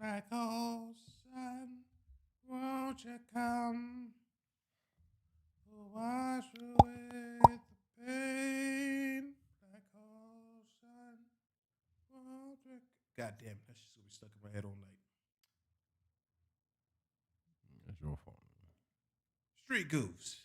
Black hole sun, won't you come to wash away the pain? Black hole sun, won't you? God damn, that shit's gonna be stuck in my head all night. That's your fault. Street Goofs.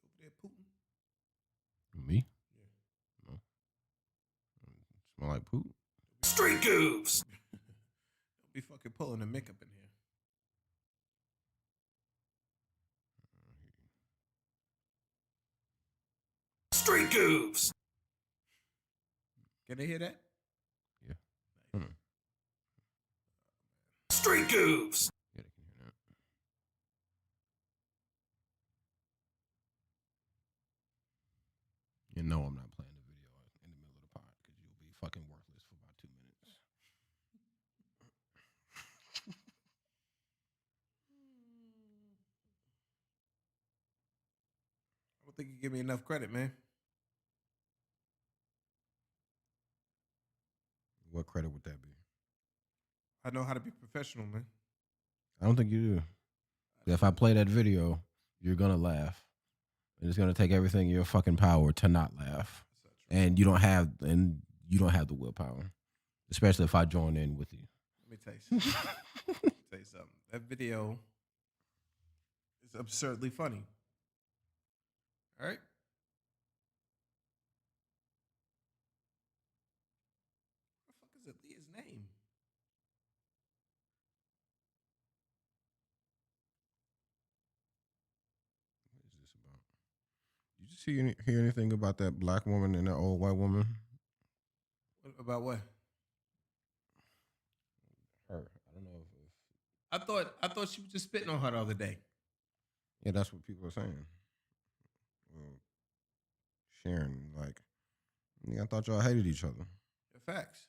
You over there, Putin? Me? Yeah. No. Smell like poop? Street Goofs. Don't be fucking pulling the makeup in here. Street Goofs. Can they hear that? Yeah. Nice. Hmm. Street Goofs. Yeah, they can hear that. You know I'm not playing the video in the middle of the pod because you'll be fucking worthless for about 2 minutes. I don't think you give me enough credit, man. What credit would that be? I know how to be professional, man. I don't think you do. If I play that video, you're gonna laugh. And it's gonna take everything in your fucking power to not laugh. And you don't have the willpower. Especially if I join in with you. Let me tell you something. That video is absurdly funny. All right? What the fuck is Aaliyah's name? What is this about? Did you hear anything about that black woman and that old white woman? About what? Her. I don't know if I thought she was just spitting on her the other day. yeah, that's what people are saying. Well, sharing like, I thought y'all hated each other. The facts.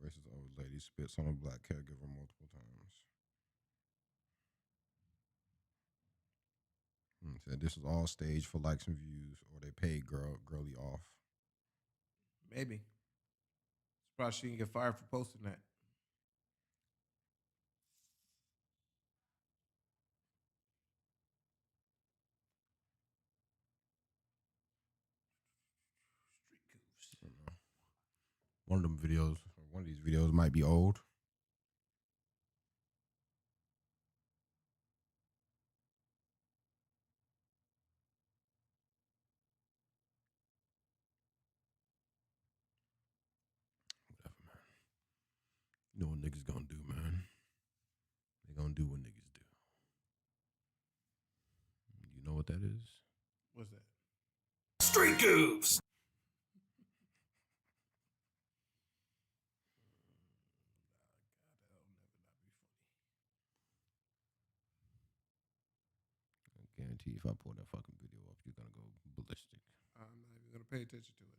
Racist old lady spits on a black caregiver multiple times. Said this is all staged for likes and views, or they paid girly off. Maybe. Surprised she didn't get fired for posting that. Street Goofs. You know. One of these videos might be old. Whatever, man. You know what niggas gonna do, man. They gonna do what niggas do. You know what that is? What's that? Street Goofs. I guarantee if I pull that fucking video up, you're gonna go ballistic. I'm not even gonna pay attention to it.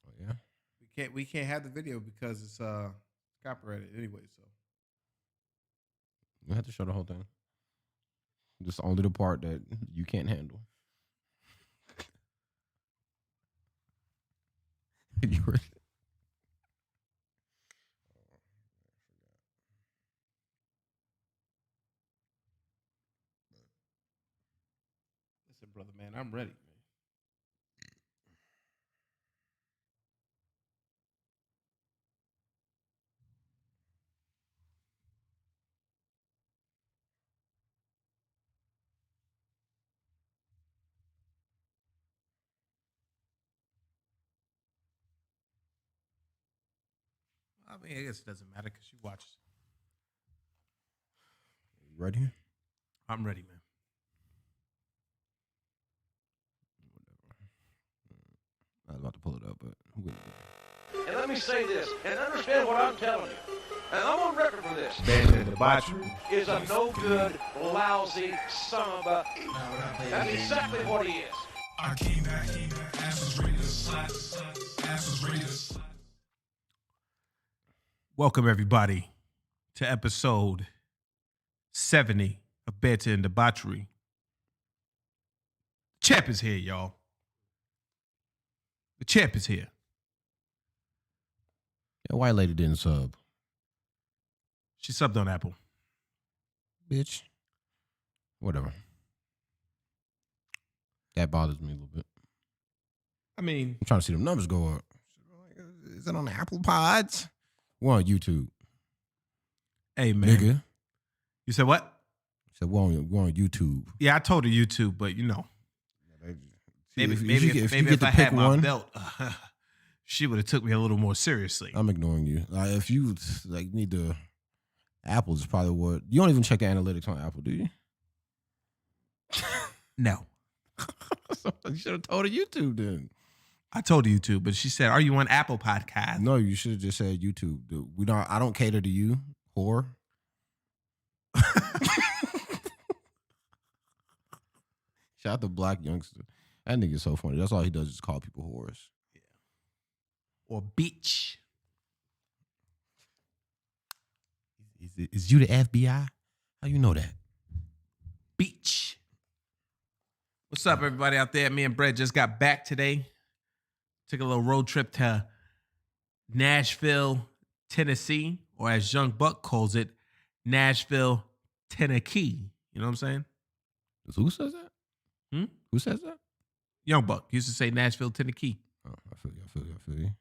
Oh yeah? We can't have the video because it's copyrighted anyway. So You have to show the whole thing. Just only the part that you can't handle. You were- listen, brother, man, I'm ready, man. I mean, I guess it doesn't matter because she watches. You ready? I'm ready, man. I was about to pull it up, but And let me say this, and understand what I'm telling you. and I'm on record for this, Banter Debauchery is a no good, lousy son of a... That's exactly what he is. Welcome, everybody, to episode 70 of Banter and Debauchery. Champ is here, y'all. The champ is here. That white lady didn't sub. She subbed on Apple. Bitch. Whatever. That bothers me a little bit. I mean, I'm trying to see them numbers go up. Is it on the Apple Pods? We're on YouTube. hey, man. Nigga. You said what? Said we're on YouTube. Yeah, I told her YouTube, but you know. Maybe if you get to I pick had my one, belt, she would have took me a little more seriously. I'm ignoring you. If you need to, Apple is probably what you don't even check the analytics on Apple, do you? No. So you should have told her YouTube then. I told her YouTube, but she said, "Are you on Apple Podcast?" No, you should have just said YouTube. Dude. I don't cater to you, whore. Shout out to Black Youngster. That nigga's so funny. That's all he does is call people whores. Yeah. Or bitch. Is you the FBI? How you know that? Beach. What's up, everybody out there? Me and Brett just got back today. Took a little road trip to Nashville, Tennessee, or as Young Buck calls it, Nashville, Tennessee. You know what I'm saying? Who says that? Who says that? Young Buck used to say Nashville, Tennessee. Oh, I feel you.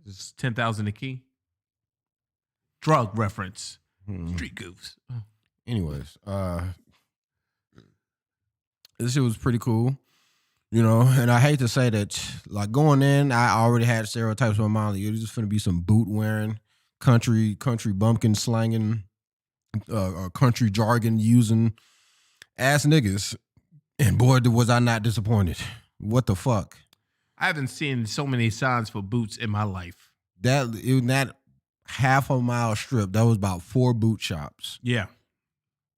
It's 10,000 a key. Drug reference. Hmm. Street goofs. Anyways, this shit was pretty cool, you know. And I hate to say that, like going in, I already had stereotypes in my mind. Like, this is finna be some boot wearing, country bumpkin slanging, country jargon using ass niggas. And boy, was I not disappointed. What the fuck? I haven't seen so many signs for boots in my life. That half a mile strip, that was about 4 boot shops. Yeah.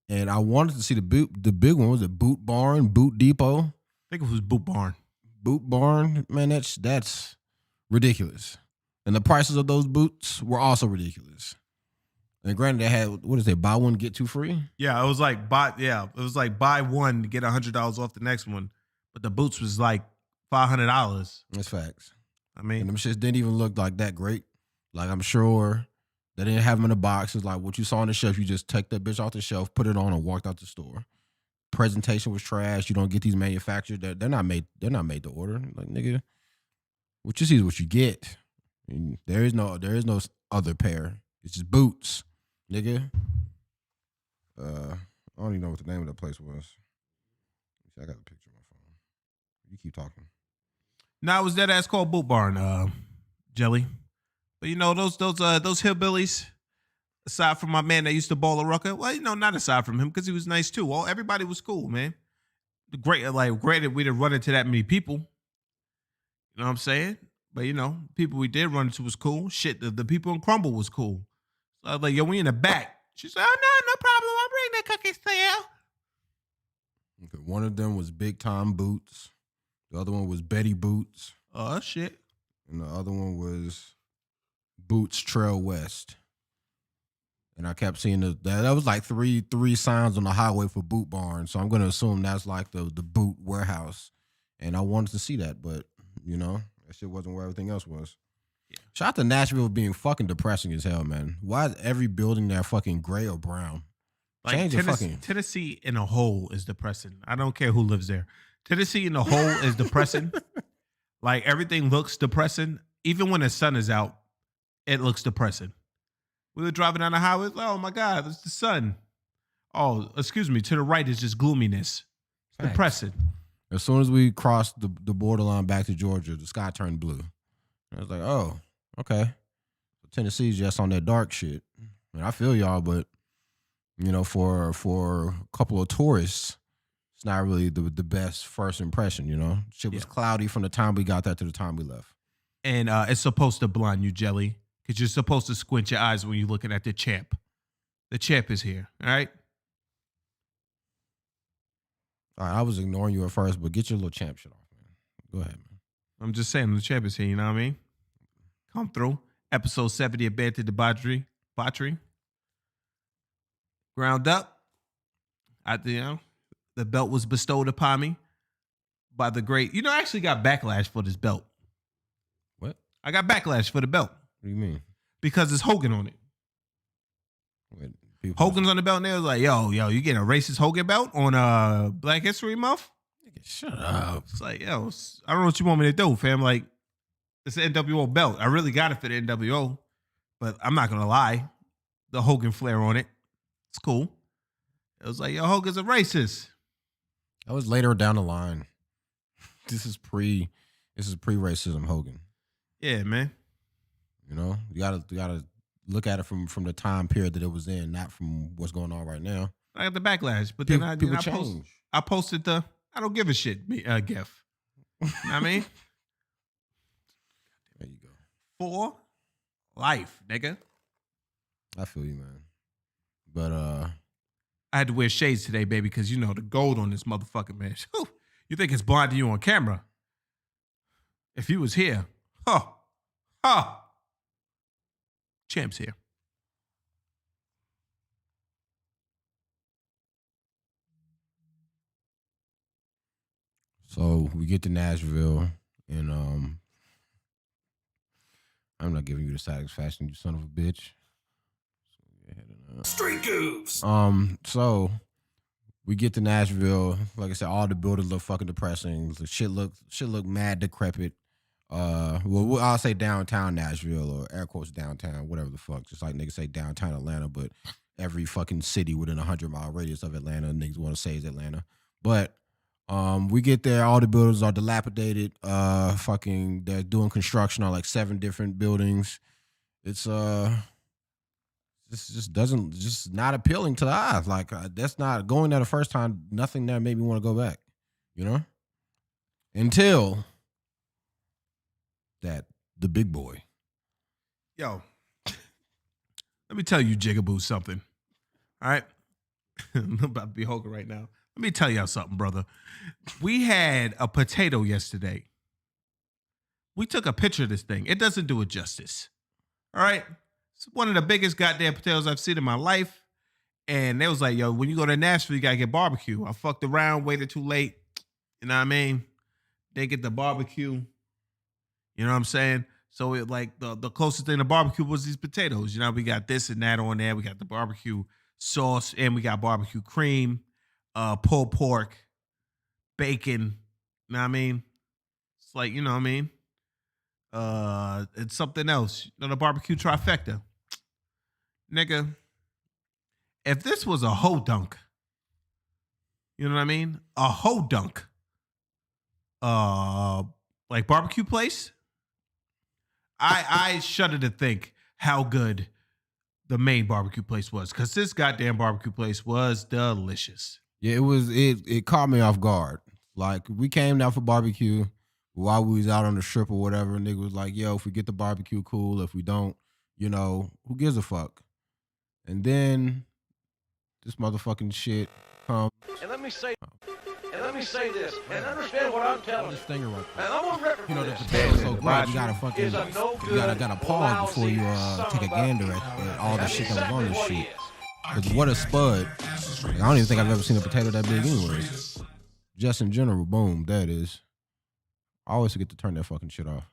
And I wanted to see the big one. Was it Boot Barn, Boot Depot? I think it was Boot Barn. Boot Barn, man, that's ridiculous. And the prices of those boots were also ridiculous. And granted, they had, what is it, buy one, get 2 free? Yeah, it was like buy one to get $100 off the next one. But the boots was like $500. That's facts. I And mean, them shits didn't even look like that great. Like, I'm sure they didn't have them in a box. It's like what you saw on the shelf. You just take that bitch off the shelf, put it on, and walked out the store. Presentation was trash. You don't get these manufactured. They're not made to order. Like, nigga, what you see is what you get. And there is no other pair. It's just boots, nigga. I don't even know what the name of that place was. I got the picture on my phone. You keep talking. now it was that ass called Boot Barn, Jelly. But you know, those hillbillies, aside from my man that used to ball a rucker, well, you know, not aside from him, because he was nice too. Well, everybody was cool, man. Granted, we didn't run into that many people. You know what I'm saying? But you know, people we did run into was cool. Shit, the people in Crumble was cool. So I was like, yo, we in the back. She said, oh, no problem. I'll bring the cookies to you. Okay, one of them was Big Time Boots. The other one was Betty Boots. Oh, shit. And the other one was Boots Trail West. And I kept seeing that was like three signs on the highway for Boot Barn. So I'm going to assume that's like the boot warehouse. And I wanted to see that, but, you know, that shit wasn't where everything else was. Yeah. Shout out to Nashville being fucking depressing as hell, man. Why is every building there fucking gray or brown? Like Change Tennessee in a whole is depressing. I don't care who lives there. Tennessee in a whole is depressing. Like everything looks depressing. Even when the sun is out, it looks depressing. We were driving down the highway. Oh my God, it's the sun. Oh, excuse me. To the right is just gloominess. It's depressing. As soon as we crossed the borderline back to Georgia, the sky turned blue. I was like, oh, okay. Tennessee's just on that dark shit. And I feel y'all, but you know, for a couple of tourists, it's not really the best first impression, you know? Shit was cloudy from the time we got there to the time we left. And it's supposed to blind you, Jelly. because you're supposed to squint your eyes when you're looking at the champ. The champ is here, all right? All right, I was ignoring you at first, but get your little champ shit off, man. Go ahead, man. I'm just saying the champ is here, you know what I mean? Come through. Episode 70 of Banter Debauchery. Ground up. The belt was bestowed upon me by the great. I actually got backlash for this belt. What? I got backlash for the belt. What do you mean? Because it's Hogan on it. Hogan's on the belt, and they was like, yo, you getting a racist Hogan belt on Black History Month? Shut up. It's like, yo, I don't know what you want me to do, fam. Like, it's an NWO belt. I really got it for the NWO, but I'm not going to lie. The Hogan flair on it. It's cool. It was like, yo, Hogan's a racist. That was later down the line. This is pre-racism Hogan. Yeah, man. You gotta look at it from the time period that it was in, not from what's going on right now. I got the backlash, but then People change. I posted the I don't give a shit gif. You know what I mean? There you go. For life, nigga. I feel you, man. But I had to wear shades today, baby, because the gold on this motherfucker, man. Whew. You think it's blinding you on camera? If you was here, Champ's here. so we get to Nashville, and I'm not giving you the satisfaction, you son of a bitch. Street goofs. So we get to Nashville. Like I said, all the buildings look fucking depressing. The shit look mad decrepit. Well, I'll say downtown Nashville, or air quotes downtown, whatever the fuck. Just like niggas say downtown Atlanta, but every fucking city within 100-mile radius of Atlanta, niggas want to say is Atlanta. But we get there, all the buildings are dilapidated. They're doing construction on like 7 different buildings. It's this just not appealing to the eyes. Like that's not going there the first time. Nothing there made me want to go back. Until that the big boy. Yo, let me tell you, Jigaboo, something. All right, I'm about to be Hogan right now. Let me tell y'all something, brother. We had a potato yesterday. We took a picture of this thing. It doesn't do it justice. All right. It's one of the biggest goddamn potatoes I've seen in my life. And they was like, yo, when you go to Nashville, you got to get barbecue. I fucked around, waited too late. You know what I mean? They get the barbecue. You know what I'm saying? So it like the closest thing to barbecue was these potatoes. We got this and that on there. We got the barbecue sauce and we got barbecue cream, pulled pork, bacon. You know what I mean? It's like, you know what I mean? It's something else. The barbecue trifecta. Nigga, if this was a hoe dunk, you know what I mean? A hoe dunk, like barbecue place, I shudder to think how good the main barbecue place was, because this goddamn barbecue place was delicious. Yeah, it caught me off guard. Like we came down for barbecue while we was out on the strip or whatever, and nigga was like, yo, if we get the barbecue, cool. If we don't, who gives a fuck? And then this motherfucking shit comes. And let me say this, and understand what I'm telling you. This stinger right And I'm on record for the this. potato's so great, you gotta fucking, Is a no you good, gotta pause before you take a gander at all the shit that was on this shit. Because what a spud. Like, I don't even think I've ever seen a potato that big anyways. Just in general, boom, that is. I always forget to turn that fucking shit off.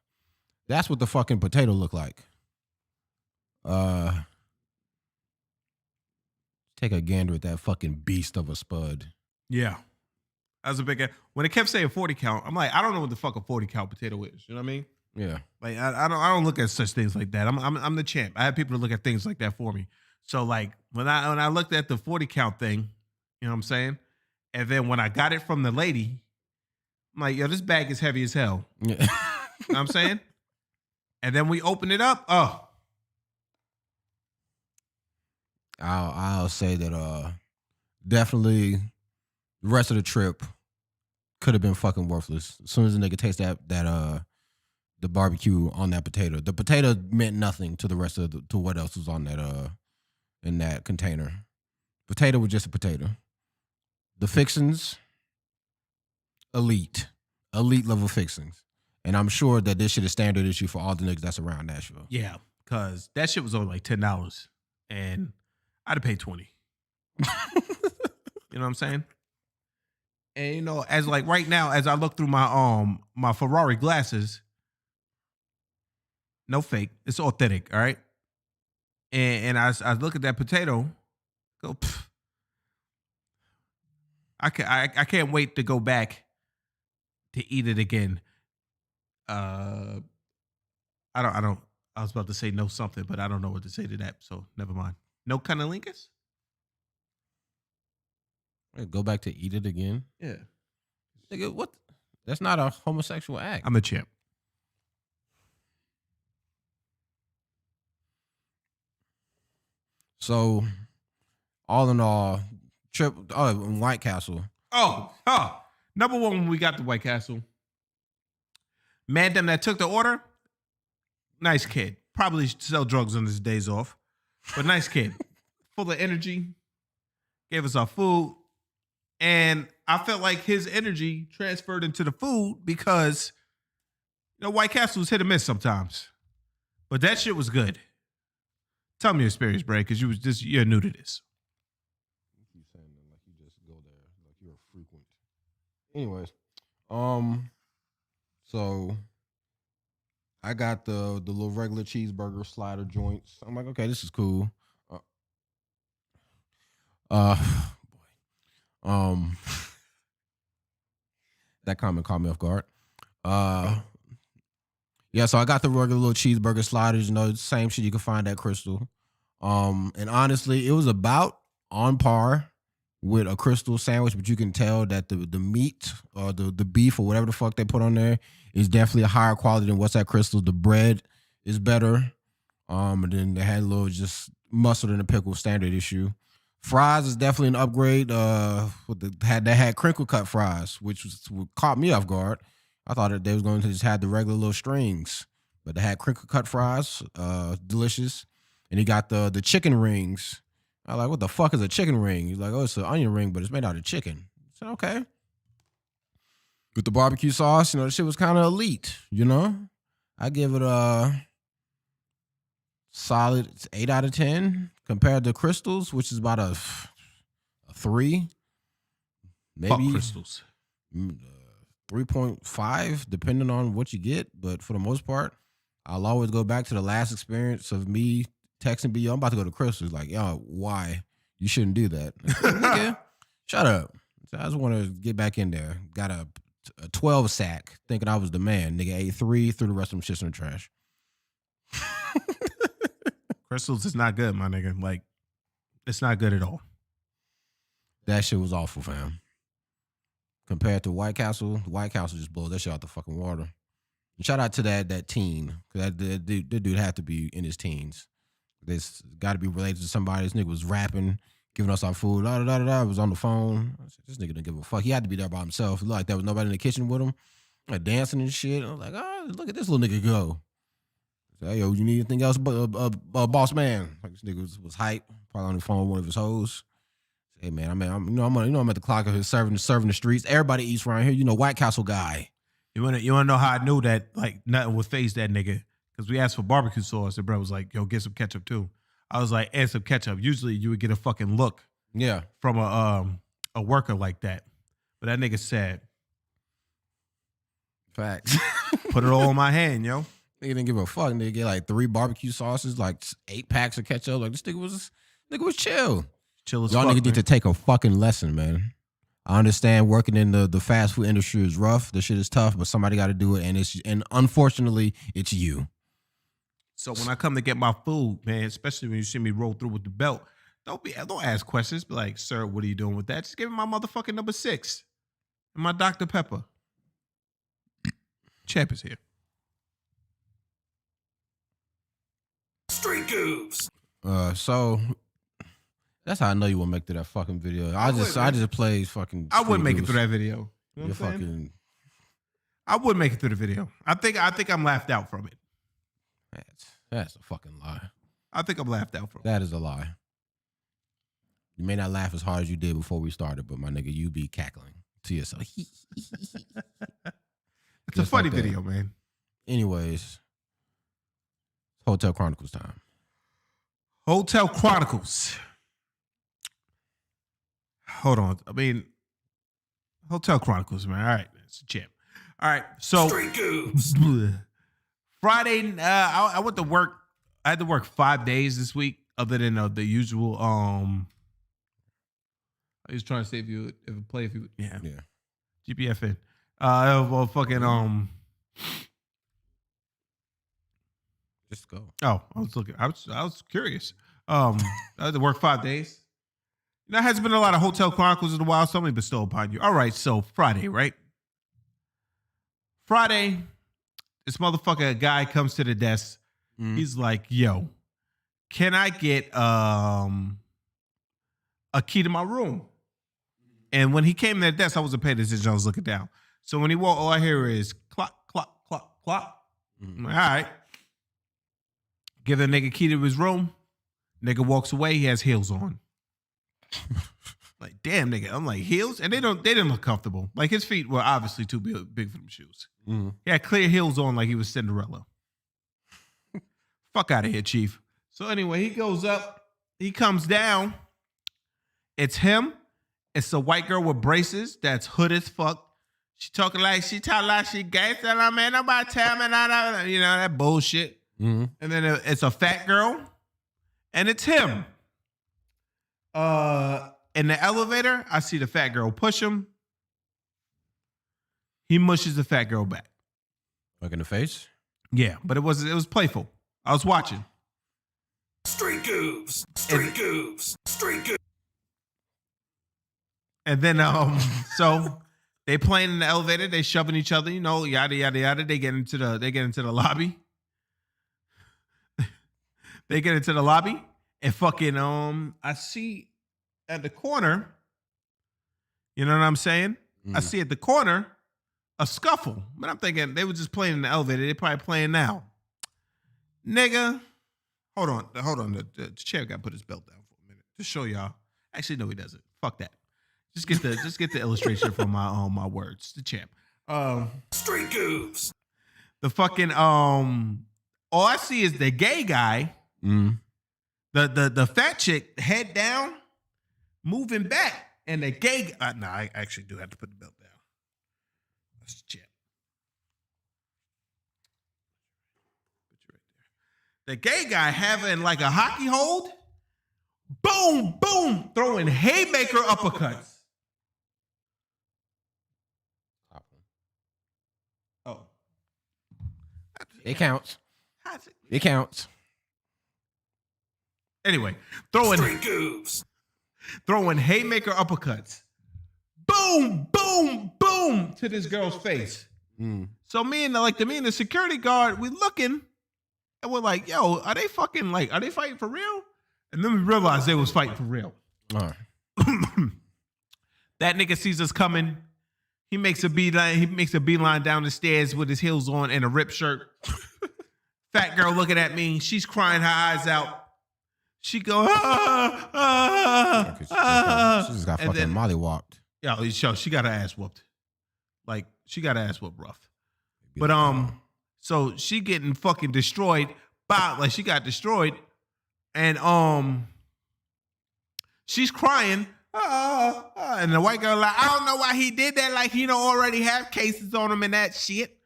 That's what the fucking potato look like. Take a gander at that fucking beast of a spud. Yeah. That was a big. When it kept saying 40 count, I'm like, I don't know what the fuck a 40 count potato is. You know what I mean? Yeah. Like I don't look at such things like that. I'm the champ. I have people to look at things like that for me. So like when I looked at the 40 count thing, you know what I'm saying? And then when I got it from the lady, I'm like, yo, this bag is heavy as hell. Yeah. You know what I'm saying? And then we open it up. Oh. I'll say that definitely the rest of the trip could have been fucking worthless. As soon as the nigga tastes that the barbecue on that potato. The potato meant nothing to the rest of to what else was on that in that container. Potato was just a potato. The fixings, elite level fixings, and I'm sure that this shit is standard issue for all the niggas that's around Nashville. Yeah, because that shit was only like $10, and I'd have paid $20. You know what I'm saying? And you know, as like right now, as I look through my Ferrari glasses, no fake, it's authentic. All right, and I look at that potato, go. Pff. I can't wait to go back to eat it again. I was about to say no something, but I don't know what to say to that, so never mind. No cunnilingus? Go back to eat it again? Yeah. Nigga, what? That's not a homosexual act. I'm a champ. So, all in all, in White Castle. Number one, when we got to White Castle, man, them that took the order, nice kid. Probably sell drugs on his days off, but nice kid. Full of energy. Gave us our food. And I felt like his energy transferred into the food because, you know, White Castle was hit or miss sometimes. But that shit was good. Tell me your experience, Bray, because you're new to this. You keep saying that like you just go there, like you're a frequent. Anyways, so I got the little regular cheeseburger slider joints. I'm like, okay, this is cool. That comment caught me off guard. Yeah, so I got the regular little cheeseburger sliders, you know, the same shit you can find at Crystal. And honestly, it was about on par with a Crystal sandwich, but you can tell that the meat or the beef or whatever the fuck they put on there is definitely a higher quality than what's at Crystal. The bread is better. And then they had a little just mustard and a pickle standard issue. Fries is definitely an upgrade. They had crinkle cut fries, which caught me off guard. I thought that they was going to just have the regular little strings, but they had crinkle cut fries, delicious. And he got the chicken rings. I was like, what the fuck is a chicken ring? He's like, oh, it's an onion ring, but it's made out of chicken. I said, okay. With the barbecue sauce, you know, the shit was kind of elite, you know? I give it a solid 8 out of 10 compared to Crystals, which is about a 3. Maybe Fuck Crystals. 3.5, depending on what you get. But for the most part, I'll always go back to the last experience of me texting B, I'm about to go to Crystals. Like, yo, why? You shouldn't do that. Nigga, shut up. So I just want to get back in there. Got a 12 sack, thinking I was the man. Nigga ate 3, threw the rest of them shits in the trash. Crystals is not good, my nigga. Like, it's not good at all. That shit was awful, fam. Compared to White Castle just blows that shit out the fucking water. And shout out to that teen, because that dude had to be in his teens. This got to be related to somebody. This nigga was rapping, giving us our food. Was on the phone. I said, this nigga didn't give a fuck. He had to be there by himself. It looked like there was nobody in the kitchen with him, like dancing and shit. I was like, oh, look at this little nigga go. I said, hey, yo, you need anything else, boss man? Like, this nigga was hype, probably on the phone with one of his hoes. Hey man, I'm at the clock of his serving the streets. Everybody eats around here. You know, White Castle guy. You wanna know how I knew that like nothing would phase that nigga? Because we asked for barbecue sauce, and bro was like, "Yo, get some ketchup too." I was like, "Add some ketchup." Usually, you would get a fucking look, from a worker like that, but that nigga said, "Facts." Put it all in my hand, yo. Nigga didn't give a fuck. Nigga get like 3 barbecue sauces, like 8 packs of ketchup. Like this nigga was chill. Chill as Y'all fuck, niggas need to take a fucking lesson, man. I understand working in the fast food industry is rough. The shit is tough, but somebody got to do it, and unfortunately, it's you. So when I come to get my food, man, especially when you see me roll through with the belt, don't ask questions. Be like, sir, what are you doing with that? Just give me my motherfucking number 6 and my Dr. Pepper. Champ is here. Street Goofs. So that's how I know you won't make to that fucking video. I just play fucking. I wouldn't make it Goofs. through that video. You know You're fucking. I would make it through the video. I think I'm laughed out from it. That's a fucking lie. I think I'm laughed out from it. That is a lie. You may not laugh as hard as you did before we started, but my nigga, you be cackling to yourself. It's a funny video, man. Anyways, Hotel Chronicles time. Hotel Chronicles. Hold on. I mean, Hotel Chronicles, man. All right, it's a champ. All right, so Friday, I went to work. I had to work 5 days this week, other than the usual. I was trying to see if it play if you yeah GPFN. Well, fucking Just go. Oh, I was looking. I was curious. I had to work 5 days. You know, there has been a lot of Hotel Chronicles in a while. Somebody bestow upon you. All right, so Friday, right? Friday, this motherfucker guy comes to the desk. Mm-hmm. He's like, "Yo, can I get a key to my room?" And when he came to the desk, I wasn't paying attention. I was looking down. So when he walked, all I hear is clock, clock, clock, clock. Mm-hmm. I'm like, all right. Give the nigga key to his room. Nigga walks away. He has heels on. Like, damn, nigga. I'm like, heels? And they didn't look comfortable. Like, his feet were obviously too big for them shoes. Mm-hmm. He had clear heels on like he was Cinderella. Fuck out of here, Chief. So anyway, he goes up. He comes down. It's him. It's a white girl with braces that's hood as fuck. She talk like she gangster. Man, nobody tell me that. You know, that bullshit. Mm-hmm. And then it's a fat girl. And it's him. In the elevator, I see the fat girl push him. He mushes the fat girl back. Like in the face? Yeah, but it was playful. I was watching. Street goofs. Street goofs. Street goofs. And then so they playing in the elevator, they shoving each other, you know, yada yada yada. They get into the lobby. They get into the lobby and fucking I see at the corner, you know what I'm saying? Mm. I see at the corner a scuffle. But I'm thinking they were just playing in the elevator. They're probably playing now. Nigga, hold on. The chair got to put his belt down for a minute to show y'all. Actually, no, he doesn't. Fuck that. Just get the illustration from my words. The champ. Street goofs. The fucking all I see is the gay guy. Mm. The fat chick head down, moving back, and the gay. No, I actually do have to put the belt down. That's the champ. Put you right there. The gay guy having like a hockey hold. Boom, boom, throwing haymaker uppercuts. Oh. It counts. It counts. Anyway, throwing haymaker uppercuts. Boom, boom, boom to this girl's face. Mm. So me and the security guard, we looking and we're like, yo, are they fighting for real? And then we realized they was fighting for real. All right. That nigga sees us coming. He makes a beeline down the stairs with his heels on and a ripped shirt. Fat girl looking at me. She's crying her eyes out. She go, She just got fucking mollywopped. Yeah, she got her ass whooped. Like, she got her ass whooped rough. But so she getting fucking destroyed. Like she got destroyed. And she's crying. And the white girl like, I don't know why he did that. Like, he don't already have cases on him and that shit.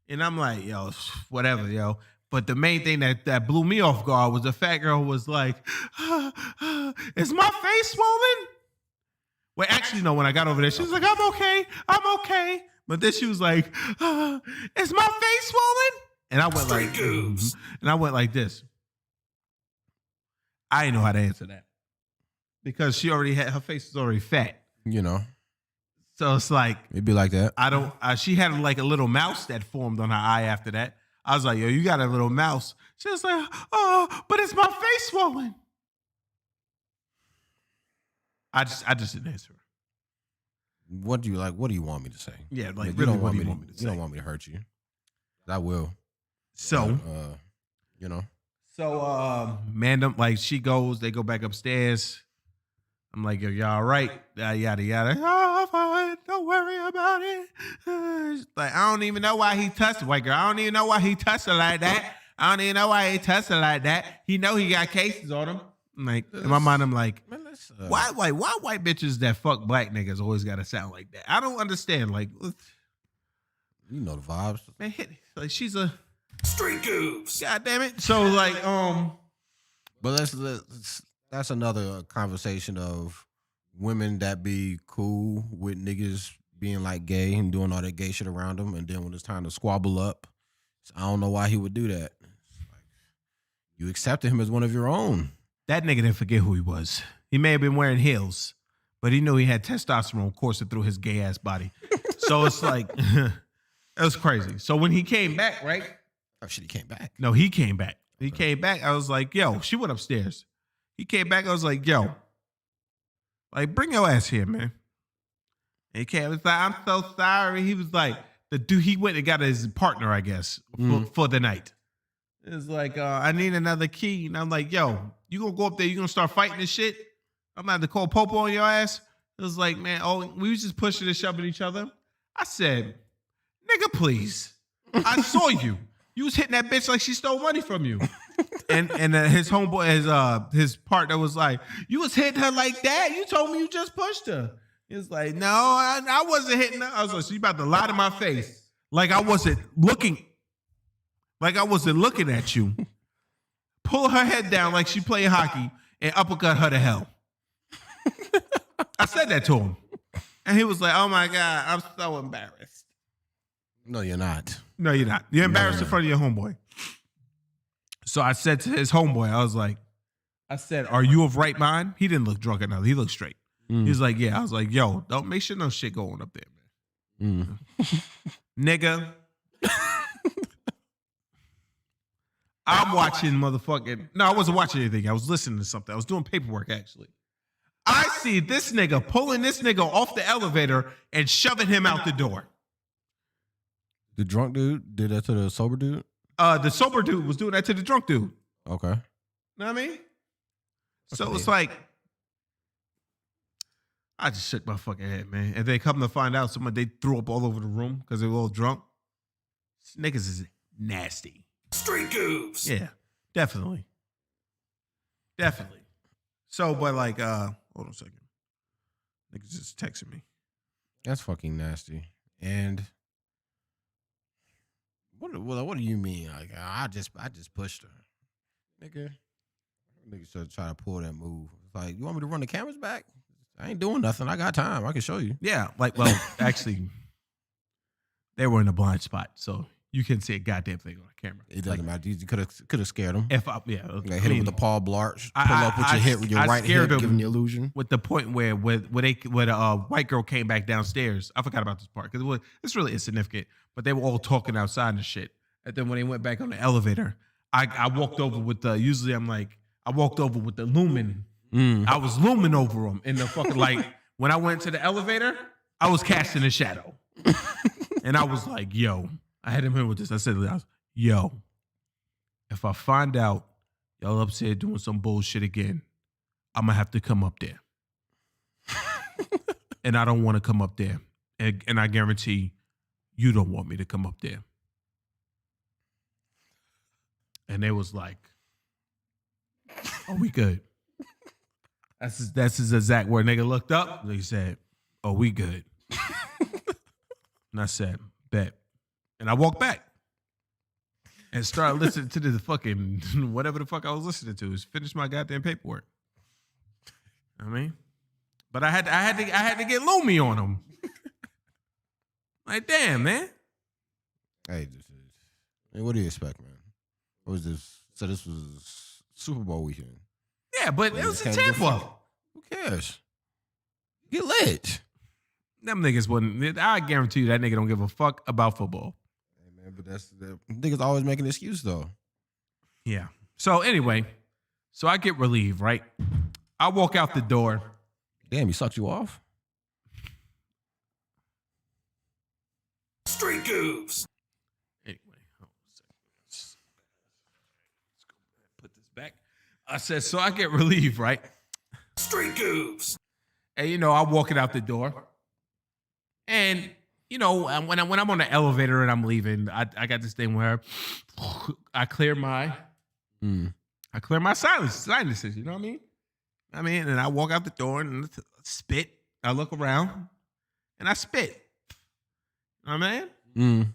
And I'm like, yo, whatever, yo. But the main thing that blew me off guard was the fat girl was like, is my face swollen? Well, actually, no, when I got over there, she was like, I'm okay. But then she was like, is my face swollen? And I went like, and I went like this. I didn't know how to answer that. Because her face is already fat. You know. So it's like. It'd be like that. She had like a little mouse that formed on her eye after that. I was like, yo, you got a little mouse. She was like, oh, but it's my face swollen. I just didn't answer her. What do you like? What do you want me to say? Yeah, like you really, don't what want do you me want me to You say? don't want me to hurt you. I will. So, You know. so Mandem, like she goes, they go back upstairs. I'm like, yo, y'all all right? Yada yada. Oh, fine. Don't worry about it. Like, I don't even know why he touched white girl. I don't even know why he touched her like that. I don't even know why he touched her like that. He know he got cases on him. I'm like, in my mind, I'm like, Man, let's, why white bitches that fuck black niggas always gotta sound like that? I don't understand. Like, you know the vibes. man, like she's a Street Goofs. god damn it. So like, But that's another conversation of women that be cool with niggas being like gay and doing all that gay shit around them, and then when it's time to squabble up, I don't know why he would do that. Like, you accepted him as one of your own. that nigga didn't forget who he was. He may have been wearing heels, but he knew he had testosterone coursing through his gay ass body. So it's like, it was crazy. So when he came back, right? Oh shit, he came back. No, he came back. He came back. I was like, yo, she went upstairs. He came back. I was like, yo, like, bring your ass here, man. And he came. I was like, I'm so sorry. He was like, the dude, he went and got his partner, I guess, for the night. It was like, I need another key. And I'm like, yo, you gonna go up there, you gonna start fighting this shit? I'm gonna have to call Popo on your ass. It was like, man, we was just pushing and shoving each other. I said, nigga, please. I saw you. You was hitting that bitch like she stole money from you. And his homeboy, his partner was like, you was hitting her like that? You told me you just pushed her. He was like, no, I wasn't hitting her. I was like, so you about to lie to my face. Like I wasn't looking at you. Pull her head down like she playing hockey and uppercut her to hell. I said that to him. And he was like, oh my God, I'm so embarrassed. No, you're not. No, you're not. You're embarrassed in front of your homeboy. So I said to his homeboy, I said, are you of right mind? He didn't look drunk enough. He looked straight. He was like, yeah. I was like, yo, don't make sure no shit going up there, man. Nigga. I'm watching motherfucking. No, I wasn't watching anything. I was listening to something. I was doing paperwork, actually. I see this nigga pulling this nigga off the elevator and shoving him out the door. The drunk dude did that to the sober dude? The sober dude was doing that to the drunk dude. Okay. Know what I mean? So it's like, I just shook my fucking head, man. And they come to find out, they threw up all over the room because they were all drunk. Niggas is nasty. Street Goofs. Yeah, definitely. Definitely. So, but like, hold on a second. Niggas just texting me. That's fucking nasty. And what do you mean? Like I just pushed her. Niggas should try to pull that move. It's like, you want me to run the cameras back? I ain't doing nothing. I got time. I can show you. Yeah, like, well, actually, they were in a blind spot, so you couldn't see a goddamn thing on the camera. It doesn't matter. You could have scared him. Hit him with the Paul Blart. Pull up with your hit with your right scared hip, him giving the illusion. with the point where a white girl came back downstairs. I forgot about this part because it's really insignificant. But they were all talking outside and shit. And then when they went back on the elevator, I walked over with the. Usually I'm like, I walked over with the lumen. I was looming over them in the fucking, like, when I went to the elevator, I was casting a shadow. And I was like, yo, I had him here with this. I said, yo, if I find out y'all upstairs doing some bullshit again, I'm going to have to come up there. And I don't want to come up there. And I guarantee you don't want me to come up there. And they was like, oh, we good. That's his exact word. Nigga looked up and he said, oh, we good. And I said, bet. And I walked back and started listening to the fucking whatever the fuck I was listening to. Is finish my goddamn paperwork. I mean, but I had to get Loomy on him. Like, damn, man. Hey, what do you expect, man? What was this? So this was Super Bowl weekend. Yeah, but it was in Tampa. Who cares? Get lit. Them niggas wouldn't. I guarantee you that nigga don't give a fuck about football. Hey, man, but niggas always making an excuse though. Yeah. So anyway, so I get relieved, right? I walk out the door. Damn, he sucked you off? Street Goofs. Anyway, hold on a second. Let's go put this back. I said, so I get relieved, right? Street Goofs. And, you know, I'm walking out the door. And, you know, when I'm on the elevator and I'm leaving, I got this thing where I clear my sinuses, you know what I mean? And I walk out the door and spit. I look around and I spit. You know what I mean?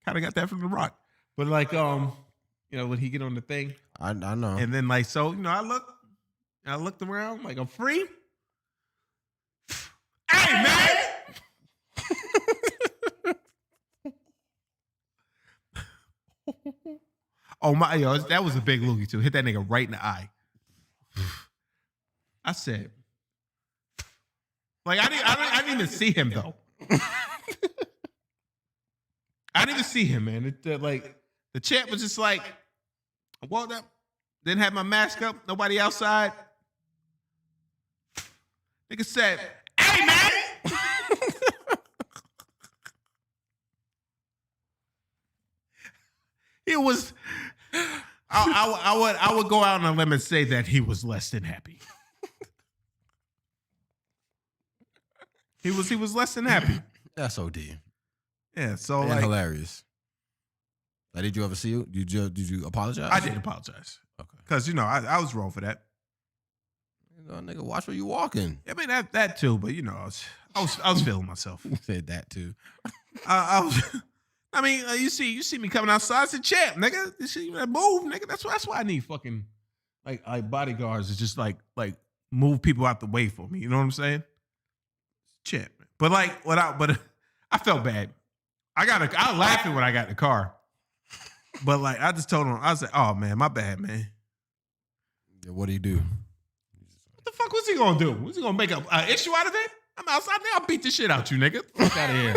Kind of got that from The Rock. But like, you know, when he get on the thing. I know. And then like, so, you know, I looked around like I'm free. Hey, man! Oh my, yo, that was a big loogie too. Hit that nigga right in the eye. I said, like, I didn't even see him though. I didn't even see him, man. Like, the champ was just like, I walked up, didn't have my mask up, nobody outside. Nigga said, hey, man! It was, I would go out on a limb and say that he was less than happy. He was less than happy. That's OD. Yeah, so And like, hilarious. Like, did you ever see it? Did you apologize? I did apologize. Okay. Because, you know, I was wrong for that. You know, nigga, watch where you walking. I mean, that too, but, you know, I was feeling myself. You said that too. I was... I mean, you see me coming outside. It's a champ, nigga. You see that move, nigga. That's why I need fucking like bodyguards to just like move people out the way for me. You know what I'm saying? Champ. But like I felt bad. I was laughing when I got in the car. But like I just told him, I was like, oh man, my bad, man. Yeah, what do you do? What the fuck was he gonna do? Was he gonna make an issue out of it? I'm outside there, I'll beat the shit out you, nigga. Fuck out of here.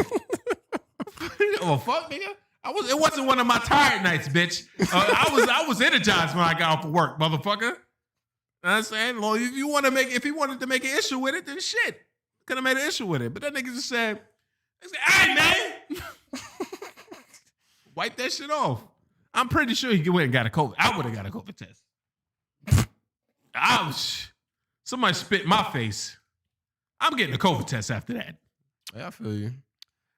Oh fuck, nigga! It wasn't one of my tired nights, bitch. I was energized when I got off of work, motherfucker. You know what I'm saying? Well, if he wanted to make an issue with it, then shit. Could have made an issue with it. But that nigga just said, hey man, wipe that shit off. I'm pretty sure he went and got a COVID. I would have got a COVID test. Somebody spit in my face. I'm getting a COVID test after that. Yeah, I feel you.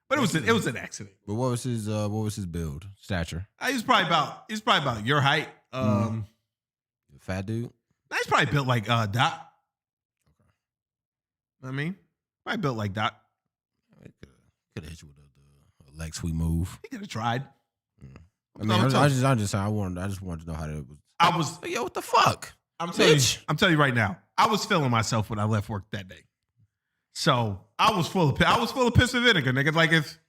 But it was an accident. But what was his build? Stature? He's probably about your height. Fat dude? He's probably built like Dot. Okay. I mean, probably built like Dot. Could have hit you with a leg sweep move. He could have tried. I mean, I just wanted to know how that was. Yo, what the fuck? I'm telling you right now. I was feeling myself when I left work that day. So I was full of piss and vinegar, nigga. Like if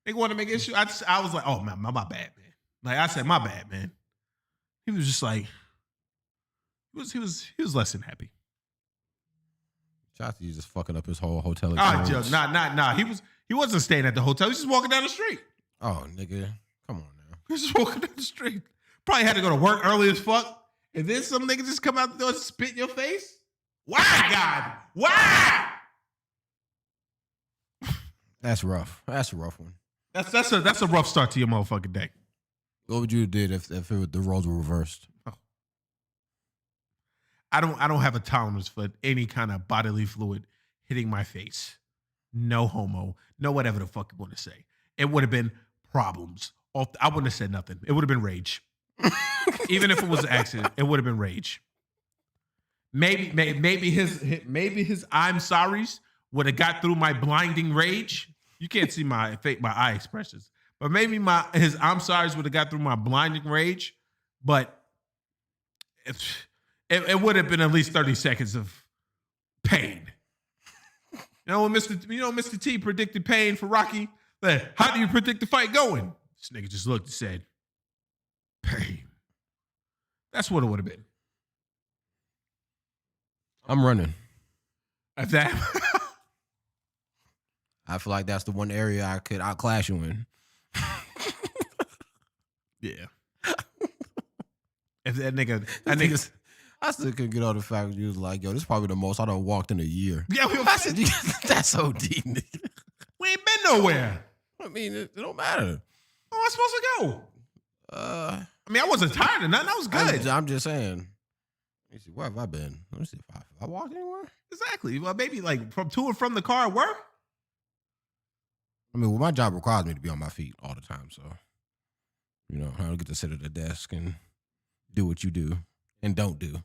they want to make issue, I was like, oh man, my bad, man. Like I said, my bad, man. He was just like, he was less than happy. Shout out to you just fucking up his whole hotel experience. experience. Nah. He wasn't staying at the hotel. He was just walking down the street. Oh, nigga, come on now. He was just walking down the street. Probably had to go to work early as fuck, and then some nigga just come out the door and spit in your face. Why, God? Why? That's rough. That's a rough one. That's a rough start to your motherfucking day. What would you have did if the roles were reversed? Oh. I don't have a tolerance for any kind of bodily fluid hitting my face. No homo. No whatever the fuck you want to say. It would have been problems. I wouldn't have said nothing. It would have been rage. Even if it was an accident, it would have been rage. Maybe his I'm sorry's would have got through my blinding rage. You can't see my eye expressions, but maybe his I'm sorry's would have got through my blinding rage. But it would have been at least 30 seconds of pain. You know when Mr. T predicted pain for Rocky? Like, how do you predict the fight going? This nigga just looked and said, pain. That's what it would have been. I'm running. At that. I feel like that's the one area I could outclass you in. Yeah. If that nigga, I still couldn't get on the fact that you was like, yo, this is probably the most I done walked in a year. Yeah, I said, that's OD, nigga. We ain't been nowhere. I mean, it don't matter. Oh, I'm supposed to go. I mean, I wasn't tired of nothing. I was good. I'm just saying. Let me see. Where have I been? Let me see if I walked anywhere. Exactly. Well, maybe like from to and from the car at work. I mean, well, my job requires me to be on my feet all the time, so I don't get to sit at the desk and do what you do and don't do.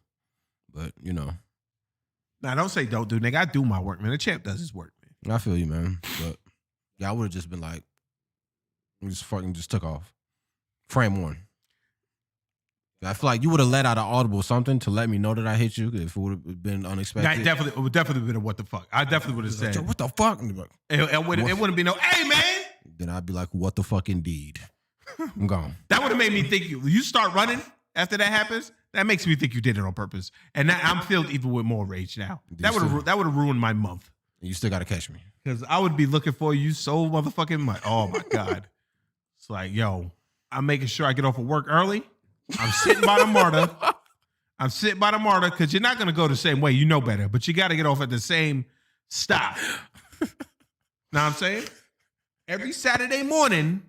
But Nah, don't say don't do, nigga. I do my work, man. The champ does his work, man. I feel you, man. But yeah, I would have just been like, just took off. Frame one. I feel like you would have let out an audible something to let me know that I hit you if it would have been unexpected. It would definitely been a what the fuck. I definitely would have said, what the fuck? It wouldn't be no, hey, man. Then I'd be like, what the fuck indeed? I'm gone. That would have made me think you start running after that happens. That makes me think you did it on purpose. And that, I'm filled even with more rage now. That would have ruined my month. You still got to catch me. Because I would be looking for you so motherfucking much. Oh, my God. It's like, yo, I'm making sure I get off of work early. I'm sitting by the MARTA. Because you're not going to go the same way. You know better. But you got to get off at the same stop. Know what I'm saying? Every Saturday morning,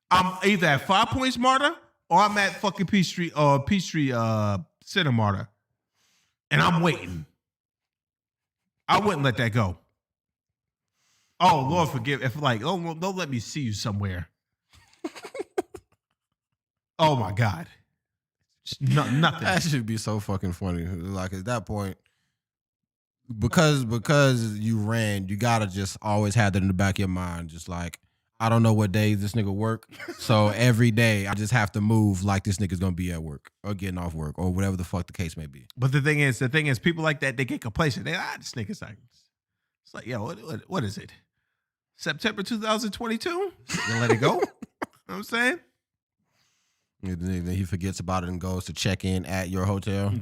I'm either at 5 Points MARTA or I'm at fucking Peachtree Center MARTA. And I'm waiting. I wouldn't let that go. Oh, Lord forgive. If don't let me see you somewhere. Oh, my God. Nothing. That should be so fucking funny. Like at that point, because you ran, you gotta just always have that in the back of your mind. Just like, I don't know what days this nigga work, so every day I just have to move like this nigga's gonna be at work or getting off work or whatever the fuck the case may be. But the thing is, people like that, they get complacent. This nigga's like, it's like, yo, what is it? September 2022? You gonna let it go? You know what I'm saying? And then he forgets about it and goes to check in at your hotel.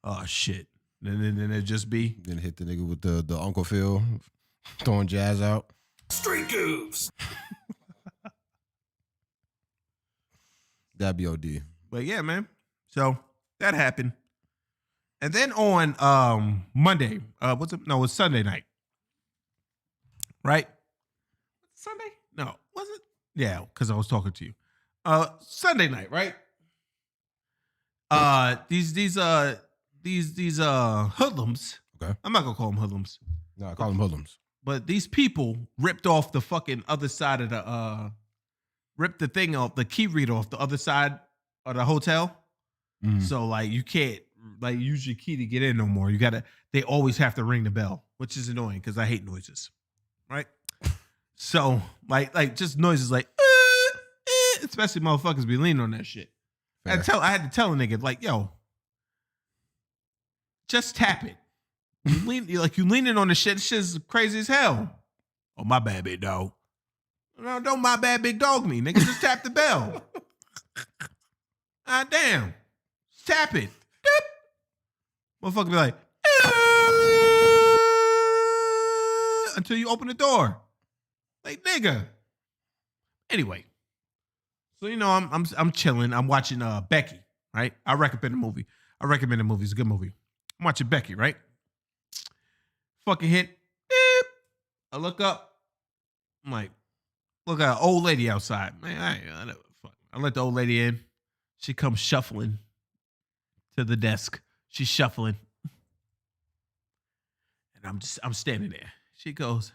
Oh shit! Then it just be. Then hit the nigga with the Uncle Phil throwing jazz out. Street Goofs. That'd be OD. But yeah, man. So that happened, and then on Monday, it's Sunday night, right? Sunday? No, was it? Yeah, because I was talking to you. Sunday night, right? These hoodlums. Okay. I'm not gonna call them hoodlums. No, I call them hoodlums. But these people ripped off the fucking other side of the ripped the thing off, the key reader off the other side of the hotel. Mm-hmm. So like you can't use your key to get in no more. They always have to ring the bell, which is annoying because I hate noises. Right? So like just noises like especially motherfuckers be leaning on that shit. I had to tell a nigga, like, yo, just tap it. You leaning on the shit. This shit's crazy as hell. Oh, my bad, big dog. No, don't my bad, big dog me. Nigga, just tap the bell. Ah, damn. Just tap it. Motherfucker be like, until you open the door. Like, nigga. Anyway. So, I'm chilling. I'm watching Becky, right? I recommend the movie. It's a good movie. I'm watching Becky, right? Fucking hit. Beep. I look up. I'm like, look at an old lady outside. Man, I let the old lady in. She comes shuffling to the desk. She's shuffling. And I'm standing there. She goes,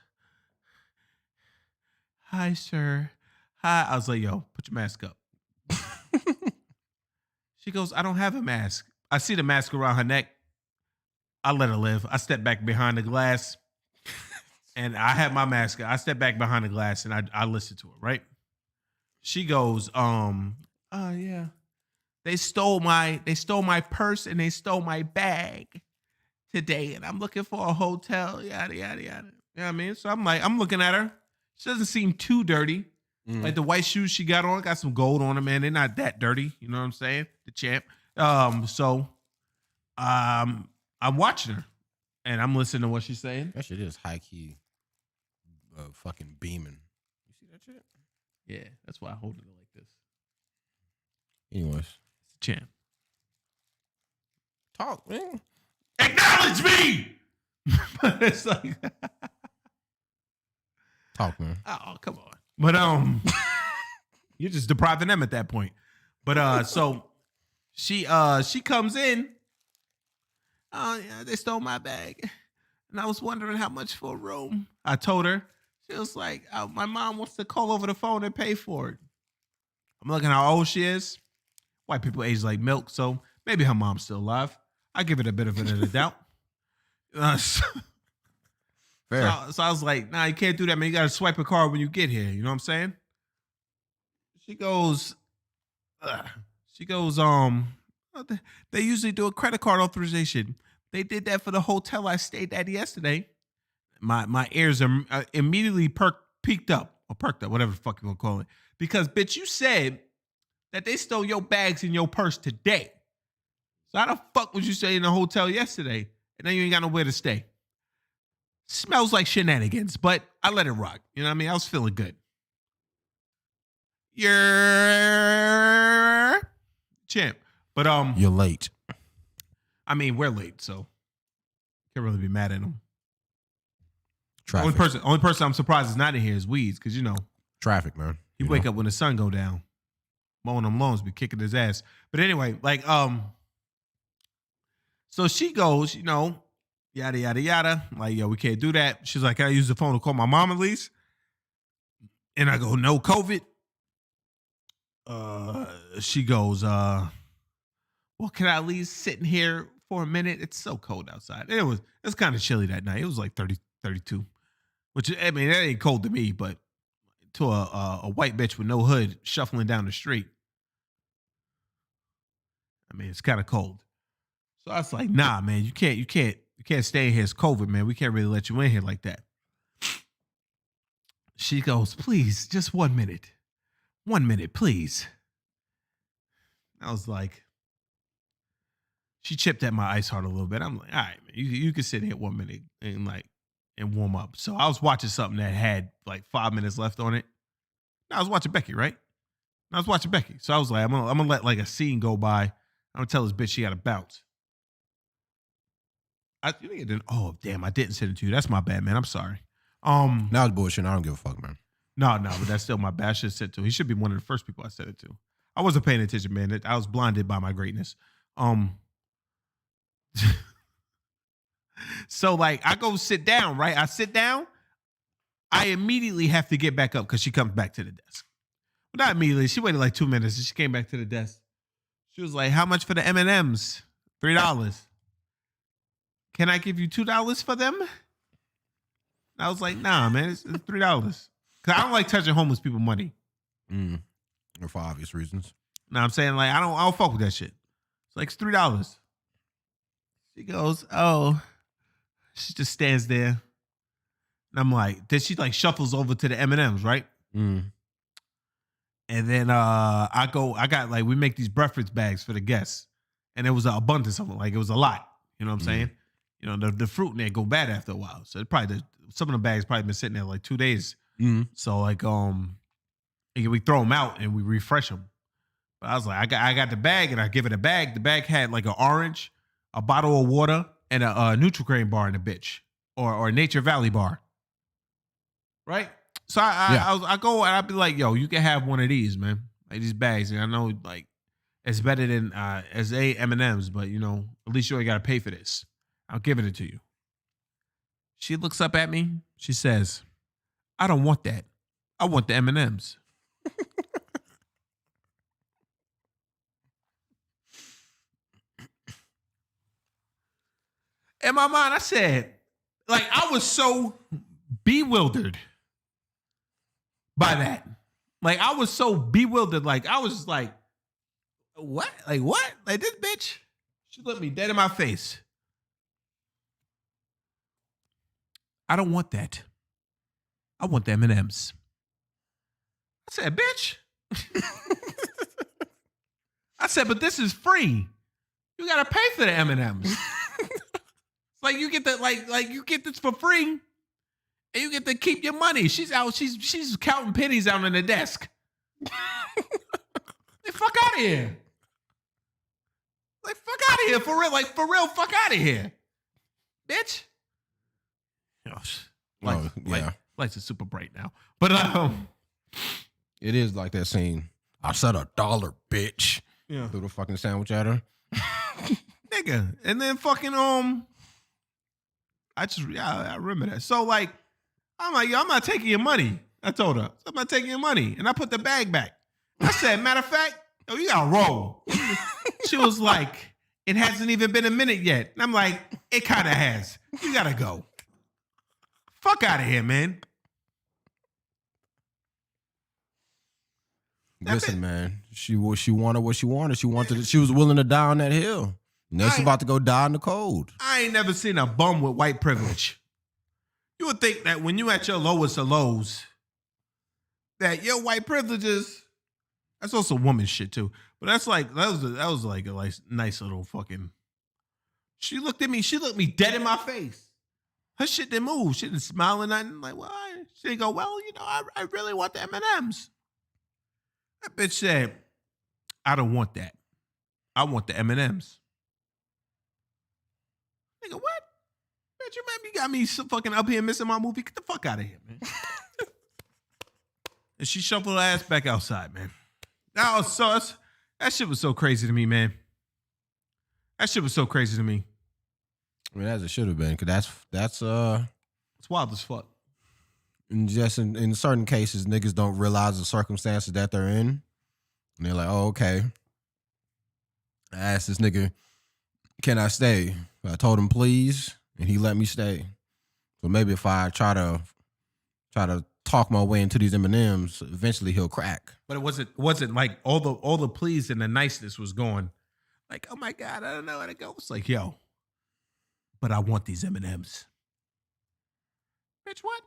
hi, sir. Hi. I was like, yo, put your mask up. She goes, I don't have a mask. I see the mask around her neck. I let her live. I step back behind the glass and I had my mask. I step back behind the glass and I listen to her, right? She goes, yeah. They stole my purse and they stole my bag today. And I'm looking for a hotel, yada, yada, yada. You know what I mean? So I'm looking at her. She doesn't seem too dirty. Mm. Like the white shoes she got on, got some gold on them, man. They're not that dirty. You know what I'm saying? The champ. So I'm watching her and I'm listening to what she's saying. That shit is high key fucking beaming. You see that shit? Yeah, that's why I hold it like this. Anyways. It's a champ. Talk, man. Acknowledge me! But it's like Talk, man. Oh, come on. But you're just depriving them at that point. But so she comes in. Oh yeah, they stole my bag, and I was wondering how much for a room. I told her. She was like, my mom wants to call over the phone and pay for it. I'm looking how old she is. White people age like milk, so maybe her mom's still alive. I give it a benefit of the doubt. Fair. So I was like, nah, you can't do that, man. You got to swipe a card when you get here. You know what I'm saying? She goes, they usually do a credit card authorization. They did that for the hotel I stayed at yesterday. My ears are immediately perked up, whatever the fuck you gonna call it. Because, bitch, you said that they stole your bags and your purse today. So how the fuck was you staying in the hotel yesterday and then you ain't got nowhere to stay? Smells like shenanigans, but I let it rock. You know what I mean? I was feeling good. You're champ. But you're late. I mean, we're late, so can't really be mad at them. Traffic. Only person I'm surprised is not in here is Weeds, because you know. Traffic, man. He wake up when the sun go down. Mowing them lawns, be kicking his ass. But anyway, like, so she goes, you know, yada, yada, yada. Like, yo, we can't do that. She's like, can I use the phone to call my mom at least? And I go, no COVID. She goes, well, can I at least sit in here for a minute? It's so cold outside. And it was kind of chilly that night. It was like 30, 32, which, I mean, that ain't cold to me, but to a white bitch with no hood shuffling down the street, I mean, it's kind of cold. So I was like, nah, man, you can't stay in here. It's COVID, man. We can't really let you in here like that. She goes, please, just 1 minute. 1 minute, please. I was like, she chipped at my ice heart a little bit. I'm like, all right, man, you can sit here 1 minute and warm up. So I was watching something that had like 5 minutes left on it. I was watching Becky, right? I was watching Becky. So I was like, I'm gonna let like a scene go by. I'm gonna tell this bitch she got to bounce. Oh damn, I didn't send it to you. That's my bad, man. I'm sorry. Now it's bullshit. I don't give a fuck, man. No, but that's still my bad. I should have sent it to him. He should be one of the first people I sent it to. I wasn't paying attention, man. I was blinded by my greatness. So like I go sit down, right? I sit down. I immediately have to get back up because she comes back to the desk. But not immediately. She waited like 2 minutes and she came back to the desk. She was like, how much for the M&Ms? $3. Can I give you $2 for them? And I was like, nah, man, it's $3. Because I don't like touching homeless people money. Or for obvious reasons. No, I'm saying, like, I don't fuck with that shit. It's like, it's $3. She goes, oh. She just stands there. And I'm like, then she like shuffles over to the M&Ms, right? And then I got like, we make these breakfast bags for the guests. And there was an abundance of them. Like, it was a lot. You know what I'm saying? You know, the fruit in there go bad after a while. So it probably, some of the bags probably been sitting there like 2 days. So like, we throw them out and we refresh them. But I was like, I got the bag and I give it a bag. The bag had like an orange, a bottle of water, and a Nutri-Grain bar in the bitch. Or a Nature Valley bar. Right? So I go and I'd be like, yo, you can have one of these, man. Like these bags. And I know like it's better than as M&Ms, but you know, at least you ain't got to pay for this. I'll give it to you. She looks up at me. She says, I don't want that. I want the M&Ms. In my mind, I said, like, I was so bewildered by that. Like, I was so bewildered. Like, I was just like, what? Like, what? Like, this bitch? She looked me dead in my face. I don't want that. I want the M&Ms. I said, bitch. I said, but this is free. You got to pay for the M&Ms. Like you get that, like you get this for free, and you get to keep your money. She's counting pennies out on the desk. Like fuck out of here. Like fuck out of here for real. Like for real, fuck out of here, bitch. Lights are super bright now. But It is like that scene. I said $1, bitch. yeah. Threw the fucking sandwich at her. Nigga. And then fucking I remember that. So like, I'm like, yo, I'm not taking your money. I told her, I'm not taking your money. And I put the bag back. I said, matter of fact, oh, you gotta roll. She was like, it hasn't even been a minute yet. And I'm like, it kind of has. You gotta go. Fuck out of here, man. Listen, man. She wanted what she wanted. She was willing to die on that hill. Now she's about to go die in the cold. I ain't never seen a bum with white privilege. You would think that when you at your lowest of lows, that your white privileges, that's also woman shit too. But that was like a nice little fucking. She looked at me. She looked me dead in my face. Her shit didn't move. She didn't smile and nothing. Like, well, she didn't go, well, I really want the M&Ms. That bitch said, I don't want that. I want the M&Ms. Nigga, what? Bitch, you got me so fucking up here missing my movie. Get the fuck out of here, man. And she shuffled her ass back outside, man. That shit was so crazy to me, man. That shit was so crazy to me. I mean, as it should have been, because that's It's wild as fuck. and just in certain cases, niggas don't realize the circumstances that they're in. And they're like, oh, okay. I asked this nigga, can I stay? I told him please, and he let me stay. So maybe if I try to talk my way into these M&Ms, eventually he'll crack. But it wasn't like all the pleas and the niceness was going like, oh my God, I don't know how to go. It's like, yo, but I want these M&Ms. Bitch, what?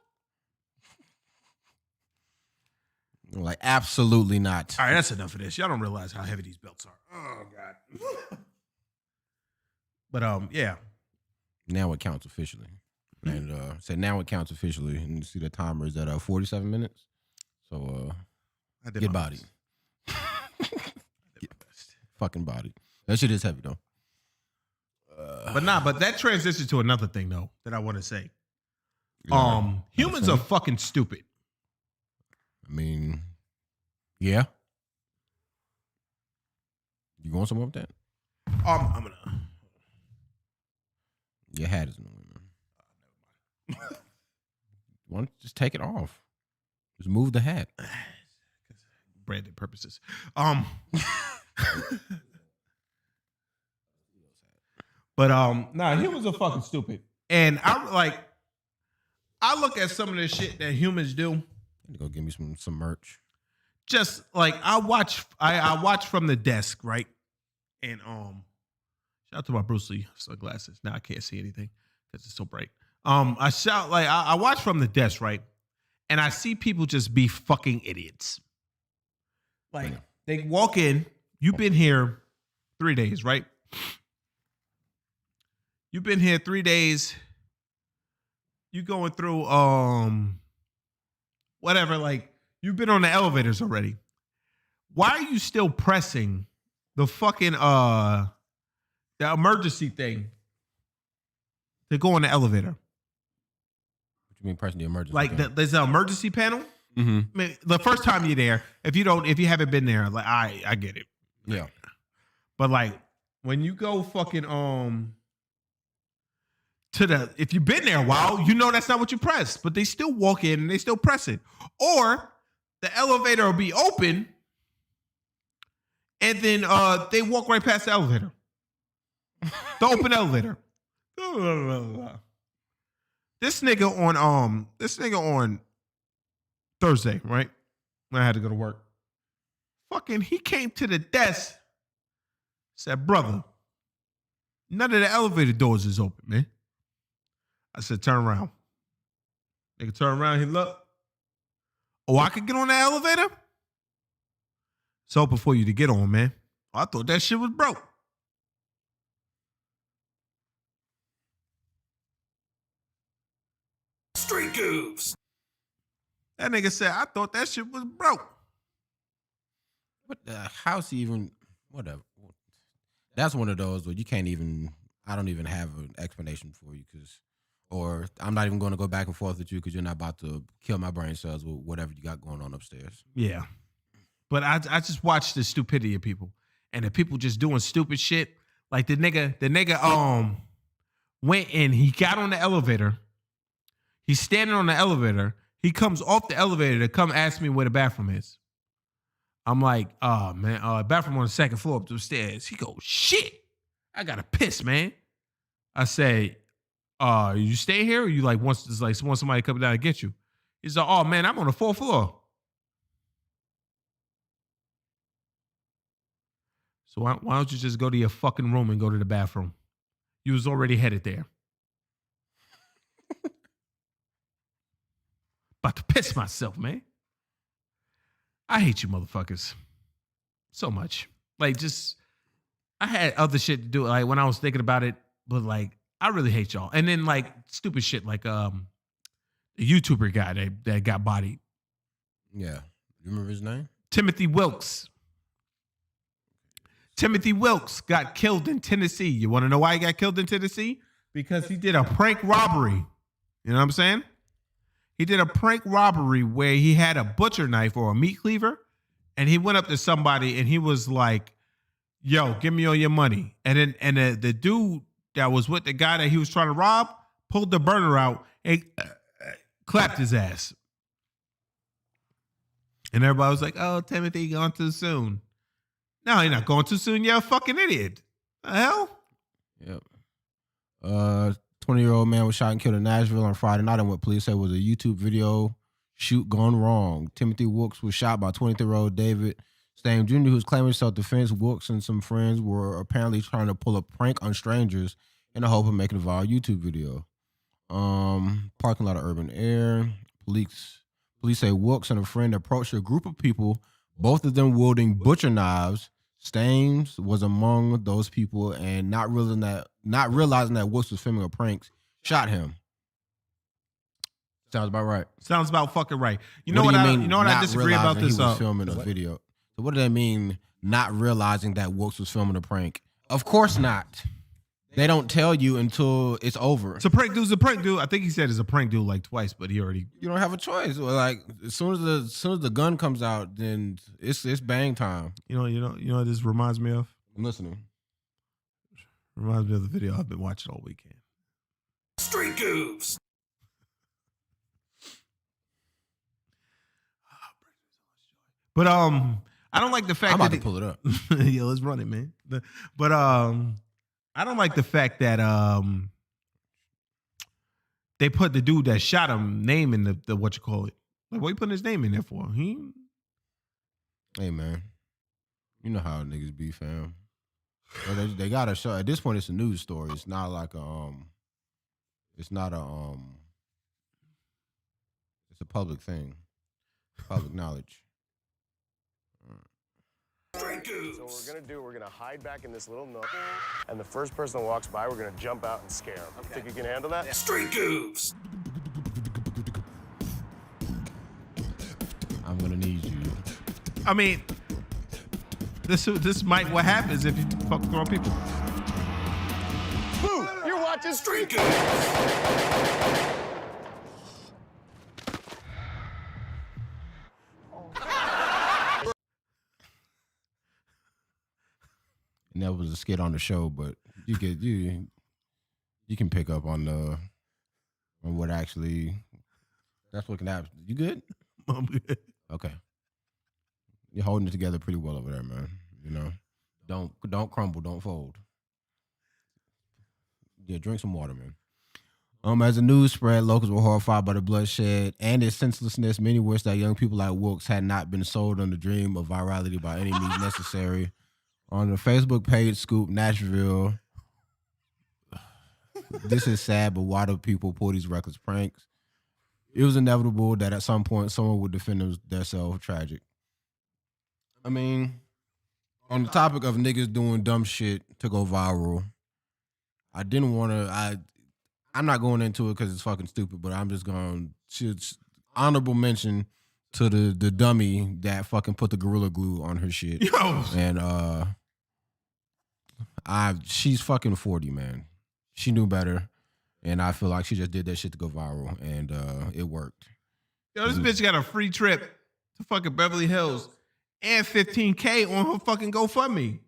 Like, absolutely not. All right, that's enough of this. Y'all don't realize how heavy these belts are. Oh God. But yeah. Now it counts officially. And say now it counts officially. And you see the timer is at 47 minutes. So I did get my bodied. best. I did my best. Fucking bodied. That shit is heavy though. But that transitions to another thing though that I want to say. Humans are fucking stupid. I mean, yeah. You going somewhere with that? I'm gonna. Your hat is annoying, man. Why don't you just take it off? Just move the hat. Branded purposes. But nah, humans are fucking stupid. And I look at some of the shit that humans do. Need to go give me some merch. Just like I watch from the desk, right? And shout out to my Bruce Lee sunglasses. Now I can't see anything because it's so bright. I watch from the desk, right? And I see people just be fucking idiots. Like they walk in, you've been here 3 days, right? You've been here 3 days. You going through whatever, like you've been on the elevators already. Why are you still pressing the fucking the emergency thing to go on the elevator? What you mean pressing the emergency? Like there's an emergency panel. Mm-hmm. I mean, the first time you're there, if you haven't been there, like I get it. Yeah. But like when you go fucking if you've been there a while, you know that's not what you press. But they still walk in and they still press it. Or the elevator will be open and then they walk right past the elevator. The open elevator. This nigga on Thursday, right? When I had to go to work. Fucking he came to the desk, said, brother, none of the elevator doors is open, man. I said, turn around. Nigga turn around, he looked. Oh, I could get on the elevator? It's open for you to get on, man. Oh, I thought that shit was broke. Street Goofs. That nigga said, I thought that shit was broke. What the how's he even whatever? That's one of those where you can't even I don't even have an explanation for you because Or I'm not even going to go back and forth with you because you're not about to kill my brain cells with whatever you got going on upstairs. Yeah. But I just watch the stupidity of people. And the people just doing stupid shit. Like the nigga went in, he got on the elevator. He's standing on the elevator. He comes off the elevator to come ask me where the bathroom is. I'm like, oh man, bathroom on the second floor up the stairs. He goes, shit, I gotta piss, man. I say, you stay here or you like want somebody to come down and get you? He's like, oh man, I'm on the fourth floor. So why don't you just go to your fucking room and go to the bathroom? You was already headed there. About to piss myself, man. I hate you motherfuckers so much. Like, just, I had other shit to do. Like, when I was thinking about it, but like, I really hate y'all. And then like stupid shit, like the YouTuber guy that got bodied. Yeah. You remember his name? Timothy Wilkes. Timothy Wilkes got killed in Tennessee. You want to know why he got killed in Tennessee? Because he did a prank robbery. You know what I'm saying? He did a prank robbery where he had a butcher knife or a meat cleaver, and he went up to somebody and he was like, yo, give me all your money. And then the dude that was with the guy that he was trying to rob pulled the burner out and clapped his ass. And everybody was like, oh, Timothy, gone too soon. No, you're not going too soon. You're a fucking idiot. The hell? Yep. 20-year-old man was shot and killed in Nashville on Friday night on what police said was a YouTube video shoot gone wrong. Timothy Wilkes was shot by 23-year-old David Stame Jr., who's claiming self-defense. Wilkes and some friends were apparently trying to pull a prank on strangers in the hope of making a viral YouTube video. Parking lot of Urban Air. Police say Wilkes and a friend approached a group of people, both of them wielding butcher knives. Stames was among those people, and not realizing that Wilkes was filming a prank, shot him. Sounds about right. Sounds about fucking right. You know what I disagree about this? He was filming a video. So what does that mean? Not realizing that Wilkes was filming a prank? Of course not. They don't tell you until it's over. It's a prank dude's a prank dude. I think he said it's a prank dude like twice, but he already. You don't have a choice. Like as soon as the gun comes out, then it's bang time. You know what this reminds me of? I'm listening. Reminds me of the video I've been watching all weekend. Street Goofs. But I don't like the fact I'm about that to pull it up. Yeah, let's run it, man. But I don't like the fact that they put the dude that shot him name in the what you call it. Like, what you putting his name in there for? Hey man, you know how niggas be, fam. Well, they got to show. At this point, it's a news story. It's not like it's not it's a public thing, public knowledge. So we're gonna hide back in this little nook, and the first person that walks by, we're gonna jump out and scare them. Okay. Think you can handle that? Street Goofs. I'm gonna need you. I mean, this might what happens if you fuck throw people. Boo! You're watching Street Goofs. And that was a skit on the show, but you can pick up on what actually that's what can happen. You good? I'm good. Okay. You're holding it together pretty well over there, man. You know, don't crumble, don't fold. Yeah, drink some water, man. As the news spread, locals were horrified by the bloodshed and its senselessness. Many wish that young people like Wilkes had not been sold on the dream of virality by any means necessary. On the Facebook page, Scoop Nashville, this is sad, but why do people pull these reckless pranks? It was inevitable that at some point someone would defend themselves. Tragic. I mean, on the topic of niggas doing dumb shit to go viral, I didn't want to. I'm not going into it because it's fucking stupid, but I'm just going to honorable mention to the dummy that fucking put the Gorilla Glue on her shit. Yo. And she's fucking 40, man. She knew better. And I feel like she just did that shit to go viral, and it worked. Yo, this bitch got a free trip to fucking Beverly Hills and $15K on her fucking GoFundMe.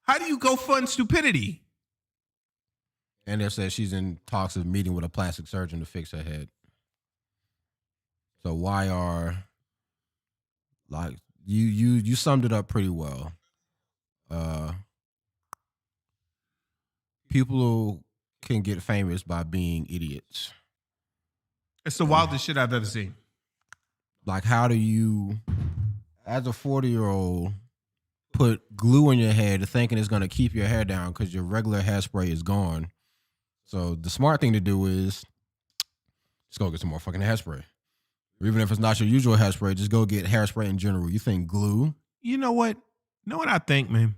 How do you go fund stupidity? And they said she's in talks of meeting with a plastic surgeon to fix her head. So why are like you summed it up pretty well. People can get famous by being idiots. It's the wildest shit I've ever seen. Like, how do you, as a 40-year-old, put glue in your head thinking it's going to keep your hair down because your regular hairspray is gone? So the smart thing to do is just go get some more fucking hairspray. Or even if it's not your usual hairspray, just go get hairspray in general. You think glue? You know what? You know what I think, man?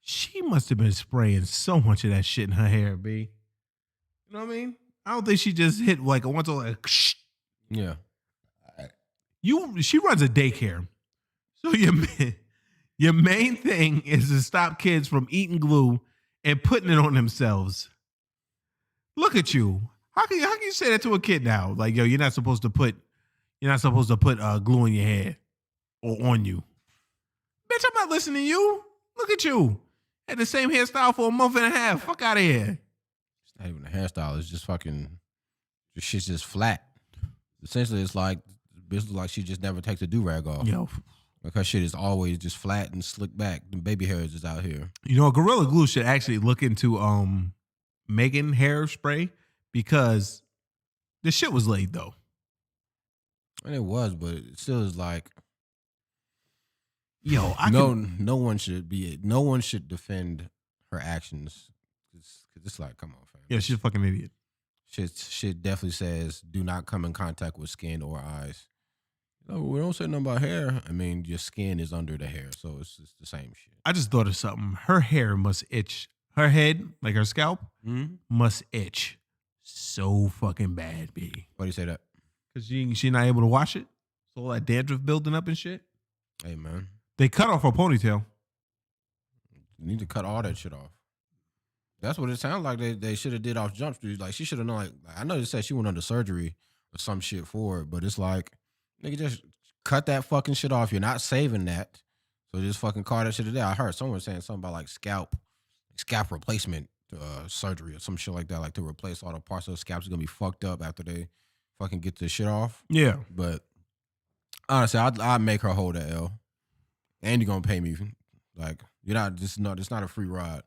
She must have been spraying so much of that shit in her hair, B. You know what I mean? I don't think she just hit like a once or like, Yeah. She runs a daycare. So your main thing is to stop kids from eating glue and putting it on themselves. Look at you. How can you say that to a kid now? Like, yo, you're not supposed to put glue in your hair or on you. Bitch, I'm not listening to you. Look at you. Had the same hairstyle for a month and a half. Fuck out of here. It's not even a hairstyle. It's just fucking, the shit's just flat. Essentially, it's like, bitch looks like she just never takes a do-rag off. Yo. Like her shit is always just flat and slicked back. The baby hair is just out here. You know, Gorilla Glue should actually look into making hairspray because the shit was laid though. And it was, but it still is like, yo, no one should defend her actions. Cause it's like, come on, fam. Yeah, she's a fucking idiot. Shit definitely says do not come in contact with skin or eyes. No, we don't say nothing about hair. I mean, your skin is under the hair, so it's just the same shit. I just thought of something. Her hair must itch. Her head, like her scalp, must itch so fucking bad, B. Why do you say that? Because she not able to wash it. So all that dandruff building up and shit. Hey, man. They cut off her ponytail. You need to cut all that shit off. That's what it sounds like they should have did off Jump Street. Like, she should have known, like, I know they said she went under surgery or some shit for it, but it's like, nigga, just cut that fucking shit off. You're not saving that. So just fucking call that shit a day. I heard someone saying something about like scalp replacement surgery or some shit like that. Like to replace all the parts of the scalp is going to be fucked up after they fucking get this shit off. Yeah. But honestly, I'd make her hold that L. And you're going to pay me. Like, it's not a free ride.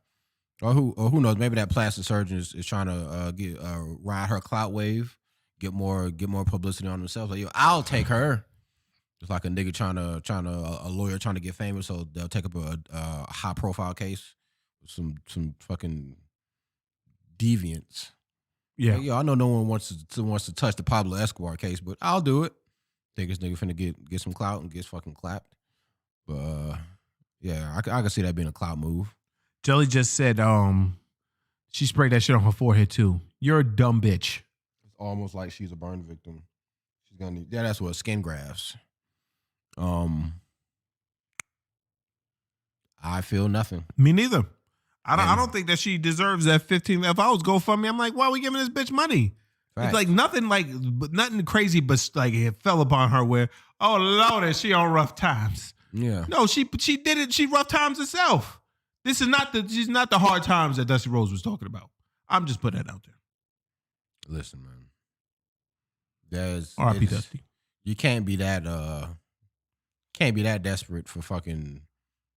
Or who knows? Maybe that plastic surgeon is trying to ride her clout wave, get more publicity on themselves. Like, yo, I'll take her. It's like a nigga a lawyer trying to get famous, so they'll take up a high profile case with some fucking deviants. Yeah, like, yo, I know no one wants to touch the Pablo Escobar case, but I'll do it. Think this nigga finna get some clout and get fucking clapped. But yeah, I can see that being a clout move. Jelly just said she sprayed that shit on her forehead too. You're a dumb bitch. It's almost like she's a burn victim. She's gonna need that's what skin grafts. I feel nothing. Me neither. I don't think that she deserves that 15. If I was GoFundMe, I'm like, why are we giving this bitch money? Facts. It's like nothing crazy, but like it fell upon her where, oh Lord, is she on rough times? Yeah. No, she did it. She rough times herself. She's not the hard times that Dusty Rose was talking about. I'm just putting that out there. Listen, man. There's R.I.P. Dusty. You can't be that desperate for fucking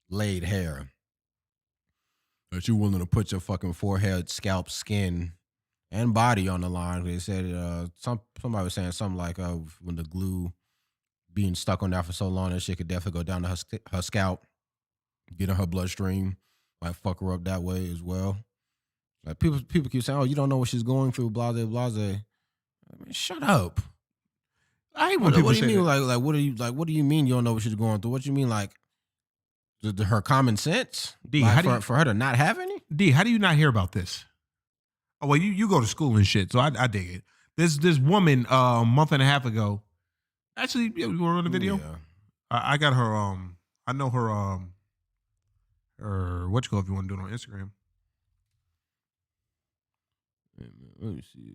laid hair that you're willing to put your fucking forehead, scalp, skin, and body on the line. They said somebody was saying something like when the glue being stuck on there for so long, that shit could definitely go down to her scalp, get in her bloodstream, might fuck her up that way as well. Like people keep saying, "Oh, you don't know what she's going through." Blase, blase. I mean, shut up. I hate when people what do you say mean? that. What do you mean you don't know what she's going through? What do you mean, like her common sense? D, like, for her to not have any? D, how do you not hear about this? Oh well, you go to school and shit, so I dig it. This woman a month and a half ago. Actually, yeah, we were on the video. Yeah. I got her. I know her. Her what you call if you want to do it on Instagram. Let me see.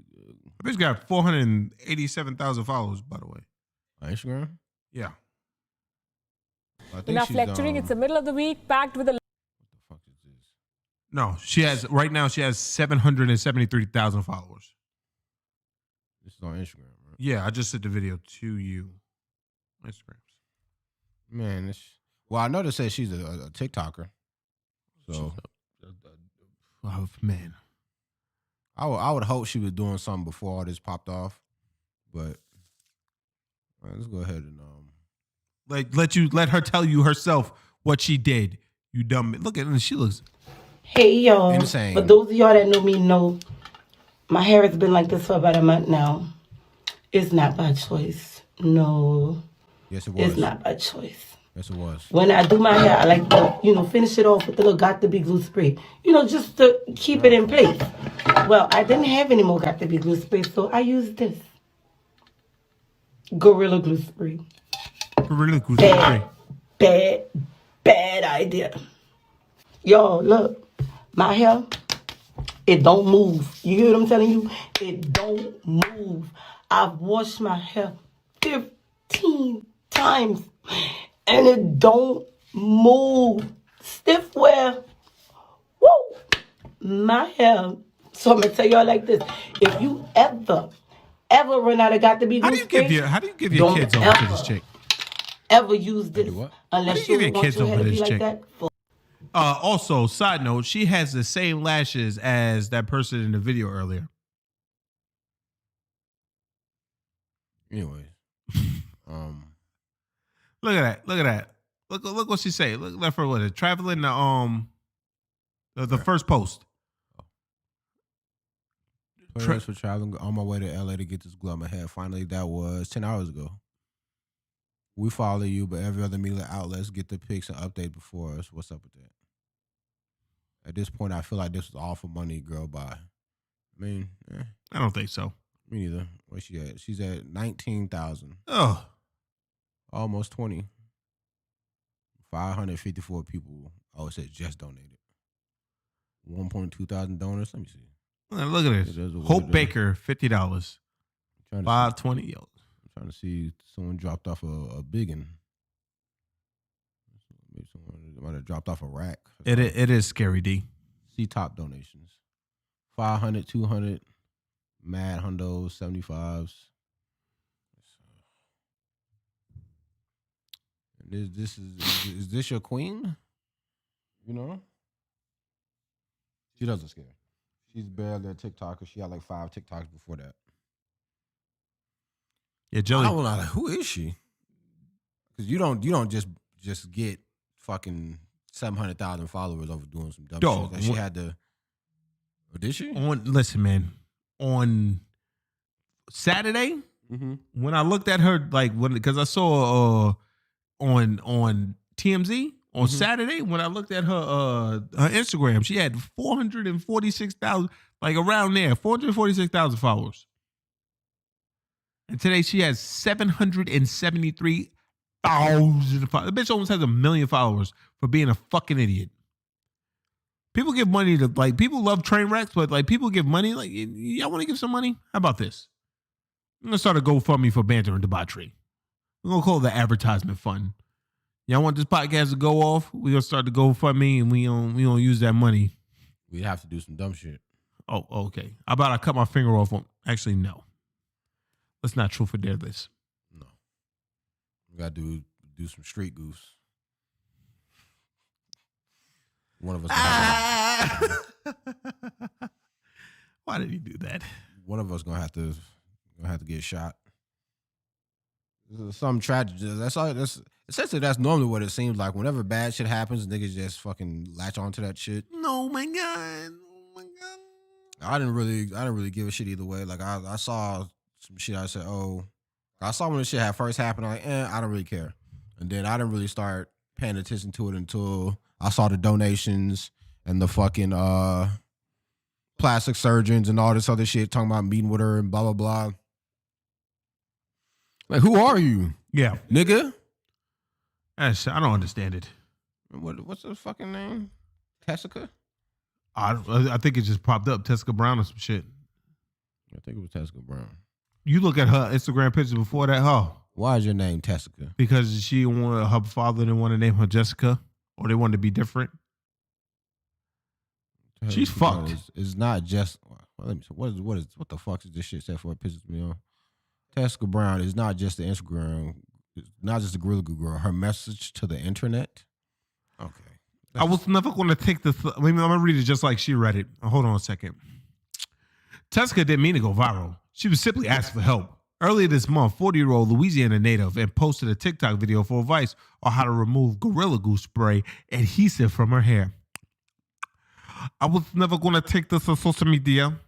Bitch got 487,000 followers, by the way. On Instagram? Yeah. I think Enough she's, lecturing. It's the middle of the week, packed with a. What the fuck is this? No, she has, right now, she has 773,000 followers. This is on Instagram, right? Yeah, I just sent the video to you. Instagram. Man, well, I know they say she's a TikToker. So, Oh, man. I would hope she was doing something before all this popped off. But all right, let's go ahead and let her tell you herself what she did. You dumb. Look at her. She looks Hey y'all. insane. For those of y'all that know me know my hair has been like this for about a month now. It's not by choice. No. Yes, it was. It's not by choice. Yes, it was. When I do my hair, I like to, finish it off with the little Got to Be glue spray. Just to keep it in place. Well, I didn't have any more Got to Be glue spray, so I used this. Gorilla glue spray. Gorilla glue spray. Bad idea. Y'all, look. My hair, it don't move. You hear what I'm telling you? It don't move. I've washed my hair 15 times. And it don't move. Stiff wear. Woo! My hair. So I'm going to tell y'all like this. If you ever run out of Got to Be glue spray, how do you give your kids over to this chick? Ever use this. Unless How do you give you your want kids your hair over to this be like chick? that. Also, side note, she has the same lashes as that person in the video earlier. Anyways. Look at that. Look what she say. Look for what? Traveling the first post. Plans for traveling on my way to LA to get this glue on my head. Finally, that was 10 hours ago. We follow you, but every other media outlets get the pics and update before us. What's up with that? At this point, I feel like this was all for money, girl. Bye. I mean, I don't think so. Me neither. Where's she at? She's at 19,000. Oh, almost 20. 554 people. Oh, it said just donated. 1.2 thousand donors. Let me see. Look at this. Hope Baker, $50. 520. I'm trying to see. Someone dropped off a biggin. Maybe someone might have dropped off a rack. It is scary, D. See top donations. 500, 200, mad hundos, 75s. And is this your queen? She doesn't scare. She's barely a TikToker. She had like 5 TikToks before that. Yeah, Jelly. I don't know, who is she? Because you don't just get fucking 700,000 followers over doing some dumb shit. Like she had to. Oh, did she? Listen, man. On Saturday, when I looked at her, because I saw on TMZ on Saturday, when I looked at her Instagram, she had 446,000, around there, 446,000 followers. And today she has 773,000 followers. The bitch almost has 1 million followers for being a fucking idiot. People give money to, people love train wrecks, but, people give money. Y'all want to give some money? How about this? I'm going to start a GoFundMe for Banter and Debauchery. We're going to call it the advertisement fund. Y'all want this podcast to go off? We're going to start the GoFundMe, and we don't use that money. We have to do some dumb shit. Oh, okay. How about I cut my finger off on... Actually, no. Let's not truth or dare this. No. We got to do some street goofs. One of us. Why did he do that? One of us gonna have to get shot. Some tragedy. That's all. Essentially that's normally what it seems like. Whenever bad shit happens, niggas just fucking latch onto that shit. No, my God. Oh my God. I didn't really give a shit either way. I saw some shit. I said, oh, I saw when this shit had first happened. I'm like, I don't really care. And then I didn't really start paying attention to it until I saw the donations and the fucking plastic surgeons and all this other shit talking about meeting with her and blah, blah, blah. Who are you? Yeah. Nigga? I don't understand it. What's the fucking name? Tessica? I think it just popped up, Tessica Brown or some shit. I think it was Tessica Brown. You look at her Instagram pictures before that, Why is your name Tessica? because she wanted her father didn't want to name her Jessica, or they wanted to be different. She's fucked. It's not just. Well, let me. What the fuck is this shit set for? It pisses me off. Tessica Brown is not just the Instagram. It's not just the Gorilla Glue girl. Her message to the internet. Okay. I was never going to take this. I'm going to read it just like she read it. Hold on a second. Tessica didn't mean to go viral. She was simply asking for help. Earlier this month, 40-year-old Louisiana native and posted a TikTok video for advice on how to remove Gorilla Glue spray adhesive from her hair. I was never going to take this to social media.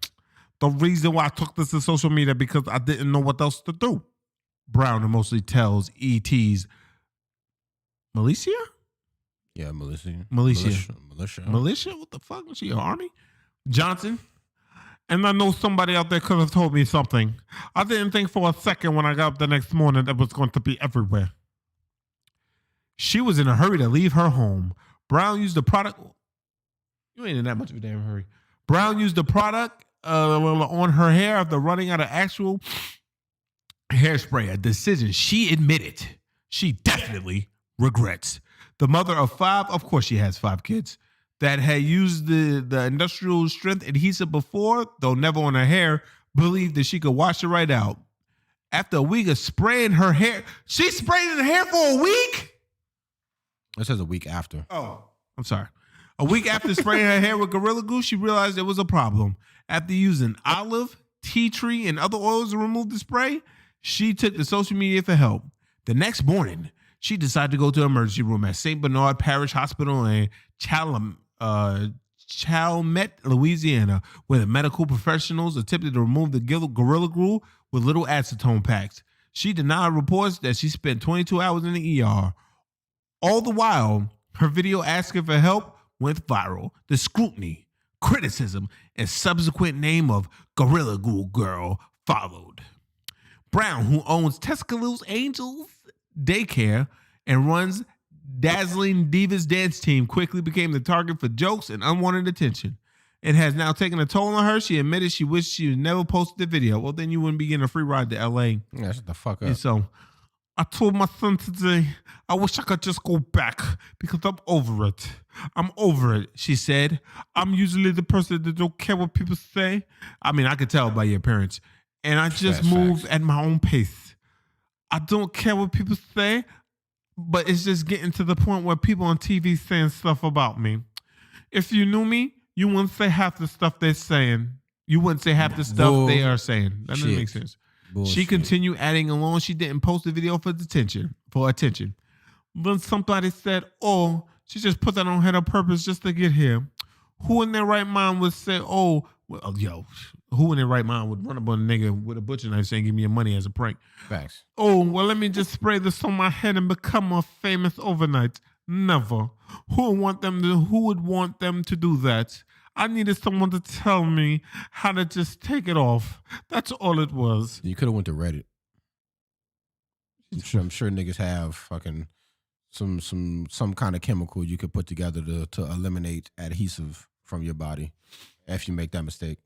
The reason why I took this to social media because I didn't know what else to do. Brown mostly tells ET's Militia? Yeah, militia. Militia? What the fuck? Was she an army? Johnson. And I know somebody out there could have told me something. I didn't think for a second when I got up the next morning that was going to be everywhere. She was in a hurry to leave her home. Brown used the product. You ain't in that much of a damn hurry. Brown used the product on her hair after running out of actual hairspray, a decision she admitted she definitely regrets. The mother of 5, of course she has 5 kids, that had used the industrial strength adhesive before, though never on her hair, believed that she could wash it right out. After a week of spraying her hair, she sprayed her hair for a week? It says a week after. Oh, I'm sorry. A week after spraying her hair with Gorilla Glue, she realized there was a problem. After using olive, tea tree, and other oils to remove the spray, she took to social media for help. The next morning, she decided to go to the emergency room at St. Bernard Parish Hospital in Chalmette, Louisiana, where the medical professionals attempted to remove the Gorilla Glue with little acetone packs. She denied reports that she spent 22 hours in the ER. All the while, her video asking for help went viral. The scrutiny, criticism, and subsequent name of Gorilla Glue Girl followed. Brown, who owns Tuscaloosa Angels Daycare and runs Dazzling Divas dance team, quickly became the target for jokes and unwanted attention. It has now taken a toll on her. She admitted she wished she had never posted the video. Well, then you wouldn't be getting a free ride to L.A. Yeah, shut the fuck up. And so I told my son today, I wish I could just go back because I'm over it. I'm over it, she said. I'm usually the person that don't care what people say. I mean, I could tell by your appearance. And I just move at my own pace. I don't care what people say, but it's just getting to the point where people on TV saying stuff about me. If you knew me, you wouldn't say half the stuff they're saying. You wouldn't say half the stuff they are saying. That doesn't make sense. Bullshit. She continued adding along. She didn't post the video for attention. Then somebody said, oh, she just put that on her purpose just to get here. Who in their right mind would say, oh, well, who in their right mind would run up on a nigga with a butcher knife saying, give me your money as a prank? Facts. Oh, well, let me just spray this on my head and become a famous overnight. Never. Who would want them to do that? I needed someone to tell me how to just take it off. That's all it was. You could have went to Reddit. I'm sure niggas have fucking some kind of chemical you could put together to eliminate adhesive from your body if you make that mistake.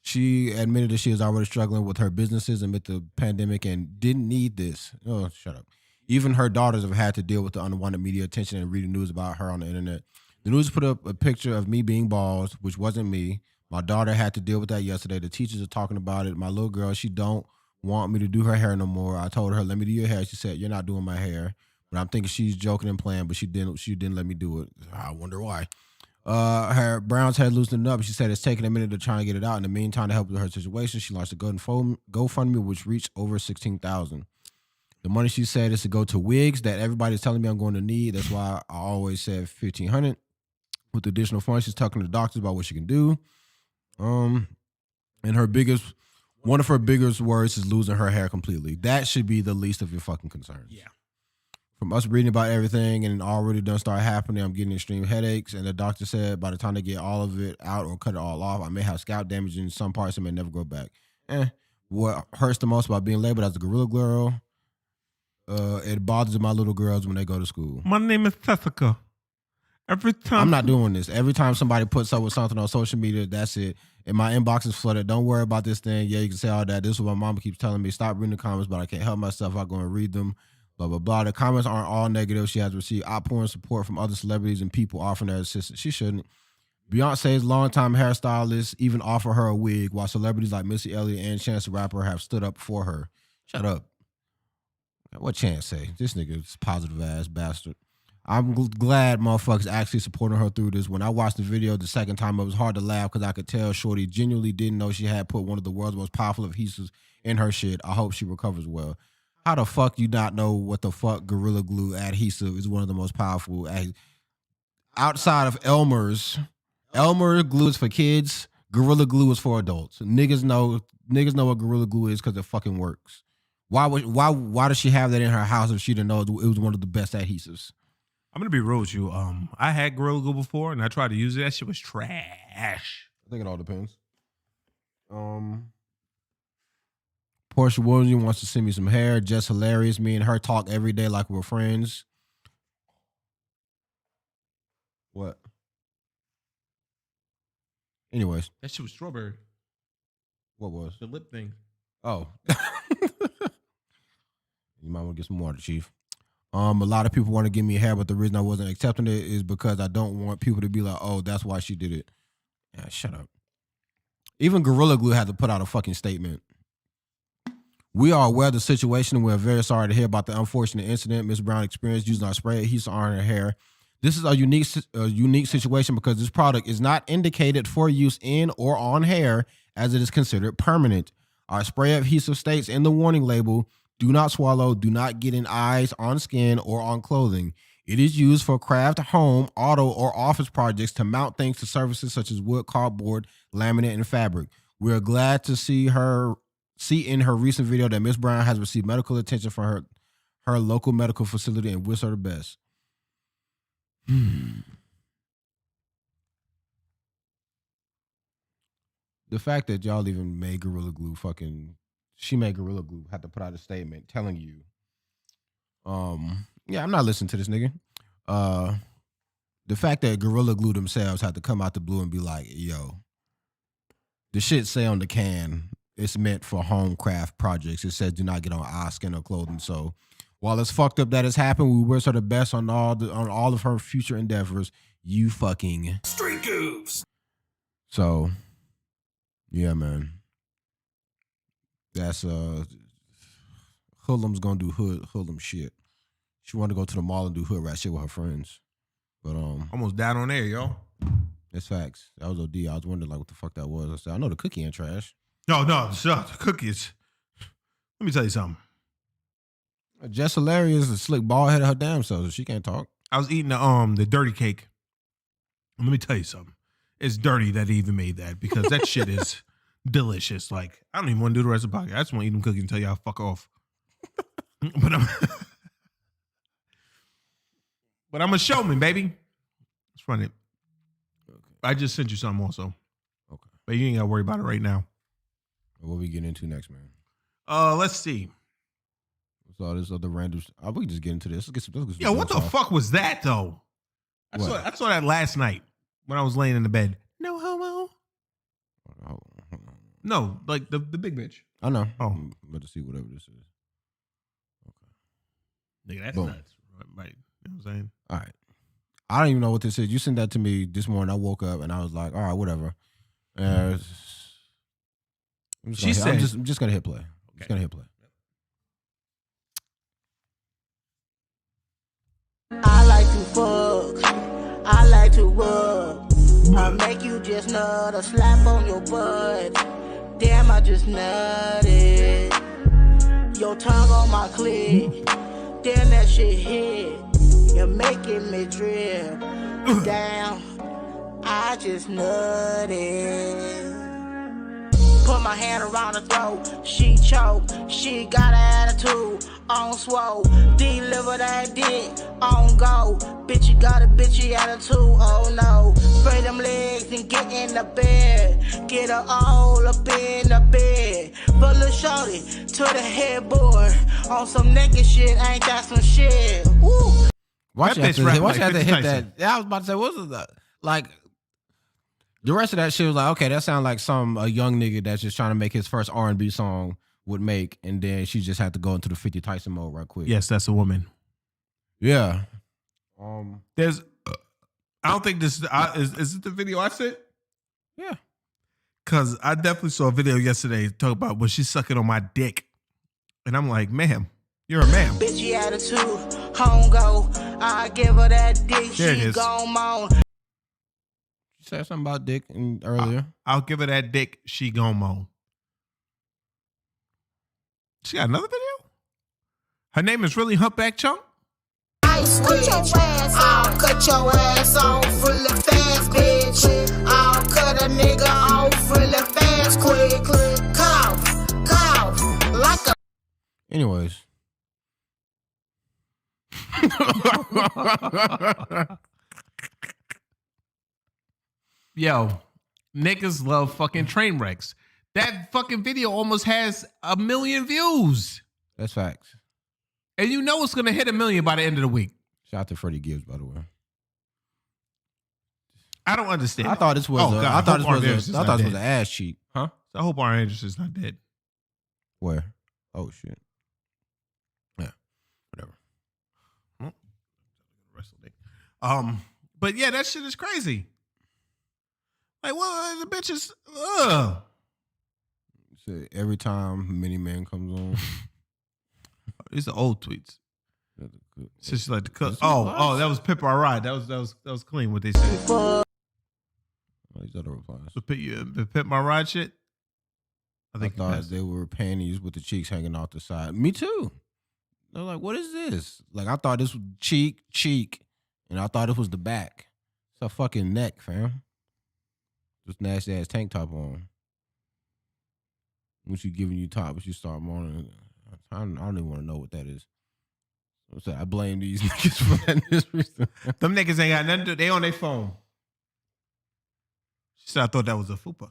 She admitted that she was already struggling with her businesses amid the pandemic and didn't need this. Oh, shut up. Even her daughters have had to deal with the unwanted media attention and reading news about her on the internet. The news put up a picture of me being bald, which wasn't me. My daughter had to deal with that yesterday. The teachers are talking about it. My little girl, she don't want me to do her hair no more. I told her, let me do your hair. She said, you're not doing my hair. But I'm thinking she's joking and playing, but she didn't let me do it. I wonder why. Her Brown's had loosened up. She said it's taking a minute to try and get it out. In the meantime, to help with her situation, she launched a GoFundMe, which reached over $16,000. The money, she said, is to go to wigs that everybody's telling me I'm going to need. That's why I always said $1,500. With additional funds, she's talking to doctors about what she can do. And one of her biggest worries is losing her hair completely. That should be the least of your fucking concerns. Yeah. From us reading about everything and it already done start happening, I'm getting extreme headaches. And the doctor said by the time they get all of it out or cut it all off, I may have scalp damage in some parts and may never grow back. What hurts the most about being labeled as a gorilla girl, it bothers my little girls when they go to school. My name is Tessica. Every time I'm not doing this. Every time somebody puts up with something on social media, that's it. And my inbox is flooded. Don't worry about this thing. Yeah, you can say all that. This is what my mama keeps telling me. Stop reading the comments, but I can't help myself. I go and read them. Blah, blah, blah. The comments aren't all negative. She has received outpouring support from other celebrities and people offering their assistance. She shouldn't. Beyonce's longtime hairstylist even offer her a wig, while celebrities like Missy Elliott and Chance the Rapper have stood up for her. Shut up. What Chance say? This nigga's positive ass bastard. I'm glad motherfuckers actually supporting her through this. When I watched the video the second time, it was hard to laugh because I could tell Shorty genuinely didn't know she had put one of the world's most powerful adhesives in her shit. I hope she recovers well. How the fuck you not know what the fuck Gorilla Glue adhesive is one of the most powerful outside of Elmer's? Elmer glue is for kids. Gorilla Glue is for adults. Niggas know what Gorilla Glue is because it fucking works. Why does she have that in her house if she didn't know it was one of the best adhesives? I'm gonna be real with you. I had Gorilla Glue before and I tried to use it. That shit was trash. I think it all depends. Portia Williams wants to send me some hair. Just hilarious. Me and her talk every day like we're friends. What? Anyways. That shit was strawberry. What was? The lip thing. Oh. You might want to get some water, Chief. A lot of people want to give me hair, but the reason I wasn't accepting it is because I don't want people to be like, oh, that's why she did it. Yeah, shut up. Even Gorilla Glue had to put out a fucking statement. We are aware of the situation and we're very sorry to hear about the unfortunate incident Ms. Brown experienced using our spray adhesive on her hair. This is a unique situation because this product is not indicated for use in or on hair as it is considered permanent. Our spray adhesive states in the warning label, do not swallow, do not get in eyes, on skin, or on clothing. It is used for craft, home, auto, or office projects to mount things to surfaces such as wood, cardboard, laminate, and fabric. We are glad to see in her recent video that Ms. Brown has received medical attention from her local medical facility and wish her the best. The fact that y'all even made Gorilla Glue she made Gorilla Glue have to put out a statement telling you, yeah, I'm not listening to this nigga. The fact that Gorilla Glue themselves had to come out the blue and be like, yo, the shit say on the can, it's meant for home craft projects. It says do not get on eye, skin, or clothing. So while it's fucked up that it's happened, we wish her the best on all of her future endeavors. You fucking Street Goofs. So, yeah, man. That's Hoodlum's gonna do Hoodlum shit. She wanted to go to the mall and do hood rat shit with her friends, but almost died on air, yo. It's facts. That was OD. I was wondering like what the fuck that was. I said I know the cookie ain't trash. No, shut the cookies. Let me tell you something. Jess Hilarious, a slick bald head of her damn self. So she can't talk. I was eating the dirty cake. Let me tell you something. It's dirty that he even made that because that shit is delicious. Like, I don't even want to do the rest of the podcast. I just want to eat them cookies and tell y'all fuck off. But I'm a showman, baby. Let's run it. Okay. I just sent you something also. Okay. But you ain't got to worry about it right now. What we getting into next, man? Let's see. What's all this other random? We can just get into this. Let's get some Yo, what the fuck was that though? I saw that last night when I was laying in the bed. No homo. Oh. No, like the big bitch. I know. Oh, I'm about to see whatever this is. Okay. Nigga, that's Boom. nuts. Right. You know what I'm saying? All right. I don't even know what this is. You sent that to me this morning. I woke up and I was like, all right, whatever. I'm just gonna hit play. Okay. Just gonna hit play. I like to fuck. I like to rub. I make you just nut or slap on your butt. Damn, I just nutted. Your tongue on my clit. Damn, that shit hit. You're making me drip. Damn, I just nutted. Put my hand around her throat. She choke. She got an attitude. On swole. Deliver that dick. On go. Bitch, you got a bitchy attitude. Oh no. Spray them legs and get in the bed. Get her all up in the bed. Put lil' shorty to the headboard. On some naked shit. Ain't that some shit? Woo. Watch that you have to hit like that. Yeah, I was about to say, what's that? Like, The rest of that shit was like, okay, that sounds like a young nigga that's just trying to make his first R&B song would make, and then she just had to go into the 50 Tyson mode right quick. Yes, that's a woman. Yeah. There's, I don't think this is it the video I sent? Yeah. Because I definitely saw a video yesterday talk about when she's sucking on my dick. And I'm like, ma'am, you're a ma'am. Bitchy attitude, home go. I give her that dick, There it she is. gone moan. You said something about dick earlier. I'll give her that dick, she gon' moan. She got another video? Her name is really Humpback Chunk? Cut your ass off. Cut your ass off really fast, bitch. I'll cut a nigga off really fast, quick. Cough, like a. Anyways. Yo, niggas love fucking train wrecks. That fucking video almost has 1 million views. That's facts. And you know it's going to hit 1 million by the end of the week. Shout out to Freddie Gibbs, by the way. I don't understand. I thought this was I thought this was an ass cheek. Huh? I hope our Anderson's not dead. Where? Oh shit. Yeah. Whatever. But yeah, that shit is crazy. Like, well, the bitch is So every time Mini Man comes on. These are old tweets. So she's like the cook. Oh, that was Pip our ride. That was clean what they said. Oh, these other replies. The Pip my ride shit. I thought they were panties with the cheeks hanging off the side. Me too. They're like, what is this? Like, I thought this was cheek, and I thought it was the back. It's a fucking neck, fam. This nasty ass tank top on. When she giving you top, but you start moaning. I don't even want to know what that is. So I blame these niggas for that. Them niggas ain't got nothing to do. They on their phone. She said, I thought that was a fupa.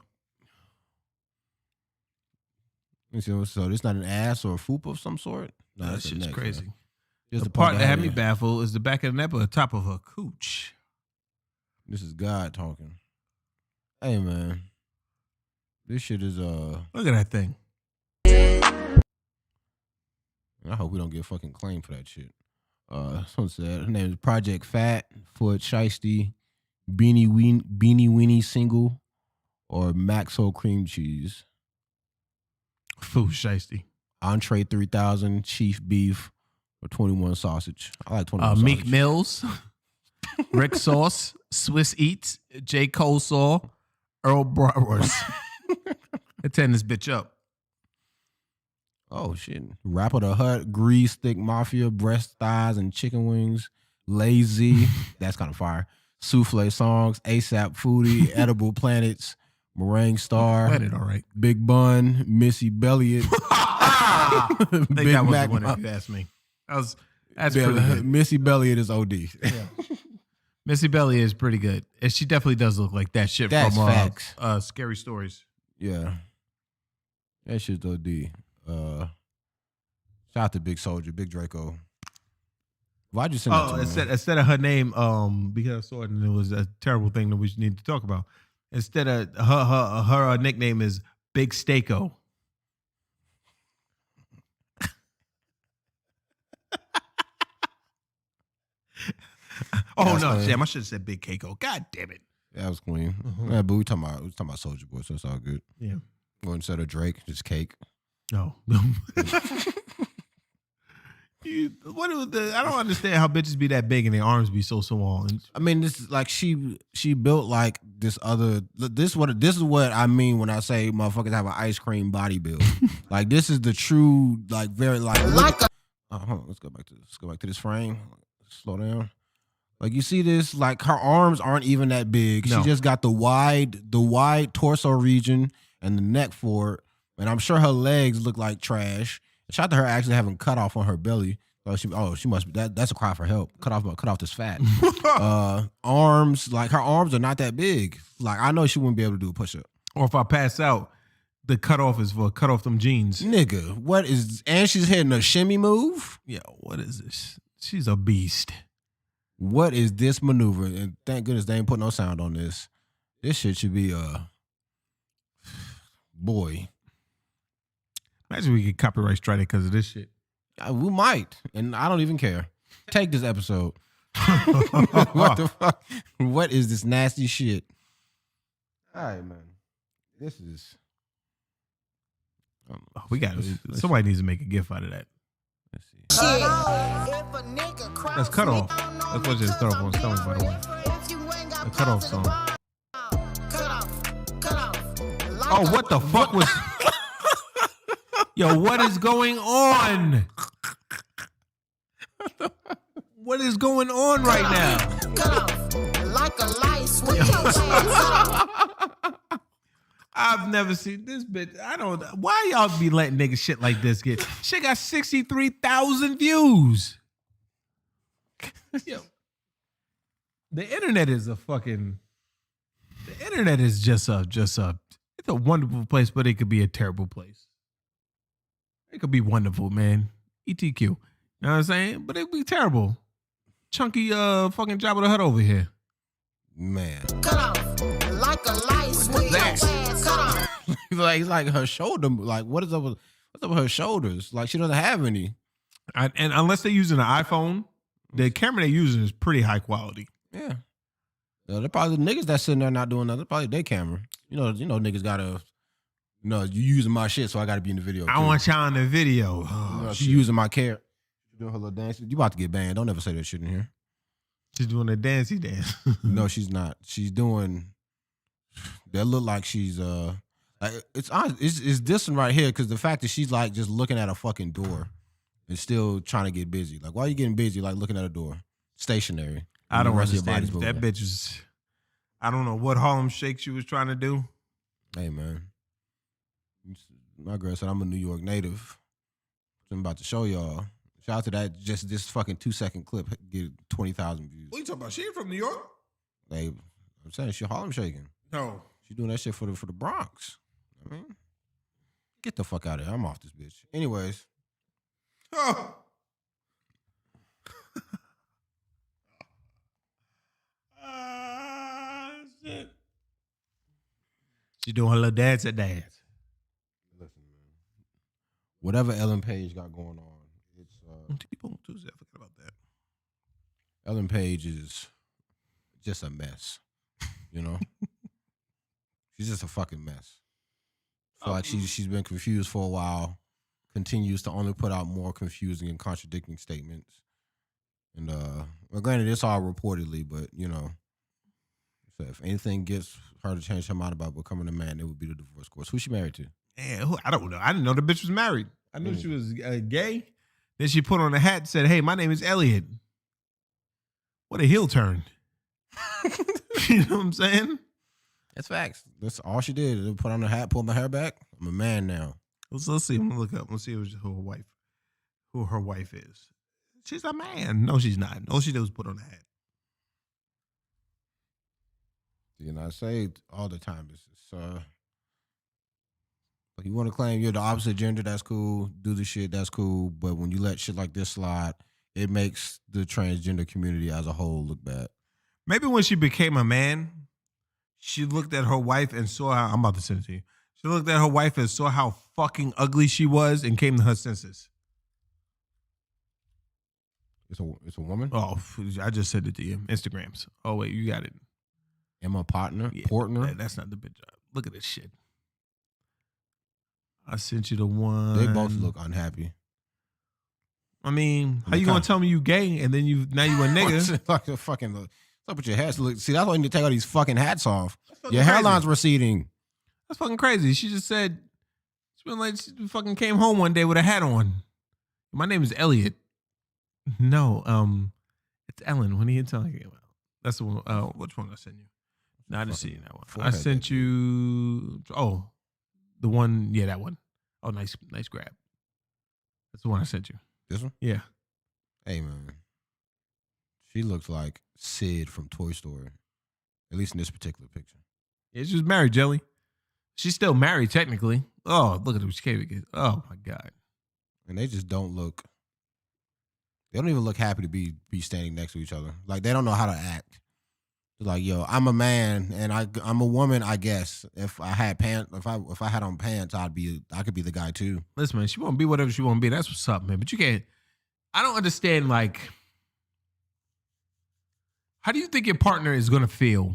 So this not an ass or a fupa of some sort? No, that shit's crazy. The part that had me baffled is the back of the neck or the top of her cooch. This is God talking. Hey, man. This shit is, Look at that thing. I hope we don't get fucking claimed for that shit. Someone said her name is Project Fat, Foot Shiesty, Beanie Weenie Single, or Maxo Cream Cheese. Food Shiesty. Entree 3000, Chief Beef, or 21 Sausage. I like 21 Sausage. Meek Mills, Rick Sauce, Swiss Eats, J. Cole Saw, Earl Bratwurst. Attend this bitch up. Oh, shit. Rapper the Hut, Grease, Thick Mafia, Breast Thighs, and Chicken Wings. Lazy. That's kind of fire. Souffle Songs, ASAP Foodie, Edible Planets, Meringue Star. Planet, all right. Big Bun, Missy Belliot. I think Big that was Mac, the one if you asked me. That's pretty good. Missy Belliot is OD. Yeah. Missy Belliot is pretty good. And she definitely does look like that shit That's from facts. Scary Stories. Yeah. That shit's OD. Shout out to Big Soldier, Big Draco. Why'd you send that to me? Instead of her name, because I saw it and it was a terrible thing that we need to talk about. Instead of her nickname is Big Steako. Oh no, damn! I should have said Big Keiko. God damn it! That was clean. Yeah, but we talking about Soldier Boy, so it's all good. Yeah. Or instead of Drake, just Cake. No. I don't understand how bitches be that big and their arms be so small. I mean, this is like she built like this other. This is what I mean when I say motherfuckers have an ice cream body build. Like this is the true like very like. Let's go back to this frame. Slow down. Like you see this, like her arms aren't even that big. No. She just got the wide torso region and the neck for it. And I'm sure her legs look like trash. Shout out to her actually having cut off on her belly. She must be that's a cry for help. Cut off this fat. Arms, like her arms are not that big. Like I know she wouldn't be able to do a push up. Or if I pass out, the cutoff is for cut off them jeans. Nigga, what is? And she's hitting a shimmy move. Yo, what is this? She's a beast. What is this maneuver? And thank goodness they ain't put no sound on this. This shit should be boy. Imagine we get copyright strike because of this shit. We might, and I don't even care. Take this episode. What the fuck? What is this nasty shit? All right, man. This is. We got somebody needs to make a gif out of that. Let's see. That's cut off. That's what just throw up on stomach, by the way. A cut off song. Oh, what the fuck was? Yo, what is going on? What is going on right now? I've never seen this bitch. I don't. Why y'all be letting niggas shit like this get? Shit got 63,000 views. Yo, the internet is a fucking. The internet is just a. It's a wonderful place, but it could be a terrible place. It could be wonderful, man. ETQ. You know what I'm saying? But it would be terrible. Chunky fucking Jabba the Hutt over here. Man. Cut off like a light switch. like her shoulder. Like what's up with her shoulders? Like she doesn't have any. And unless they're using an iPhone, the camera they're using is pretty high quality. Yeah. They're probably the niggas that's sitting there not doing nothing. Probably their camera. You know, niggas gotta. No, you using my shit, so I gotta be in the video. I want y'all in the video. Oh, she using my care. She doing her little dance. You about to get banned. Don't ever say that shit in here. She's doing a dancey dance. No, she's not. She's doing. That look like she's like it's this one right here because the fact that she's like just looking at a fucking door and still trying to get busy. Like why are you getting busy? Like looking at a door, stationary. I don't understand. That bitch is. I don't know what Harlem Shake she was trying to do. Hey man, my girl said I'm a New York native. I'm about to show y'all. Shout out to that. Just this fucking 2-second clip get 20,000 views. What you talking about? She ain't from New York. I'm saying she Harlem shaking. No, she doing that shit for the Bronx. I mean, get the fuck out of here. I'm off this bitch. Anyways. Oh. Shit. She doing her little dance. Listen, man. Whatever Ellen Page got going on, it's Tuesday. I forgot about that. Ellen Page is just a mess. You know? She's just a fucking mess. I feel like she's been confused for a while, continues to only put out more confusing and contradicting statements. And well, granted, it's all reportedly, but you know, so if anything gets her to change her mind about becoming a man, it would be the divorce course. Who's she married to? Man, I don't know. I didn't know the bitch was married. I knew she was gay. Then she put on a hat and said, "Hey, my name is Elliot." What a heel turn. You know what I'm saying? That's facts. That's all she did. Put on a hat, pull my hair back. I'm a man now. Let's see. I'm gonna look up. Let's see who her wife is. She's a man. No, she's not. All she did was put on a hat. You know, I say all the time, it's like you want to claim you're the opposite gender, that's cool. Do the shit, that's cool. But when you let shit like this slide, it makes the transgender community as a whole look bad. Maybe when she became a man, she looked at her wife and saw how, I'm about to send it to you. She looked at her wife and saw how fucking ugly she was and came to her senses. It's a woman? Oh, I just sent it to you. Instagrams. Oh, wait, you got it. Emma Portner? Yeah, Portner? That's not the bitch. Look at this shit. I sent you the one. They both look unhappy. I mean, how you gonna tell me you gay and then now you a nigga? Like a fucking, what's up with your hats? Look, see, that's why you need to take all these fucking hats off. Your crazy. hairline's receding. That's fucking crazy. She just said, she fucking came home one day with a hat on. My name is Elliot. No, it's Ellen. What are you talking about? That's the one. Which one I sent you? No, I didn't see that one. I sent you. Oh, the one. Yeah, that one. Oh, nice grab. That's the one I sent you. This one? Yeah. Hey, man. She looks like Sid from Toy Story. At least in this particular picture. Yeah, she was married, Jelly. She's still married, technically. Oh, look at her. She came again. Oh, my God. And they just don't look. They don't even look happy to be standing next to each other. Like, they don't know how to act. Like, yo, I'm a man and I'm a woman. I guess if I had if I had on pants, I could be the guy too. Listen, man, she won't be whatever she won't be. That's what's up, man. But you can't. I don't understand. Like, how do you think your partner is gonna feel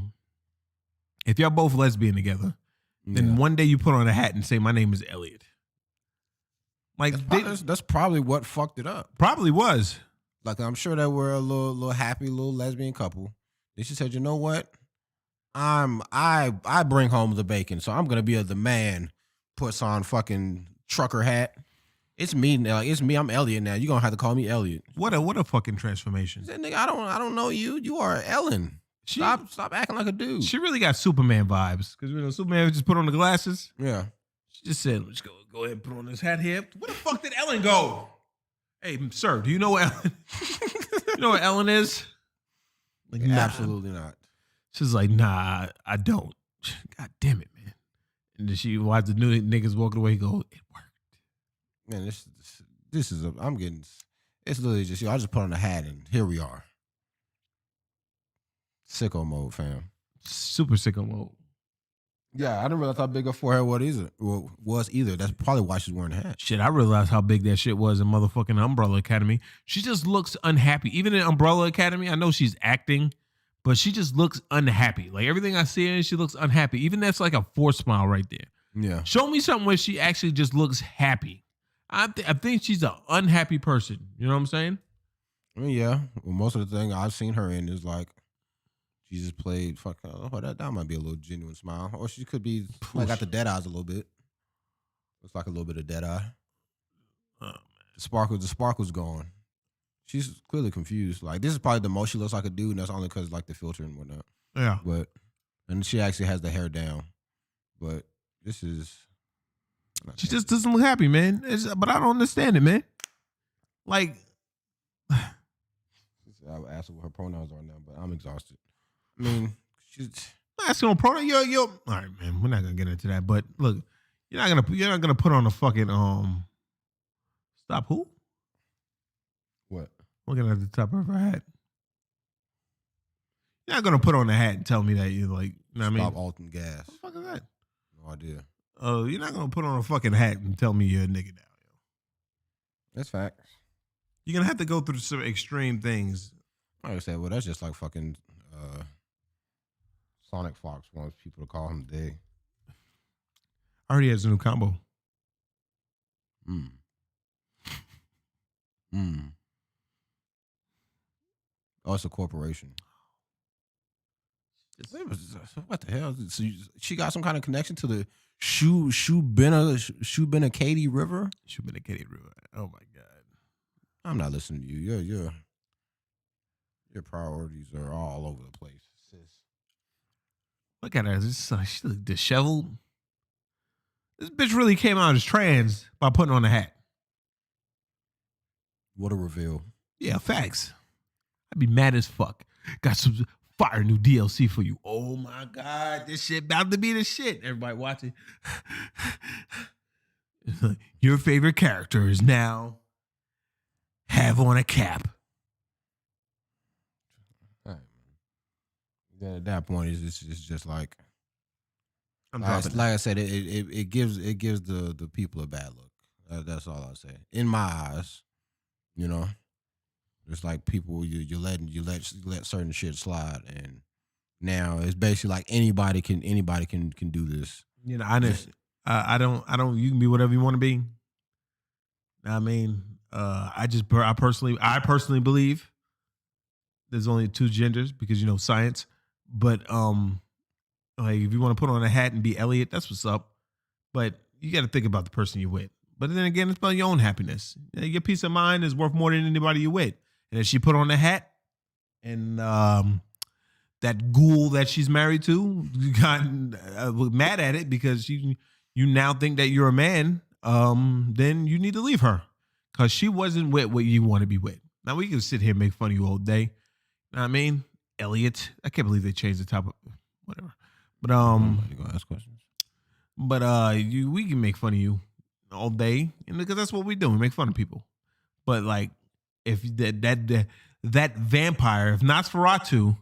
if y'all both lesbian together? Then one day you put on a hat and say, "My name is Elliot." Like that's probably what fucked it up. Probably was. Like, I'm sure that we're a little happy little lesbian couple. Then she said, "You know what? I bring home the bacon, so I'm gonna be the man." Puts on fucking trucker hat. It's me now. It's me. I'm Elliot now. You're gonna have to call me Elliot. What a fucking transformation. Said, nigga, I don't know you. You are Ellen. Stop acting like a dude. She really got Superman vibes. Because Superman just put on the glasses. Yeah. She just said, let's go ahead and put on this hat here. Where the fuck did Ellen go? Hey, sir, do you know what Ellen you know what Ellen is? Like, nah. Absolutely not. She's like, nah, I don't. God damn it, man. And then she watched the new niggas walking away, go, it worked. Man, this is it's literally just, I just put on a hat and here we are. Sicko mode, fam. Super sicko mode. Yeah, I didn't realize how big her forehead was either. That's probably why she's wearing a hat. Shit, I realized how big that shit was in motherfucking Umbrella Academy. She just looks unhappy. Even in Umbrella Academy, I know she's acting, but she just looks unhappy. Like, everything I see her in, she looks unhappy. Even that's like a forced smile right there. Yeah. Show me something where she actually just looks happy. I think she's an unhappy person. You know what I'm saying? I mean, yeah. Well, most of the thing I've seen her in is like, she just played that might be a little genuine smile. Or she could be like got the dead eyes a little bit. Looks like a little bit of dead eye. Oh, man. The sparkle's gone. She's clearly confused. Like, this is probably the most she looks like a dude, and that's only because like the filter and whatnot. Yeah. And she actually has the hair down. But this is she just doesn't look happy, man. But I don't understand it, man. Like, I would ask her what her pronouns are now, but I'm exhausted. I mean, she's asking on pronoun. Yo. All right, man. We're not gonna get into that. But look, you're not gonna put on a fucking Stop who? What? Looking at the top of her hat. You're not gonna put on a hat and tell me that you're like, you know what I mean? Stop Alton Gas. What the fuck is that? No idea. Oh, you're not gonna put on a fucking hat and tell me you're a nigga now, yo. That's facts. You're gonna have to go through some extreme things. Like I said, well, that's just like fucking Sonic Fox wants people to call him Day. Already has a new combo. Oh, it's a corporation. What the hell? So she got some kind of connection to the Shubenacadie River? Shubenacadie River. Oh my God. I'm not listening to you. Your priorities are all over the place, sis. Look at her. She look disheveled. This bitch really came out as trans by putting on a hat. What a reveal. Yeah, facts. I'd be mad as fuck. Got some fire new DLC for you. Oh my God. This shit about to be the shit. Everybody watching. Your favorite character is now have on a cap. Then at that point, it's just like I said, it gives the people a bad look. That's all I'll say. In my eyes, you know, it's like people you let certain shit slide, and now it's basically like anybody can do this. You know, I don't. You can be whatever you want to be. I mean, I personally believe there's only two genders because, you know, science. But like, if you want to put on a hat and be Elliot, that's what's up. But you got to think about the person you're with. But then again, it's about your own happiness. Your peace of mind is worth more than anybody you're with. And if she put on a hat and that ghoul that she's married to got mad at it because you now think that you're a man, then you need to leave her because she wasn't with what you want to be with. Now, we can sit here and make fun of you all day. You know what I mean? Elliot. I can't believe they changed the topic. Whatever. But you gonna ask questions? But we can make fun of you all day, because that's what we do. We make fun of people. But like, if that vampire, if Nosferatu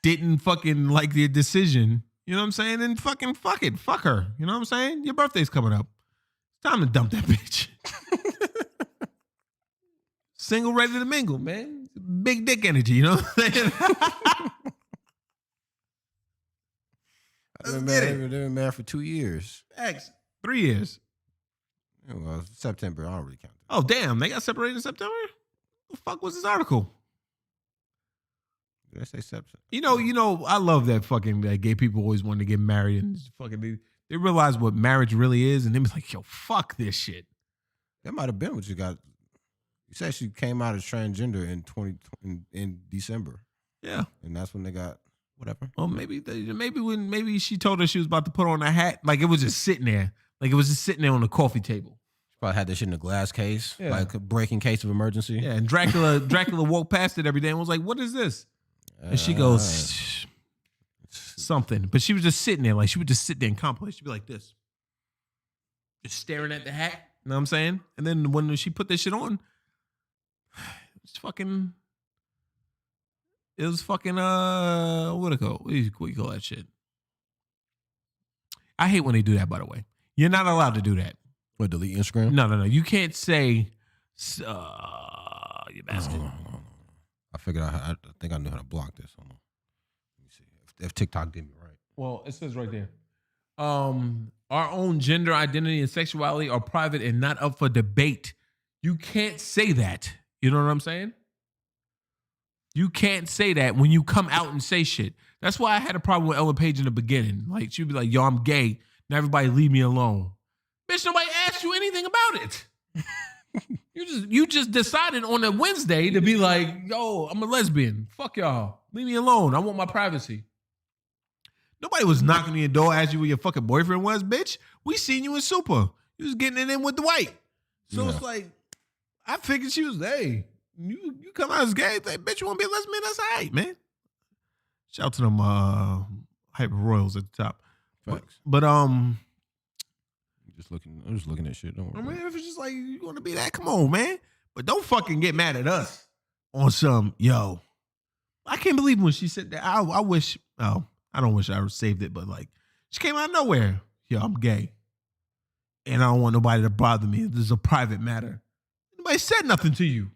didn't fucking like the decision, you know what I'm saying? And fucking fuck her. You know what I'm saying? Your birthday's coming up. It's time to dump that bitch. Single, ready to mingle, man. Big dick energy, you know what I'm saying? They've been married for 2 years. X, 3 years. Well, September, I don't really count that. Oh, damn. They got separated in September? The fuck was this article? Did I say September? You know, I love that fucking that gay people always want to get married and fucking they realize what marriage really is, and they was like, yo, fuck this shit. That might have been what you got. You said she came out as transgender in December. Yeah. And that's when they got whatever. Well, maybe she told her she was about to put on a hat. Like it was just sitting there. Like it was just sitting there on the coffee table. She probably had that shit in a glass case, Yeah. like a breaking case of emergency. Yeah, and Dracula walked past it every day and was like, what is this? And she goes, something. But she was just sitting there. Like she would just sit there and contemplate. She'd be like this. Just staring at the hat. You know what I'm saying? And then when she put this shit on, it was fucking, what do you call that shit? I hate when they do that, by the way. You're not allowed to do that. What, delete Instagram? No. You can't say, you bastard. I figured I think I knew how to block this. Hold on. Let me see if TikTok did me right. Well, it says right there. Our own gender identity and sexuality are private and not up for debate. You can't say that. You know what I'm saying? You can't say that when you come out and say shit. That's why I had a problem with Ellen Page in the beginning. Like, she'd be like, yo, I'm gay. Now everybody leave me alone. Bitch, nobody asked you anything about it. You just decided on a Wednesday to be like, yo, I'm a lesbian. Fuck y'all. Leave me alone. I want my privacy. Nobody was knocking on your door, asking you who your fucking boyfriend was, bitch. We seen you in Super. You was getting it in with Dwight. So It's like, I figured she was, hey, you come out as gay, like, bitch, you want to be a lesbian? That's all right, man. Shout out to them hyper royals at the top. Facts. But I'm just looking at shit. Don't worry. I mean, if it's just like you want to be that, come on, man. But don't fucking get mad at us on some, yo. I can't believe when she said that. I wish, I don't wish I saved it, but like, she came out of nowhere. Yo, I'm gay. And I don't want nobody to bother me. This is a private matter. Nobody said nothing to you.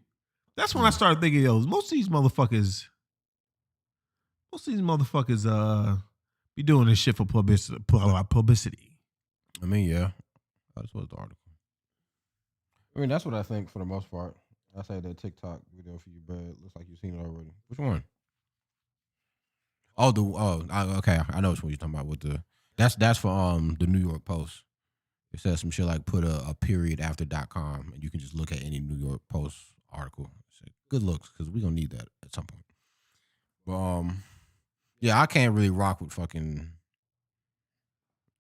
That's when I started thinking, yo, most of these motherfuckers be doing this shit for publicity. I mean, yeah. That's what the article. I mean, that's what I think for the most part. I say that TikTok video for you, Brad, looks like you've seen it already. Which one? Okay. I know which one you're talking about. With the that's for the New York Post. It says some shit like put a period after .com, and you can just look at any New York Post article. Good looks, because we're gonna need that at some point. But yeah, I can't really rock with fucking.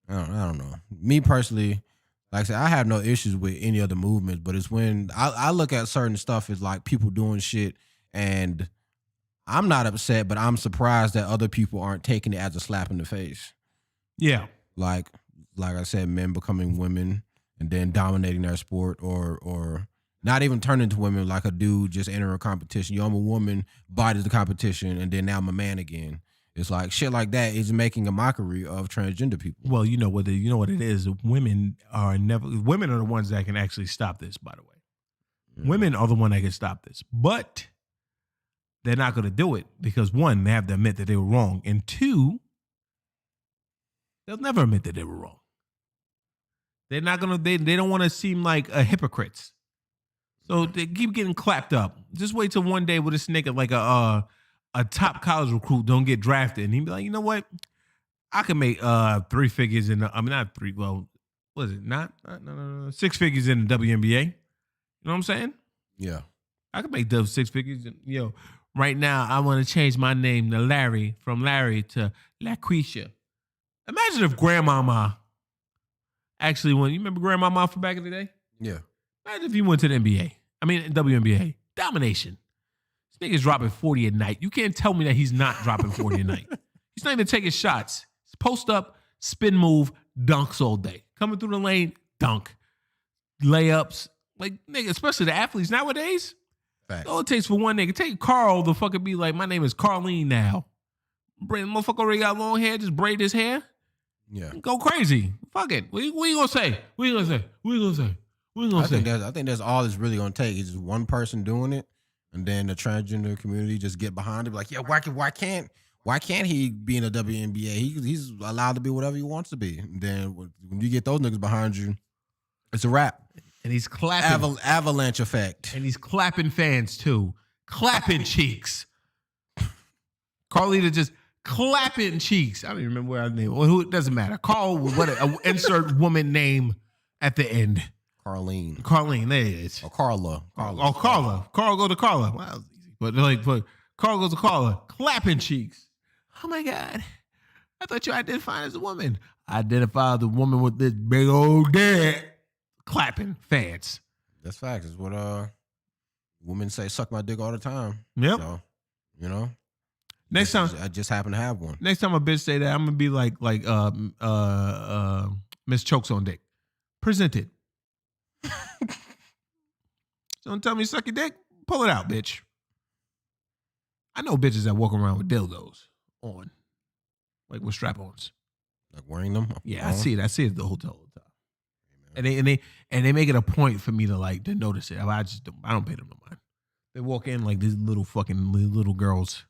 I don't know. Me personally, like I said, I have no issues with any other movements, but it's when I look at certain stuff as like people doing shit, and I'm not upset, but I'm surprised that other people aren't taking it as a slap in the face. Yeah. Like I said, men becoming women and then dominating their sport, or not even turning to women, like a dude just entering a competition. Yo, I'm a woman, body's the competition, and then now I'm a man again. It's like shit like that is making a mockery of transgender people. Well, you know what it is. Women are the ones that can actually stop this, by the way. Mm-hmm. Women are the one that can stop this. But they're not going to do it because, one, they have to admit that they were wrong. And two, they'll never admit that they were wrong. They're not going to, they don't want to seem like hypocrites. So they keep getting clapped up. Just wait till one day with this nigga like a top college recruit don't get drafted, and he'd be like, you know what? I can make 3 figures in not 3. Well, what is it? No, 6 figures in the WNBA. You know what I'm saying? Yeah, I can make those 6 figures. Yo, right now I want to change my name to Larry, from Larry to LaQuisha. Imagine if Grandmama actually went. You remember Grandmama from back in the day? Yeah. Imagine if he went to the NBA. I mean, WNBA. Domination. This nigga's dropping 40 a night. You can't tell me that he's not dropping 40 a night. He's not even taking shots. He's post up, spin move, dunks all day. Coming through the lane, dunk. Layups. Like, nigga, especially the athletes nowadays. Facts. All it takes for one nigga. Take Carl to fucking be like, my name is Carlene now. Motherfucker already got long hair, just braid his hair. Yeah. Go crazy. Fuck it. What you gonna say? What you gonna say? What you gonna say? What you gonna say? I think that's all it's really gonna take is just one person doing it, and then the transgender community just get behind it. Be like, yeah, why can't he be in the WNBA? He's allowed to be whatever he wants to be. And then when you get those niggas behind you, it's a wrap. And he's clapping. Avalanche effect. And he's clapping fans too. Clapping cheeks. Carlita just clapping cheeks. I don't even remember what I name. Well, it doesn't matter. Carl, insert woman name at the end. Carlene, there it is. Or Carla. Oh, Carla. Carl go to Carla. Well, that was easy. But Carl goes to Carla. Clapping cheeks. Oh my God. I thought you identified as a woman. I identify as a woman with this big old dick. Clapping fans. That's facts. It's what women say, suck my dick all the time. Yep. So, you know. Next time I just happen to have one. Next time a bitch say that, I'm gonna be like Miss Chokes on dick. Present it. Don't tell me suck your dick. Pull it out, bitch. I know bitches that walk around with dildos on, like with strap-ons. Like wearing them? Yeah, I see it. I see it the whole time. And they make it a point for me to notice it. I don't pay them no mind. They walk in like these little fucking little girls.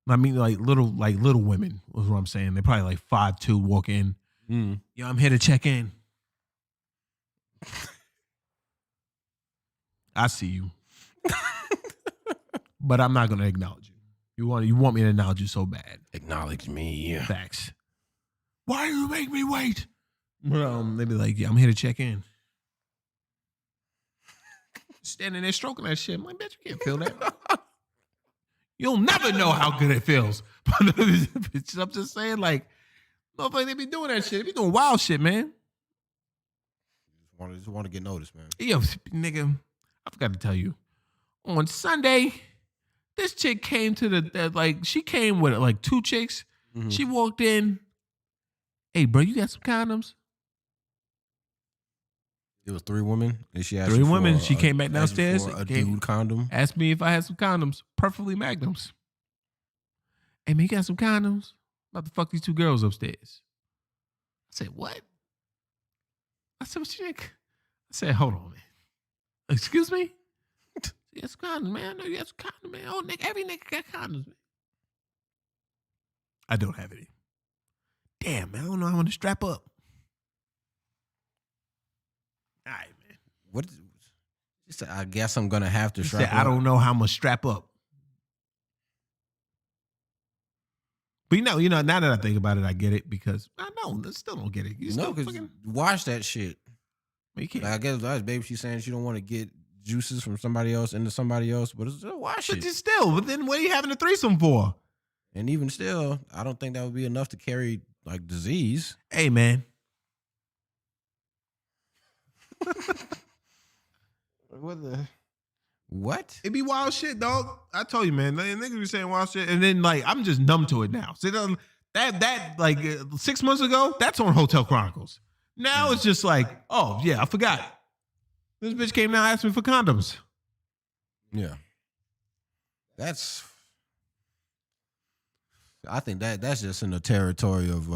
I mean, little women was what I'm saying. They're probably like 5'2", walk in. Yo, I'm here to check in. I see you, but I'm not gonna acknowledge you. You want me to acknowledge you so bad. Acknowledge me. Facts. Why do you make me wait? They be like, yeah, I'm here to check in. Standing there stroking that shit. I'm like, bitch, you can't feel that. You'll never know how good it feels. But I'm just saying, like, motherfucker, they be doing that shit. They be doing wild shit, man. Just want to get noticed, man. Yo, nigga, I forgot to tell you. On Sunday, this chick came to she came with like 2 chicks. Mm-hmm. She walked in. Hey, bro, you got some condoms? It was 3 women. And she asked 3 women. She came back downstairs. A dude condom. Asked me if I had some condoms, preferably magnums. Hey, man, you got some condoms? I'm about to fuck these 2 girls upstairs. I said, what? I said, what you think? I said, hold on, man. Excuse me? Yes, condoms, man. I know you got some condoms, man. Oh, nigga, every nigga got condoms, man. I don't have any. Damn, man, I don't know how I'm going to strap up. All right, man. What? I guess I'm going to have to strap up. I don't know how I'm going to strap up. But you know, now that I think about it, I get it because I still don't get it. You no, because watch that shit. You can't. I guess baby, she's saying she don't want to get juices from somebody else into somebody else, but it's watch it. But then what are you having a threesome for? And even still, I don't think that would be enough to carry like disease. Hey, man. What? It be wild shit, dog. I told you, man. Niggas be saying wild shit, and then like I'm just numb to it now. See that 6 months ago, that's on Hotel Chronicles. Now it's just like, oh yeah, I forgot. This bitch came now and asked me for condoms. Yeah. I think that's just in the territory of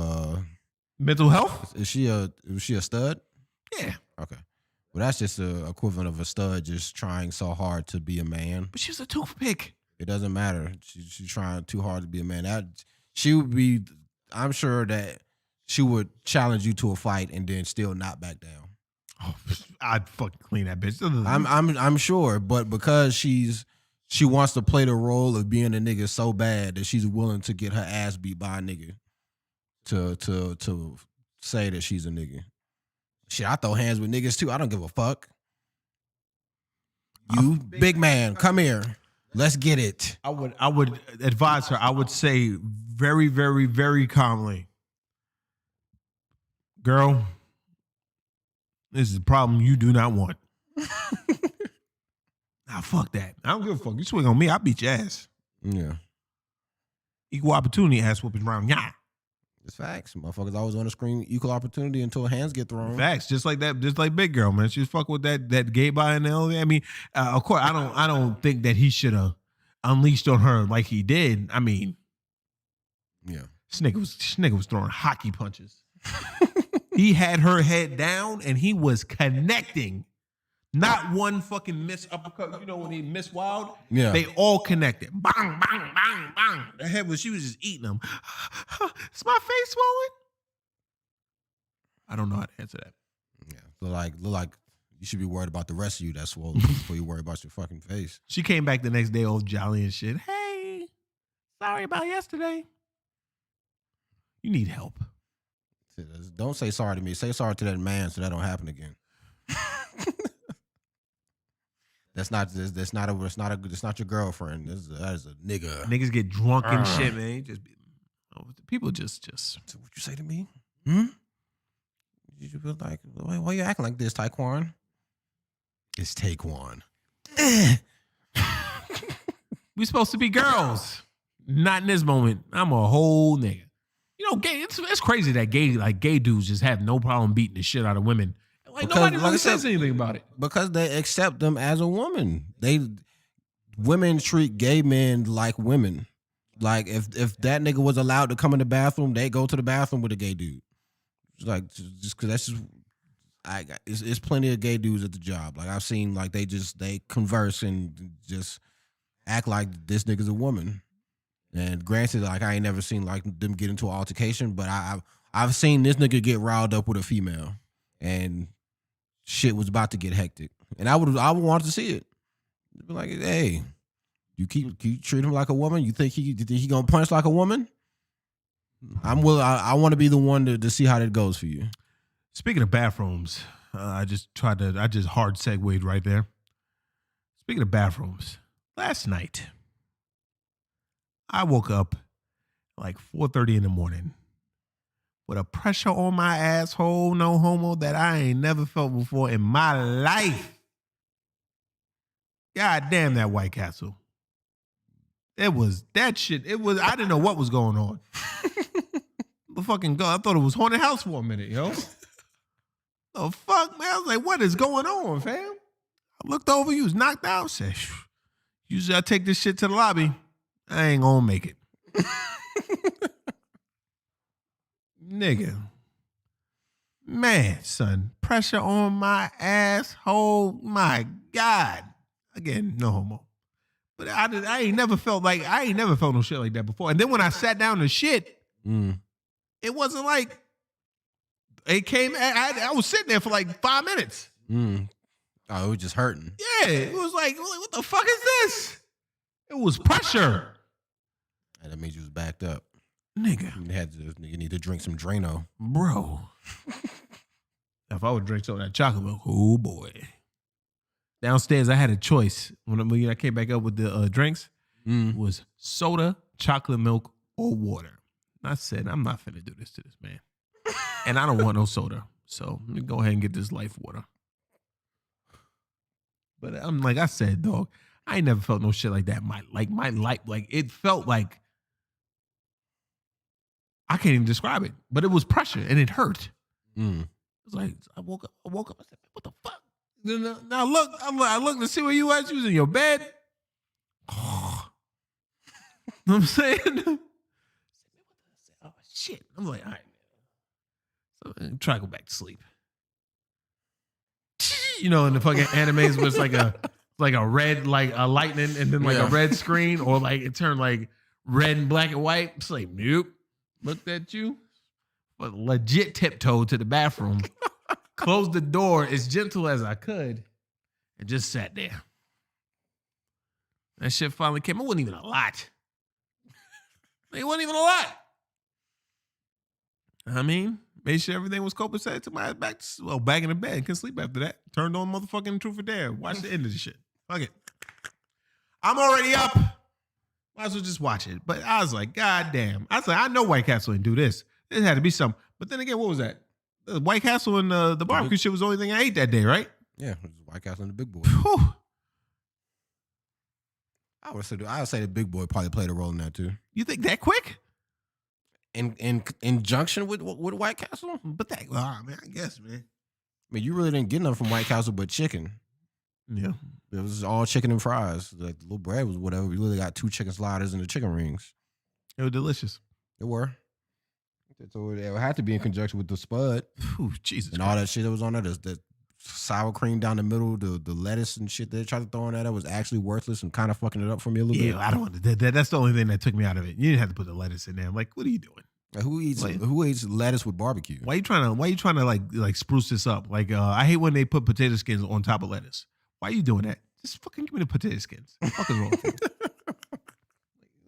mental health. Was she a stud? Yeah. Okay. Well, that's just the equivalent of a stud just trying so hard to be a man. But she was a toothpick. It doesn't matter. She's trying too hard to be a man. She would be. I'm sure that she would challenge you to a fight and then still not back down. Oh, I'd fucking clean that bitch. I'm sure, but because she wants to play the role of being a nigga so bad that she's willing to get her ass beat by a nigga to say that she's a nigga. Shit, I throw hands with niggas too. I don't give a fuck. You big man, come here. Let's get it. I would advise her. I would say very, very, very calmly, girl, this is a problem you do not want. Nah, fuck that. I don't give a fuck. You swing on me, I'll beat your ass. Yeah. Equal opportunity ass whooping round. Yeah. It's facts. Motherfuckers always want to scream equal opportunity until hands get thrown. Facts. Just like that. Just like Big Girl, man. She was fucking with that gay guy in the elevator. I mean, of course, I don't think that he should have unleashed on her like he did. I mean, Yeah. This nigga was throwing hockey punches. He had her head down and he was connecting. Not one fucking miss uppercut. You know when he missed wild? Yeah. They all connected. Bang, bang, bang, bang. The head was, she was just eating them. Is my face swollen? I don't know how to answer that. Yeah. Look like you should be worried about the rest of you that's swollen before you worry about your fucking face. She came back the next day all jolly and shit. Hey, sorry about yesterday. You need help. Don't say sorry to me. Say sorry to that man so that don't happen again. That's not your girlfriend. That is a nigga. Niggas get drunk and shit, man. People just. So what you say to me? You feel like, why you acting like this, Taekwon? It's Taekwon. We supposed to be girls. Not in this moment. I'm a whole nigga. You know, gay. It's crazy that gay dudes just have no problem beating the shit out of women. Like nobody really says anything about it because they accept them as a woman. Women treat gay men like women. Like if that nigga was allowed to come in the bathroom, they go to the bathroom with a gay dude. Like just because that's just. It's plenty of gay dudes at the job. Like I've seen, like they converse and just act like this nigga's a woman. And granted, like I ain't never seen like them get into an altercation, but I've seen this nigga get riled up with a female, and shit was about to get hectic. And I would want to see it. Be like, hey, you keep treating him like a woman. You think he gonna punch like a woman? I'm willing. I want to be the one to see how that goes for you. Speaking of bathrooms, I just hard segued right there. Speaking of bathrooms, last night, I woke up like 4:30 in the morning with a pressure on my asshole, no homo, that I ain't never felt before in my life. God damn that White Castle. It was that shit. I didn't know what was going on. The fucking God, I thought it was haunted house for a minute, yo. The fuck, man? I was like, what is going on, fam? I looked over, you was knocked out. Said, usually I take this shit to the lobby. I ain't gonna make it. Nigga. Man, son. Pressure on my asshole. My God. Again, no homo. But I ain't never felt no shit like that before. And then when I sat down to shit, it wasn't like it came. I was sitting there for like 5 minutes. Oh, it was just hurting. Yeah, it was like, what the fuck is this? It was pressure. And that means you was backed up. Nigga. You need to drink some Drano. Bro. If I would drink some of that chocolate milk, oh boy. Downstairs, I had a choice. When I came back up with the drinks, was soda, chocolate milk, or water. And I said, I'm not finna do this to this man. And I don't want no soda. So let me go ahead and get this life water. But I'm like I said, dog, I ain't never felt no shit like that. My life, like it felt like I can't even describe it. But it was pressure and it hurt. It was like I woke up, I said, what the fuck? Now look, I looked to see where you was. You was in your bed. Oh. You know what I'm saying? Oh shit. I'm like, all right, man. So try to go back to sleep. You know, in the fucking animes where it's like a red, like a lightning, and then like a red screen, or like it turned like red and black and white. It's like, nope. Looked at you, but legit tiptoed to the bathroom, closed the door as gentle as I could, and just sat there. That shit finally came. It wasn't even a lot. It wasn't even a lot. I mean, made sure everything was copacetic to my back in the bed. Couldn't sleep after that. Turned on motherfucking Truth or Dare. Watched the end of the shit. Fuck it. I'm already up. Might as well just watch it. But I was like, God damn. I was like, I know White Castle didn't do this. It had to be something. But then again, what was that? The White Castle and the barbecue shit was the only thing I ate that day, right? Yeah, it was White Castle and the Big Boy. Whew. I would say the Big Boy probably played a role in that too. You think that quick? In conjunction with White Castle? But that, well, I mean, I guess, man. I mean, you really didn't get nothing from White Castle but chicken. Yeah. It was all chicken and fries. Like the little bread was whatever. We really got 2 chicken sliders and the chicken rings. It was delicious. They were. So it had to be in conjunction with the spud. Ooh, Jesus and Christ. all that shit that was on there. The sour cream down the middle, the lettuce and shit they tried to throw in there that was actually worthless and kind of fucking it up for me a little bit. Yeah, I don't want to. That's the only thing that took me out of it. You didn't have to put the lettuce in there. I'm like, what are you doing? Like, who eats lettuce with barbecue? Why you trying to like spruce this up? Like, I hate when they put potato skins on top of lettuce. Why are you doing that? Just fucking give me the potato skins. What the fuck is wrong with you?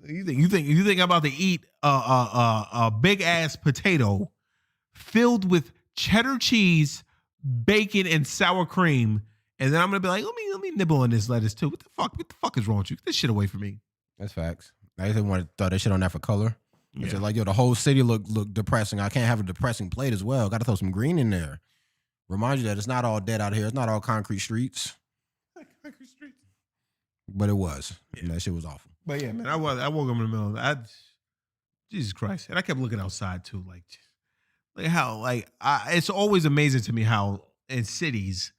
You think I'm about to eat a big ass potato filled with cheddar cheese, bacon, and sour cream, and then I'm gonna be like, let me nibble on this lettuce too. What the fuck is wrong with you? Get this shit away from me. That's facts. I just want to throw that shit on there for color. Yeah. It's like, yo, the whole city look depressing. I can't have a depressing plate as well. Got to throw some green in there. Remind you that it's not all dead out here. It's not all concrete streets. Concrete streets. But it was. Yeah. And that shit was awful. But yeah, man, I woke up in the middle of Jesus Christ. And I kept looking outside too, like how, it's always amazing to me how in cities,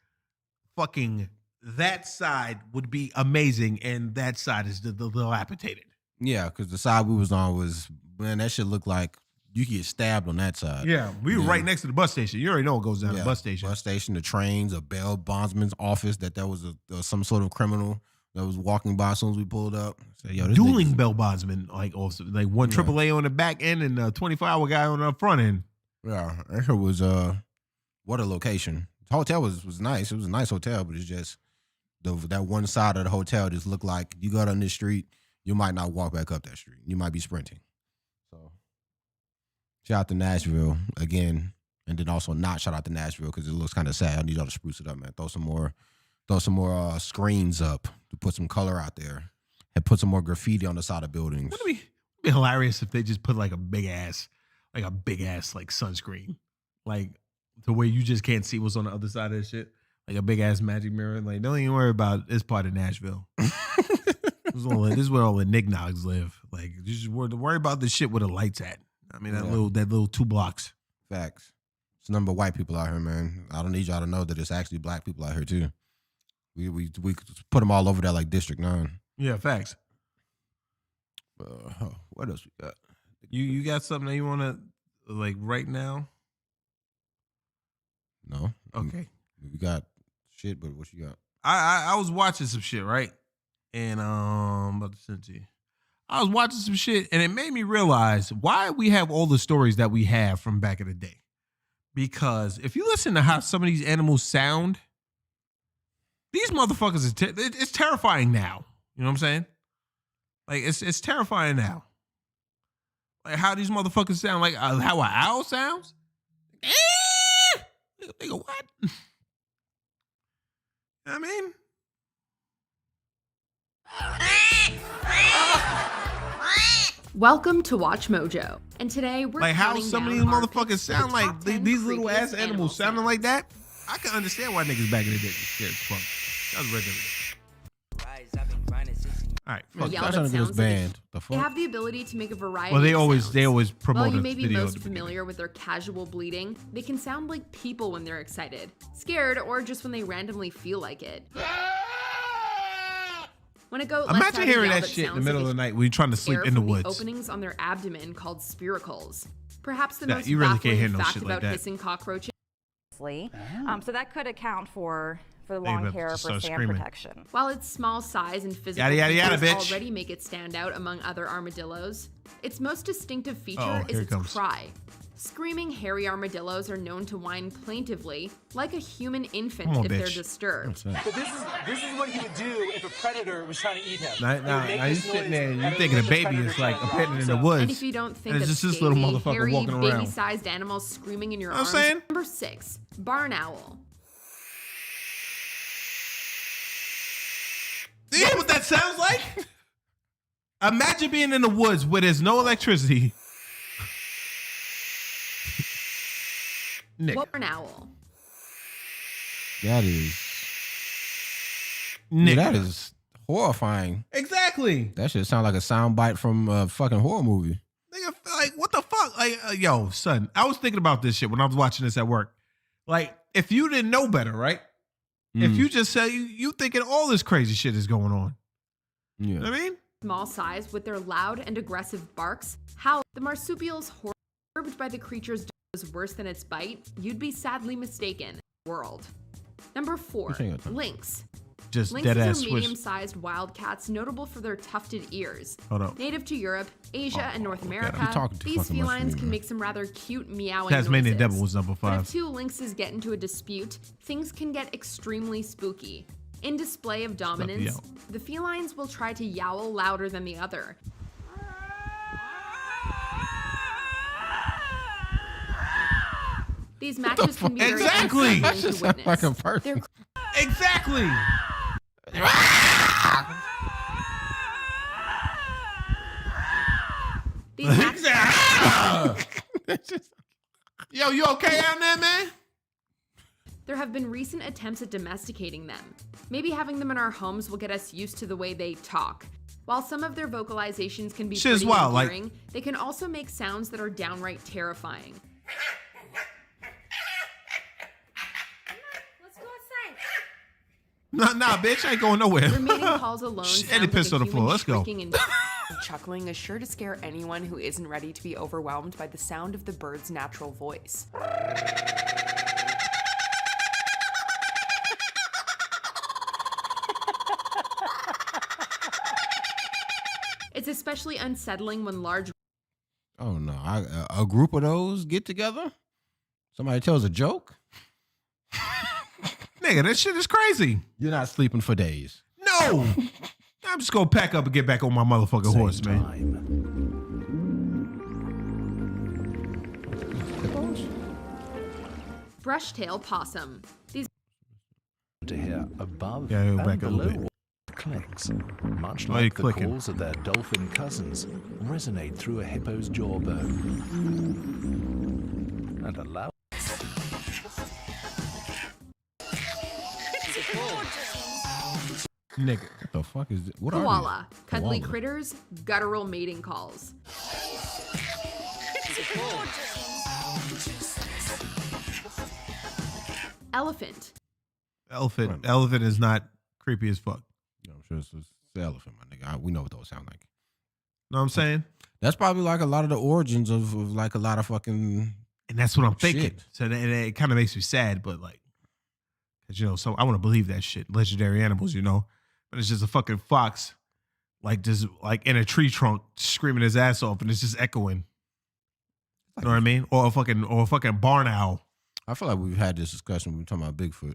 fucking that side would be amazing and that side is the dilapidated. Yeah, because the side we was on was, man, that shit looked like you could get stabbed on that side. Yeah, we were right next to the bus station. You already know what goes down the bus station. Bus station, the trains, a bail bondsman's office that was some sort of criminal that was walking by as soon as we pulled up. So, yo, this dueling bail bondsman, like also like one AAA on the back end and a 24-hour guy on the front end. Yeah, that shit was what a location. The hotel was nice. It was a nice hotel, but it's just that one side of the hotel just looked like you got on this street, you might not walk back up that street. You might be sprinting. So shout out to Nashville again, and then also not shout out to Nashville because it looks kind of sad. I need y'all to spruce it up, man. Throw some more screens up to put some color out there and put some more graffiti on the side of buildings. It'd be hilarious if they just put like a big ass like sunscreen, like to where you just can't see what's on the other side of the shit, like a big ass magic mirror. Like, don't even worry about this part of Nashville. This is where all the knickknacks live. Like, you just worry about the shit where the lights at. I mean, that little 2 blocks. Facts. It's a number of white people out here, man. I don't need y'all to know that it's actually black people out here too. We put them all over there like District 9. Yeah, facts. What else we got? You got something that you want to like right now? No. Okay. We got shit, but what you got? I was watching some shit, right? And I'm about to send to you. I was watching some shit, and it made me realize why we have all the stories that we have from back in the day. Because if you listen to how some of these animals sound, these motherfuckers it's terrifying now. You know what I'm saying? Like it's terrifying now. Like how these motherfuckers sound, like how an owl sounds. Nigga, what? You know what I mean? Welcome to Watch Mojo, and today we're like how counting some of down these our motherfuckers picks for the sound like top 10 these little ass creepiest animals sounding sounds. like that. I can understand why niggas back in the day was scared as fuck. That was regular. All right, fuck Yeah, I'm that trying to get this sounds like band. The They fuck? have the ability to make a variety Well, they of always sounds. promote While you a may be video most at the beginning. familiar with their casual bleating, they can sound like people when they're excited, scared, or just when they randomly feel like it. When a goat lets Imagine out a hearing yell that shit in the sounds middle like of the night when you're trying to sleep air in the from woods. openings on their abdomen called spiracles. Perhaps the Nah, most you really baffling can't hear no fact shit about like that. hissing cockroaches. So that could account for the They long about hair to for start sand screaming. protection. While its small size and physical Yada, yada, yada, features bitch. already make it stand out among other armadillos, its most distinctive feature Uh-oh, is here it its comes. cry. Screaming hairy armadillos are known to whine plaintively, like a human infant Come on, if they're bitch. disturbed. So this is what he would do if a predator was trying to eat him. Now you sitting there and you thinking a baby is like a pet in the And woods. if you don't think and of it's just this little scaly, motherfucker hairy, walking around. baby-sized animals screaming in your Know what arms, I'm saying? number 6, barn owl. Do you hear what that sounds like? Imagine being in the woods where there's no electricity. Nick. Barn owl. That is. Nick. Dude, that is horrifying. Exactly. That shit sound like a soundbite from a fucking horror movie. Nigga, like, what the fuck? Like, yo, son, I was thinking about this shit when I was watching this at work. Like, if you didn't know better, right? If you just say, you thinking all this crazy shit is going on. Yeah. You know what I mean? small size with their loud and aggressive barks, howl. The marsupial's horribly by the creature's was worse than its bite, you'd be sadly mistaken. World. Number 4, lynx. Just Lynxes dead ass are switch. medium-sized wild cats notable for their tufted ears. Hold up. Native to Europe, Asia, and North America, talking too these fucking much felines to me, can man. make some rather cute meowing Tasmanian noises. Devil was number But 5. if 2 lynxes get into a dispute, things can get extremely spooky. In display of dominance, yell. the felines will try to yowl louder than the other. These matches can be very Exactly. unsettling That to just sounds witness. like a person. Exactly. These matches Yo, you okay out there, man? There have been recent attempts at domesticating them. Maybe having them in our homes will get us used to the way they talk. While some of their vocalizations can be Shit is pretty wild, like- endearing, they can also make sounds that are downright terrifying. Let's go outside. Nah, bitch, I ain't going nowhere. Their mating calls alone Shit, sound Eddie pissed like on a the floor. human Let's go. shrieking and Chuckling is sure to scare anyone who isn't ready to be overwhelmed by the sound of the bird's natural voice. It's especially unsettling when large Oh no, a group of those get together. Somebody tells a joke. Nigga, that shit is crazy. You're not sleeping for days. No. I'm just gonna pack up and get back on my motherfucking horse, man. brush-tail possum. These To hear above Yeah, go and back a little below bit. clicks, much Why are you like the clicking? calls of their dolphin cousins, resonate through a hippo's jawbone and allow. Nigga, what the fuck is this? What koala, are these? cuddly Koala. critters, guttural mating calls. Elephant. Elephant is not creepy as fuck. Yeah, I'm sure it's the elephant, my nigga. We know what those sound like. Know what I'm saying? That's probably like a lot of the origins of like a lot of fucking. And that's what I'm thinking. Shit. So it kind of makes me sad, but like, cause you know, so I want to believe that shit. Legendary animals, you know, but it's just a fucking fox, like just like in a tree trunk, screaming his ass off, and it's just echoing. You know what I mean? Or a fucking barn owl. I feel like we've had this discussion when we're talking about Bigfoot.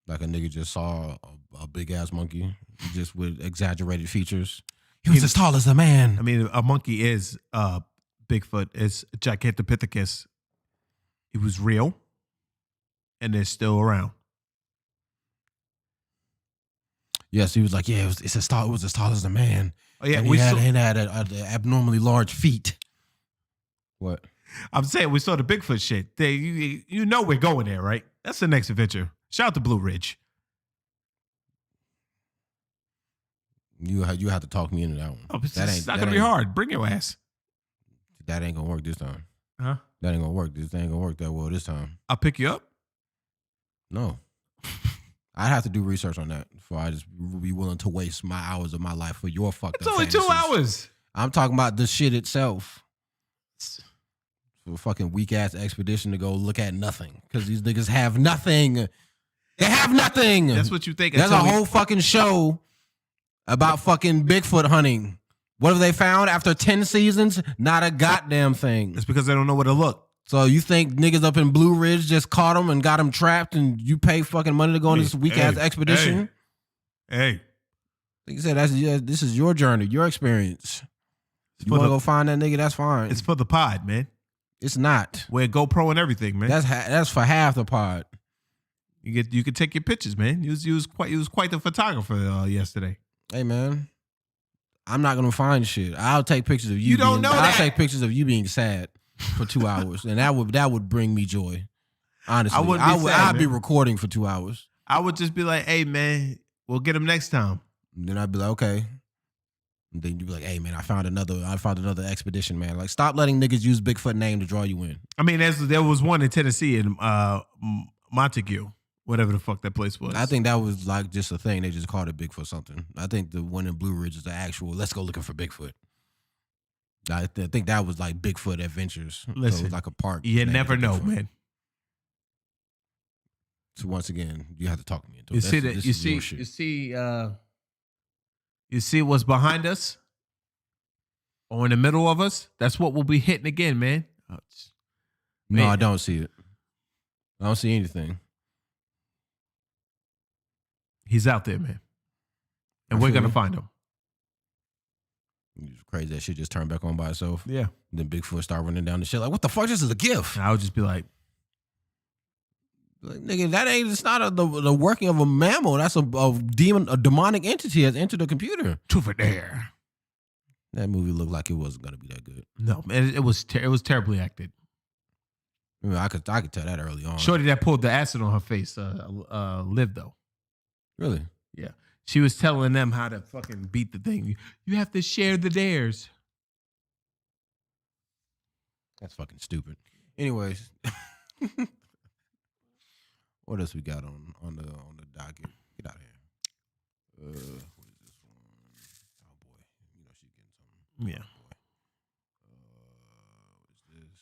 Like a nigga just saw a big ass monkey, just with exaggerated features. He was as tall as a man. I mean, a monkey is Bigfoot. It's Gigantopithecus. He was real, and they're still around. Yes, he was like, yeah, it was as tall as a man. Oh yeah, and he had a abnormally large feet. What? I'm saying we saw the Bigfoot shit. You know we're going there, right? That's the next adventure. Shout out to Blue Ridge. You have to talk me into that one. Oh, it's not gonna be hard. Bring your ass. That ain't gonna work this time. Huh? That ain't gonna work. This ain't gonna work that well this time. I'll pick you up. No. I have to do research on that before I just be willing to waste my hours of my life for your fucked It's up only 2 fantasies. hours. I'm talking about the shit itself. For a fucking weak ass expedition to go look at nothing. Because these niggas have nothing. They have nothing. That's what you think. There's a until we- whole fucking show about fucking Bigfoot hunting. What have they found after 10 seasons? Not a goddamn thing. It's because they don't know where to look. So you think niggas up in Blue Ridge just caught them and got them trapped and you pay fucking money to go on this weak ass expedition? Hey. Like you said, this is your journey, your experience. You want to go find that nigga, that's fine. It's for the pod, man. It's not. We're GoPro and everything, man. That's for half the pod. You can take your pictures, man. You was quite the photographer yesterday. Hey man, I'm not gonna find shit. I'll take pictures of you. You don't know I'll that. take pictures of you being sad for 2 hours, and that would bring me joy. Honestly, I wouldn't be sad, I'd be man. recording for 2 hours. I would just be like, hey, man, we'll get him next time. And then I'd be like, okay. And then you'd be like, hey man, I found another expedition, man. Like, stop letting niggas use Bigfoot name to draw you in. I mean, there was one in Tennessee in Montague. whatever the fuck that place was. I think that was like just a thing. They just called it Bigfoot something. I think the one in Blue Ridge is the actual, let's go looking for Bigfoot. I think that was like Bigfoot Adventures. Listen, so it was like a park. You never know, man. So once again, you have to talk me into it. You see what's behind us or in the middle of us? That's what we'll be hitting again, man. No, I don't see it. I don't see anything. He's out there, man. And we're going to find him. It's crazy that shit just turned back on by itself. Yeah. Then Bigfoot start running down the shit like, what the fuck? This is a gift. I would just be like nigga, it's not the working of a mammal. That's a demonic entity has entered the computer. Truth or dare. That movie looked like it wasn't going to be that good. No, it was terribly acted. I mean, I could tell that early on. Shorty that pulled the acid on her face lived, though. Really? Yeah. She was telling them how to fucking beat the thing. You have to share the dares. That's fucking stupid. Anyways, what else we got on the docket? Get out of here. What is this one? Oh boy, you know she's getting something. Yeah. Oh boy. What is this?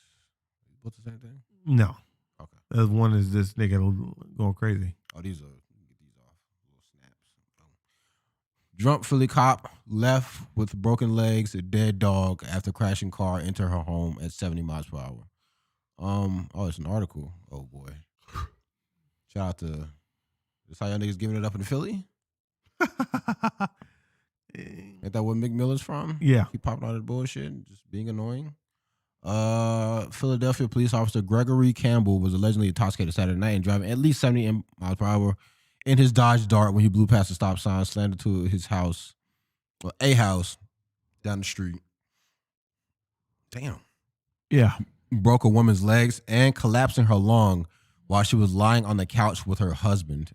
What's the same thing? No. Okay. The one is this nigga going crazy. Oh, these are. Get these off. Little snaps. Drunk Philly cop left with broken legs, a dead dog after crashing car into her home at 70 miles per hour. Oh, it's an article. Oh boy. Shout out to this how y'all niggas giving it up in Philly? Ain't that what Mick Miller's from? Yeah. He popping out of bullshit and just being annoying. Philadelphia police officer Gregory Campbell was allegedly intoxicated Saturday night and driving at least 70 miles per hour in his Dodge Dart when he blew past the stop sign, slammed into his house, or a house down the street. Damn. Yeah. Broke a woman's legs and collapsing her lung while she was lying on the couch with her husband.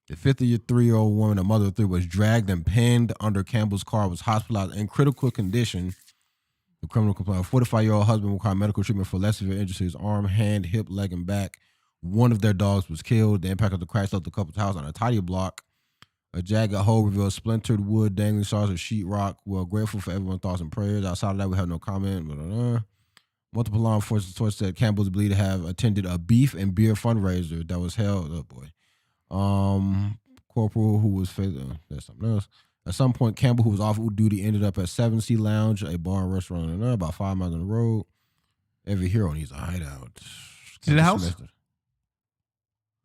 The 53-year-old woman, a mother of three, was dragged and pinned under Campbell's car, was hospitalized in critical condition. The criminal complained. 45-year-old husband required medical treatment for less severe injuries to his arm, hand, hip, leg, and back. One of their dogs was killed. The impact of the crash left the couple's house on a tidy block. A jagged hole revealed splintered wood, dangling shards of sheetrock. Well, grateful for everyone's thoughts and prayers. Outside of that, we have no comment. Multiple law enforcement sources said Campbell's believed to have attended a beef and beer fundraiser that was held. Oh boy. Corporal who was that's something else. At some point, Campbell, who was off duty, ended up at 7C Lounge, a bar and restaurant in there, about 5 miles on the road. Every hero needs a hideout. See the house?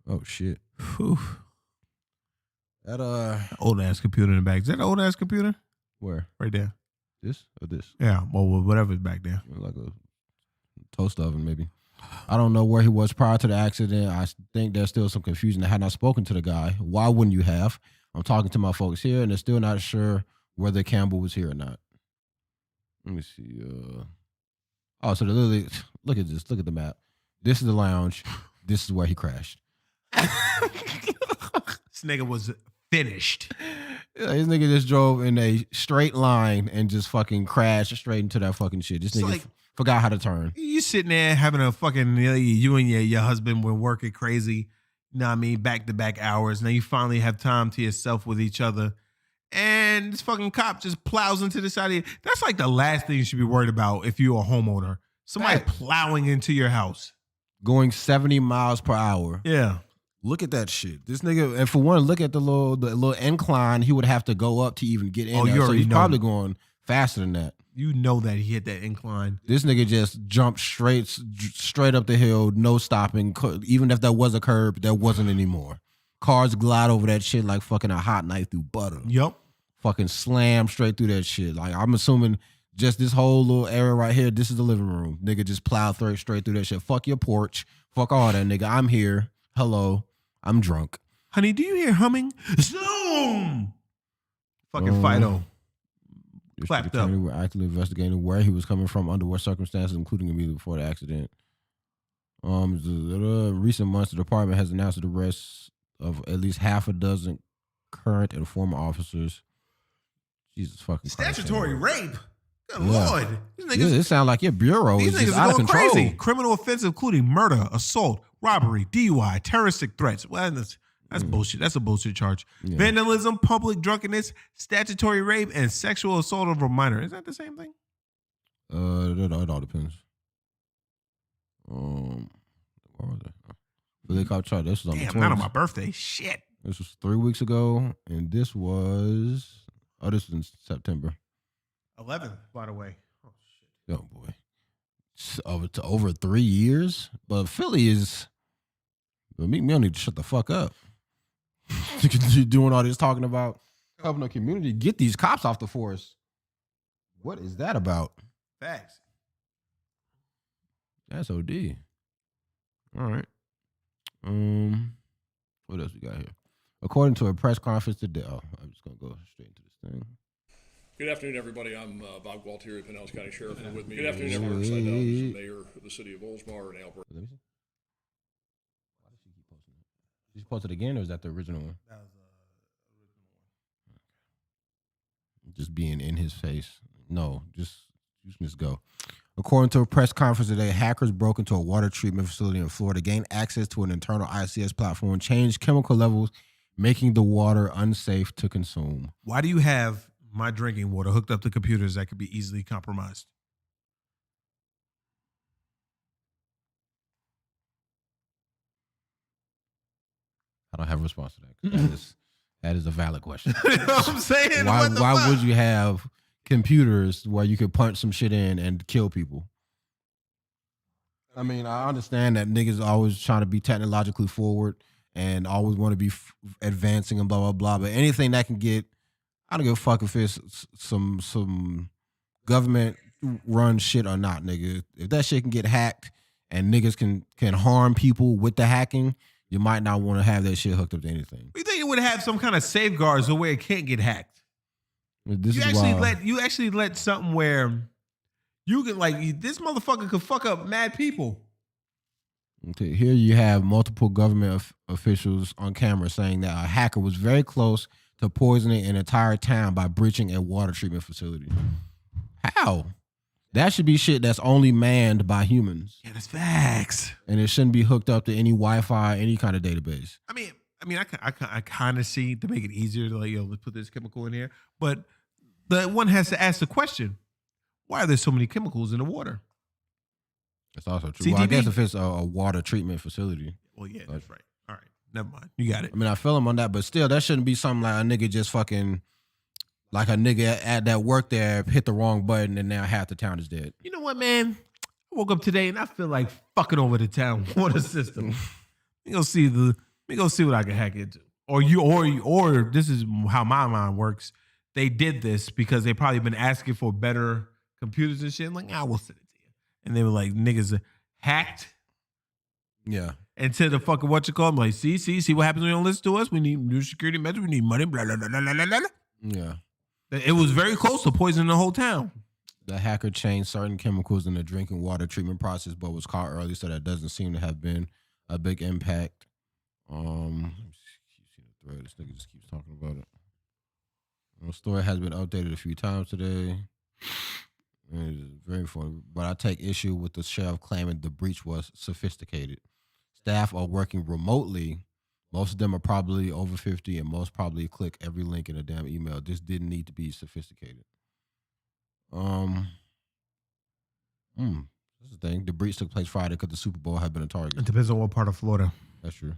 Oh shit. Whew. That old ass computer in the back. Is that an old ass computer? Where? Right there. This or this? Yeah. Well, whatever's back there. Like a toast oven, maybe. I don't know where he was prior to the accident. I think there's still some confusion. I had not spoken to the guy. Why wouldn't you have? I'm talking to my folks here, and they're still not sure whether Campbell was here or not. Let me see. Oh, so literally, look at this. Look at the map. This is the lounge. This is where he crashed. This nigga was finished. Yeah, this nigga just drove in a straight line and just fucking crashed straight into that fucking shit. This nigga forgot how to turn. You sitting there having a fucking, you and your husband were working crazy, you know what I mean, back-to-back hours. Now you finally have time to yourself with each other. And this fucking cop just plows into the side of you. That's like the last thing you should be worried about if you're a homeowner. Somebody plowing into your house. Going 70 miles per hour. Yeah. Look at that shit. This nigga, and for one, look at the little incline he would have to go up to even get in there. So he's probably going faster than that. You know that he hit that incline. This nigga just jumped straight up the hill, no stopping. Even if there was a curb, there wasn't anymore. Cars glide over that shit like fucking a hot knife through butter. Yep. Fucking slam straight through that shit. Like, I'm assuming just this whole little area right here, this is the living room. Nigga just plowed straight through that shit. Fuck your porch. Fuck all that, nigga. I'm here. Hello. I'm drunk. Honey, do you hear humming? Zoom! Fucking Fido. Clapped up. We're actively investigating where he was coming from, under what circumstances, including immediately before the accident. Recent months, the department has announced the arrest of at least half a dozen current and former officers. Jesus fucking Christ. Statutory rape? Good Lord. These niggas, it sounds like your bureau is just out of control. Crazy. Criminal offense including murder, assault, robbery, DUI, terroristic threats. Well, that's bullshit. That's a bullshit charge. Yeah. Vandalism, public drunkenness, statutory rape, and sexual assault of a minor. Is that the same thing? It all depends. What was it? They caught charge. This was on the 20th. Not on my birthday. Shit. This was 3 weeks ago, and this was in September. 11th, by the way. Oh shit. Oh boy. Over 3 years, but Philly is. But Meek Mill need to shut the fuck up. You're doing all this talking about helping the community. Get these cops off the force. What is that about? Facts. That's OD. All right. What else we got here? According to a press conference today, I'm just gonna go straight into this thing. Good afternoon, everybody. I'm Bob Gualtieri, Pinellas County Sheriff, and with me. Good afternoon, everyone. Is the mayor of the city of Oldsmar and Alberta. Let me see. Why does she keep posting it? Did she post it again, or is that the original one? That was the original one. Just being in his face. No, just go. According to a press conference today, hackers broke into a water treatment facility in Florida, gained access to an internal ICS platform, changed chemical levels, making the water unsafe to consume. Why do you have my drinking water hooked up to computers that could be easily compromised? I don't have a response to that. That is a valid question. You know what I'm saying? Why would you have computers where you could punch some shit in and kill people? I mean, I understand that niggas always trying to be technologically forward and always want to be advancing and blah, blah, blah. But anything that can get, I don't give a fuck if it's some government run shit or not, nigga. If that shit can get hacked and niggas can harm people with the hacking, you might not want to have that shit hooked up to anything. You think it would have some kind of safeguards the way it can't get hacked? You actually let something where you can this motherfucker could fuck up mad people. Okay, here you have multiple government officials on camera saying that a hacker was very close to poisoning an entire town by breaching a water treatment facility. How? That should be shit that's only manned by humans. Yeah, that's facts. And it shouldn't be hooked up to any Wi-Fi, any kind of database. I mean, I kind of see to make it easier to let's put this chemical in here, but the one has to ask the question: why are there so many chemicals in the water? That's also true. Well, I guess if it's a water treatment facility. Well, yeah, that's right. All right, never mind. You got it. I mean, I feel him on that, but still, that shouldn't be something like a nigga just fucking, like a nigga at that work there hit the wrong button and now half the town is dead. You know what, man? I woke up today and I feel like fucking over the town water system. We gonna see what I can hack into. Or this is how my mind works. They did this because they probably been asking for better computers and shit. Like, we'll send it to you. And they were like, niggas hacked. Yeah. And to the fucking I'm like, see what happens when you don't listen to us? We need new security measures. We need money. Blah, blah, blah, blah, blah, blah. Yeah. It was very close to poisoning the whole town. The hacker changed certain chemicals in the drinking water treatment process, but was caught early, so that doesn't seem to have been a big impact. This nigga just keeps talking about it. The story has been updated a few times today. It is very funny, but I take issue with the sheriff claiming the breach was sophisticated. Staff are working remotely. Most of them are probably over 50, and most probably click every link in a damn email. This didn't need to be sophisticated. This is the thing. The breach took place Friday because the Super Bowl had been a target. It depends on what part of Florida. That's true.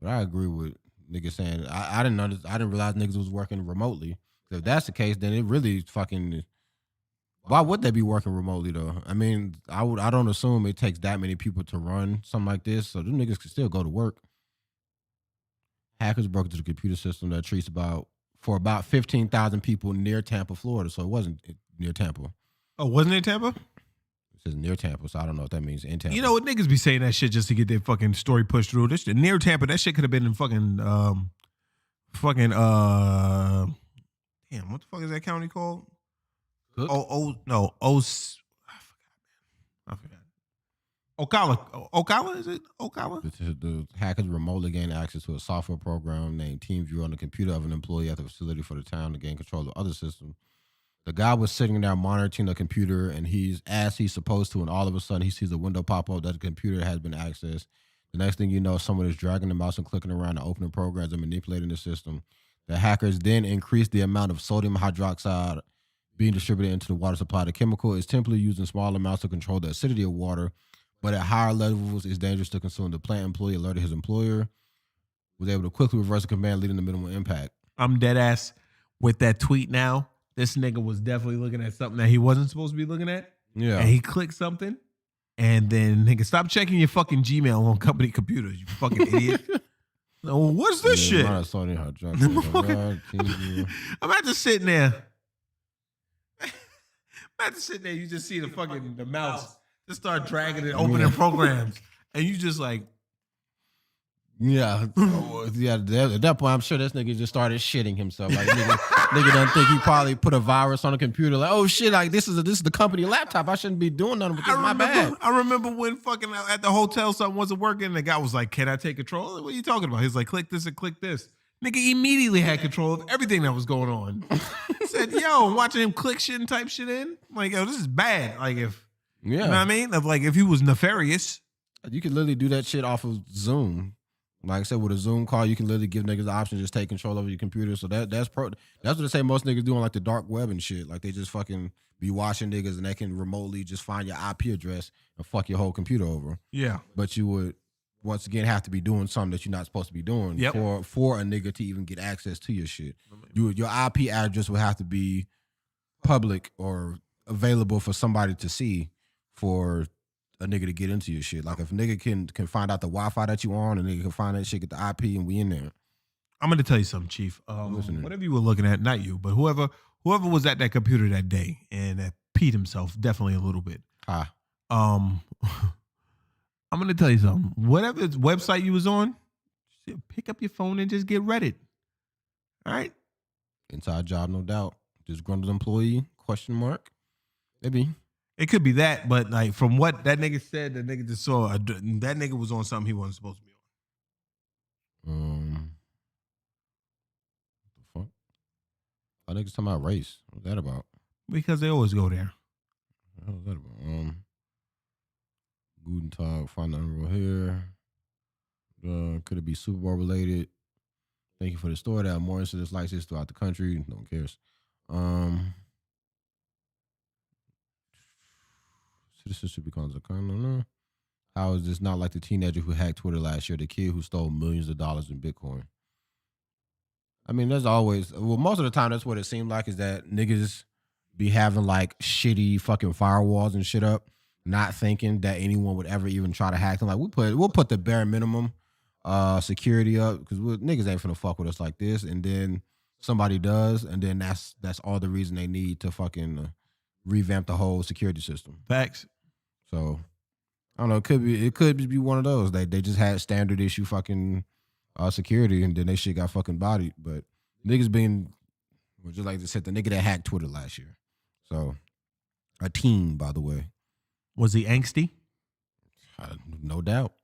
But I agree with niggas saying I didn't realize niggas was working remotely. If that's the case, then it really fucking. Why would they be working remotely though? I mean, I don't assume it takes that many people to run something like this, so them niggas can still go to work. Hackers broke into the computer system that treats about 15,000 people near Tampa, Florida. So it wasn't near Tampa. Oh, wasn't it Tampa? It says near Tampa, so I don't know what that means in Tampa. You know what, niggas be saying that shit just to get their fucking story pushed through. This shit, near Tampa, that shit could have been in fucking damn, what the fuck is that county called? Cook? I forgot. Ocala, is it? Ocala? The hackers remotely gained access to a software program named TeamViewer on the computer of an employee at the facility for the town to gain control of other systems. The guy was sitting there monitoring the computer, and he's supposed to, and all of a sudden he sees a window pop up that the computer has been accessed. The next thing you know, someone is dragging the mouse and clicking around and opening programs and manipulating the system. The hackers then increased the amount of sodium hydroxide being distributed into the water supply. The chemical is typically used in small amounts to control the acidity of water, but at higher levels, it's dangerous to consume. The plant employee alerted his employer, was able to quickly reverse the command, leading to minimal impact. I'm dead ass with that tweet now. This nigga was definitely looking at something that he wasn't supposed to be looking at. Yeah. And he clicked something. And then, nigga, stop checking your fucking Gmail on company computers, you fucking idiot. What's this shit? I'm just sitting there. You just see the mouse just start dragging and opening programs. And you just like, yeah. At that point, I'm sure this nigga just started shitting himself. Like nigga doesn't think he probably put a virus on a computer. Like, oh shit, like this is the company laptop. I shouldn't be doing nothing with this. My bad. I remember when fucking at the hotel something wasn't working. And the guy was like, "Can I take control?" What are you talking about? He's like, "Click this and click this." Nigga immediately had control of everything that was going on. Said, "Yo," watching him click shit and type shit in. Like, yo, this is bad. Like you know what I mean? If he was nefarious, you could literally do that shit off of Zoom. Like I said, with a Zoom call, you can literally give niggas the option to just take control over your computer. So that's what they say most niggas do on like the dark web and shit. Like they just fucking be watching niggas and they can remotely just find your IP address and fuck your whole computer over. Yeah. But you would once again have to be doing something that you're not supposed to be doing for a nigga to even get access to your shit. Your IP address would have to be public or available for somebody to see for a nigga to get into your shit. Like if a nigga can find out the Wi-Fi that you on, a nigga can find that shit, get the IP, and we in there. I'm gonna tell you something, Chief. Whatever you were looking at, not you, but whoever was at that computer that day and that peed himself definitely a little bit. I'm gonna tell you something. Whatever website you was on, pick up your phone and just get Reddit. All right. Inside job, no doubt. Disgruntled employee? ? Maybe. It could be that, but like from what that nigga said, that nigga just saw that nigga was on something he wasn't supposed to be on. What the fuck? I niggas talking about race. What's that about? Because they always go there. What was that about? Guten Tag, find the unreal here. Could it be Super Bowl related? Thank you for the story. There are more incidents like this throughout the country. No one cares. Citizenship becomes a crime. How is this not like the teenager who hacked Twitter last year, the kid who stole millions of dollars in Bitcoin? I mean, there's always, most of the time that's what it seemed like, is that niggas be having like shitty fucking firewalls and shit up, not thinking that anyone would ever even try to hack them. Like we'll put the bare minimum security up because niggas ain't finna fuck with us like this, and then somebody does, and then that's all the reason they need to fucking revamp the whole security system. Facts. So I don't know. It could be one of those. They just had standard issue fucking security, and then they shit got fucking bodied. But niggas being, just like I said, the nigga that hacked Twitter last year. So a teen, by the way. Was he angsty? No doubt.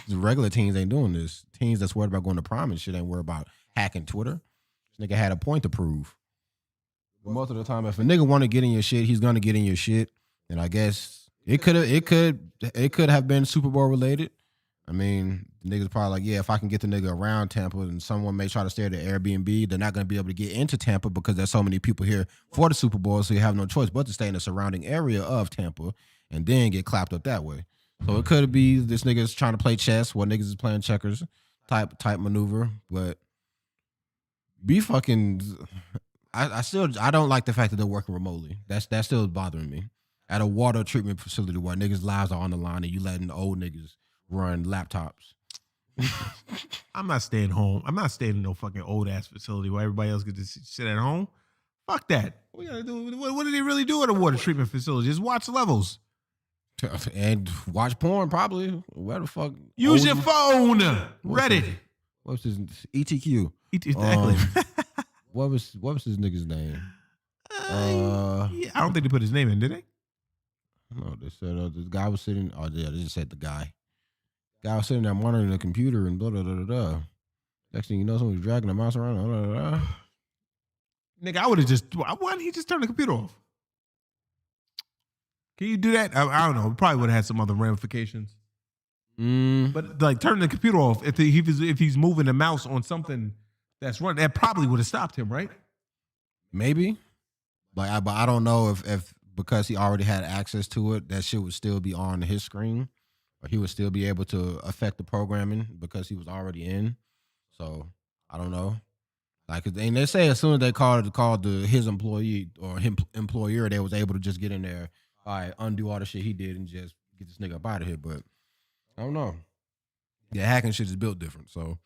The regular teens ain't doing this. Teens that's worried about going to prom and shit ain't worried about hacking Twitter. This nigga had a point to prove. But most of the time, if a nigga want to get in your shit, he's gonna get in your shit. And I guess it could have been Super Bowl related. I mean, the niggas probably like, yeah, if I can get the nigga around Tampa, and someone may try to stay at the Airbnb, they're not gonna be able to get into Tampa because there's so many people here for the Super Bowl, so you have no choice but to stay in the surrounding area of Tampa and then get clapped up that way. So it could be this nigga's trying to play chess while niggas is playing checkers type maneuver, but be fucking. I don't like the fact that they're working remotely. That's still bothering me. At a water treatment facility where niggas' lives are on the line and you letting old niggas run laptops. I'm not staying home. I'm not staying in no fucking old ass facility where everybody else gets to sit at home. Fuck that. What gotta do? What do they really do at a water treatment facility? Just watch levels. And watch porn, probably. Where the fuck? Use your phone. Reddit. What's his ETQ? Exactly. What was his nigga's name? Yeah, I don't think they put his name in, did they? No, they said this guy was sitting. Oh yeah, they just said the guy. Guy was sitting there monitoring the computer and blah blah blah blah. Next thing you know, someone was dragging the mouse around. Blah, blah, blah. Nigga, I would have just. Why didn't he just turn the computer off? Can you do that? I don't know. It probably would have had some other ramifications. But like turning the computer off, if he's moving the mouse on something that's running, that probably would have stopped him, right? Maybe. But I don't know if because he already had access to it, that shit would still be on his screen, or he would still be able to affect the programming because he was already in. So I don't know. Like, and they say as soon as they called his employee or him employer, they was able to just get in there, all right, undo all the shit he did and just get this nigga up out of here. But I don't know. Yeah, hacking shit is built different. So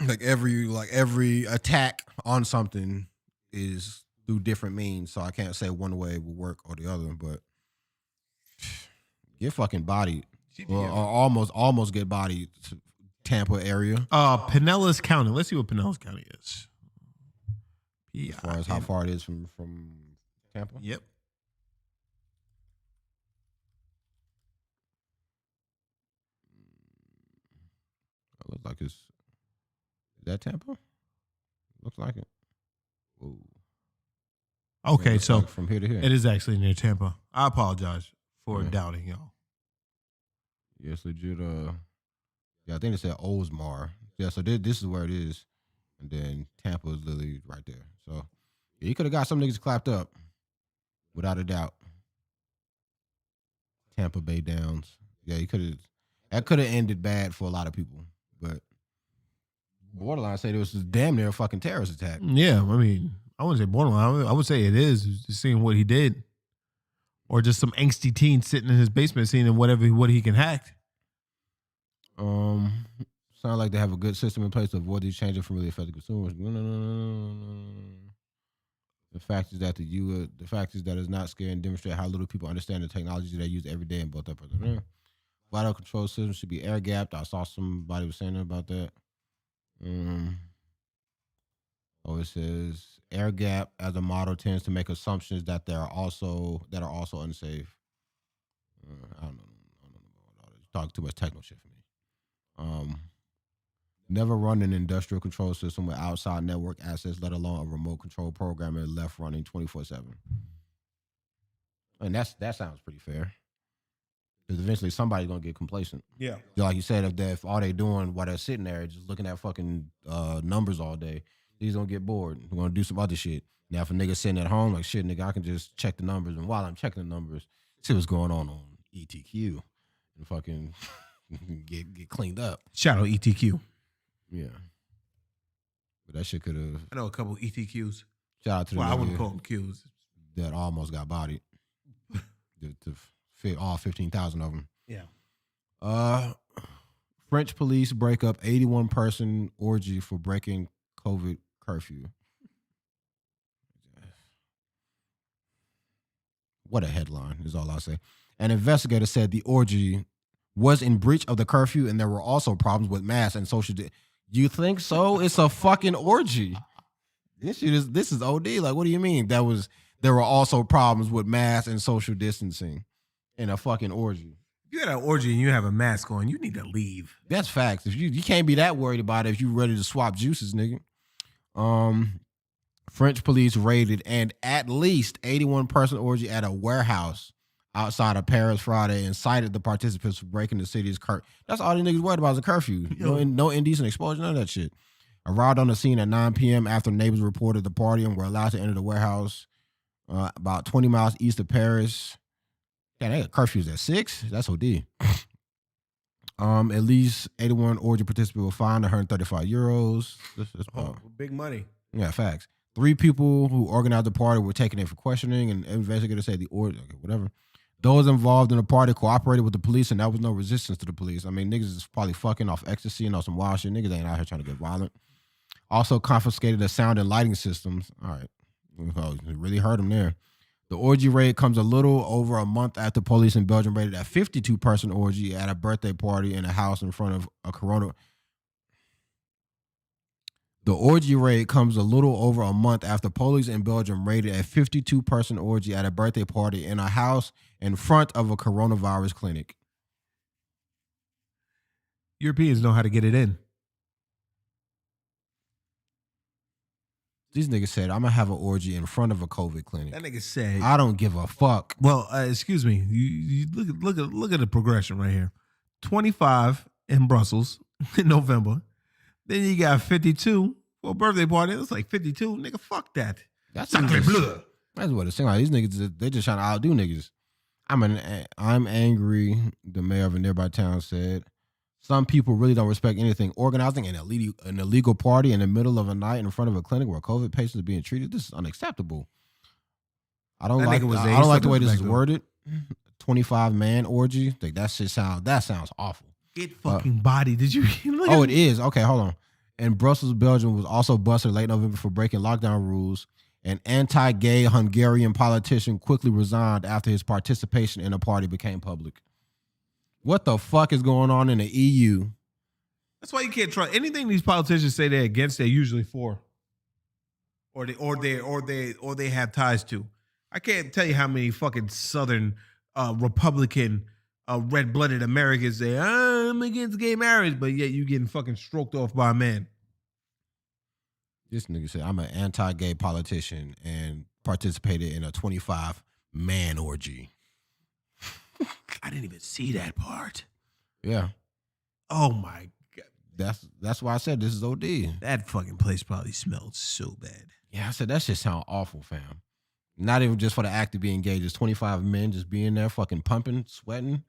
like every attack on something is through different means. So I can't say one way will work or the other, but get fucking bodied. Or almost get bodied. Tampa area. Pinellas County. Let's see what Pinellas County is. As far as how far it is from Tampa? Yep. It looks like is that Tampa? Looks like it. Ooh. Okay, so like from here to here. It is actually near Tampa. I apologize for doubting y'all. Yeah, it's legit. Yeah, I think they said Oldsmar. Yeah, so this is where it is. And then Tampa is literally right there. So, yeah, he could have got some niggas clapped up. Without a doubt. Tampa Bay Downs. Yeah, that could have ended bad for a lot of people. But borderline said it was damn near a fucking terrorist attack. Yeah, I mean, I wouldn't say borderline. I would say it is, just seeing what he did. Or just some angsty teen sitting in his basement seeing what he can hack. Sound like they have a good system in place to avoid these changes from really affecting consumers. The fact is that it's not scary and demonstrate how little people understand the technologies they use every day in both up. Vital control system should be air gapped. I saw somebody was saying about that. It says air gap as a model tends to make assumptions that are also unsafe. I don't know about all this. Talk too much techno shit for me. Never run an industrial control system with outside network access, let alone a remote control programmer left running 24/7. And that sounds pretty fair. Because eventually somebody's gonna get complacent. Yeah. Like you said, if all they doing while they're sitting there just looking at fucking numbers all day, these gonna get bored. We're gonna do some other shit. Now if a nigga sitting at home, like shit, nigga, I can just check the numbers, and while I'm checking the numbers, see what's going on ETQ and fucking get cleaned up. Shout out ETQ. Yeah. But that shit could have. I know a couple ETQs. Shout out to the I wouldn't call them Qs. That almost got bodied. to fit all 15,000 of them. Yeah. French police break up 81-person orgy for breaking COVID curfew. What a headline is all I'll say. An investigator said the orgy was in breach of the curfew and there were also problems with masks and social You think so? It's a fucking orgy. This is OD. Like, what do you mean? There were also problems with masks and social distancing in a fucking orgy. If you had an orgy and you have a mask on, you need to leave. That's facts. If you can't be that worried about it if you ready to swap juices, nigga. French police raided an at least 81-person orgy at a warehouse outside of Paris Friday and cited the participants for breaking the city's curfew. That's all these niggas worried about is a curfew. No indecent exposure, none of that shit. Arrived on the scene at 9 p.m. after neighbors reported the party and were allowed to enter the warehouse about 20 miles east of Paris. Yeah, they got curfews at 6? That's OD. At least 81 orgy participants were fined 135 euros. That's big money. Yeah, facts. 3 people who organized the party were taken in for questioning, and investigators said the orgy, okay, whatever. Those involved in the party cooperated with the police, and there was no resistance to the police. I mean, niggas is probably fucking off ecstasy and on some wild shit. Niggas ain't out here trying to get violent. Also confiscated the sound and lighting systems. All right. Well, it really hurt them there. The orgy raid comes a little over a month after police in Belgium raided a 52-person orgy at a birthday party in a house in front of a corona. The orgy raid comes a little over a month after police in Belgium raided a 52-person orgy at a birthday party in a house in front of a coronavirus clinic. Europeans know how to get it in. These niggas said, I'm going to have an orgy in front of a COVID clinic. That nigga said, I don't give a fuck. Well, excuse me. You look at the progression right here. 25 in Brussels in November. Then you got 52 for a birthday party. It's like 52. Nigga, fuck that. That's That's what it seems like. These niggas, they just trying to outdo niggas. I'm angry, the mayor of a nearby town said. Some people really don't respect anything. Organizing an illegal party in the middle of a night in front of a clinic where COVID patients are being treated, this is unacceptable. I don't like the way this is worded. 25-man orgy. Like that sounds awful. Get fucking body. Did you look it is. Okay, hold on. And Brussels, Belgium was also busted late November for breaking lockdown rules. An anti-gay Hungarian politician quickly resigned after his participation in a party became public. What the fuck is going on in the EU? That's why you can't trust anything these politicians say they're against. They're usually for, or they have ties to. I can't tell you how many fucking Southern Republican red-blooded Americans say I'm against gay marriage, but yet you getting fucking stroked off by a man. This nigga said I'm an anti-gay politician and participated in a 25-man orgy. I didn't even see that part. Yeah. Oh my God. That's why I said this is OD. That fucking place probably smelled so bad. Yeah, I said that shit sound awful, fam. Not even just for the act of being engaged. It's 25 men just being there fucking pumping, sweating.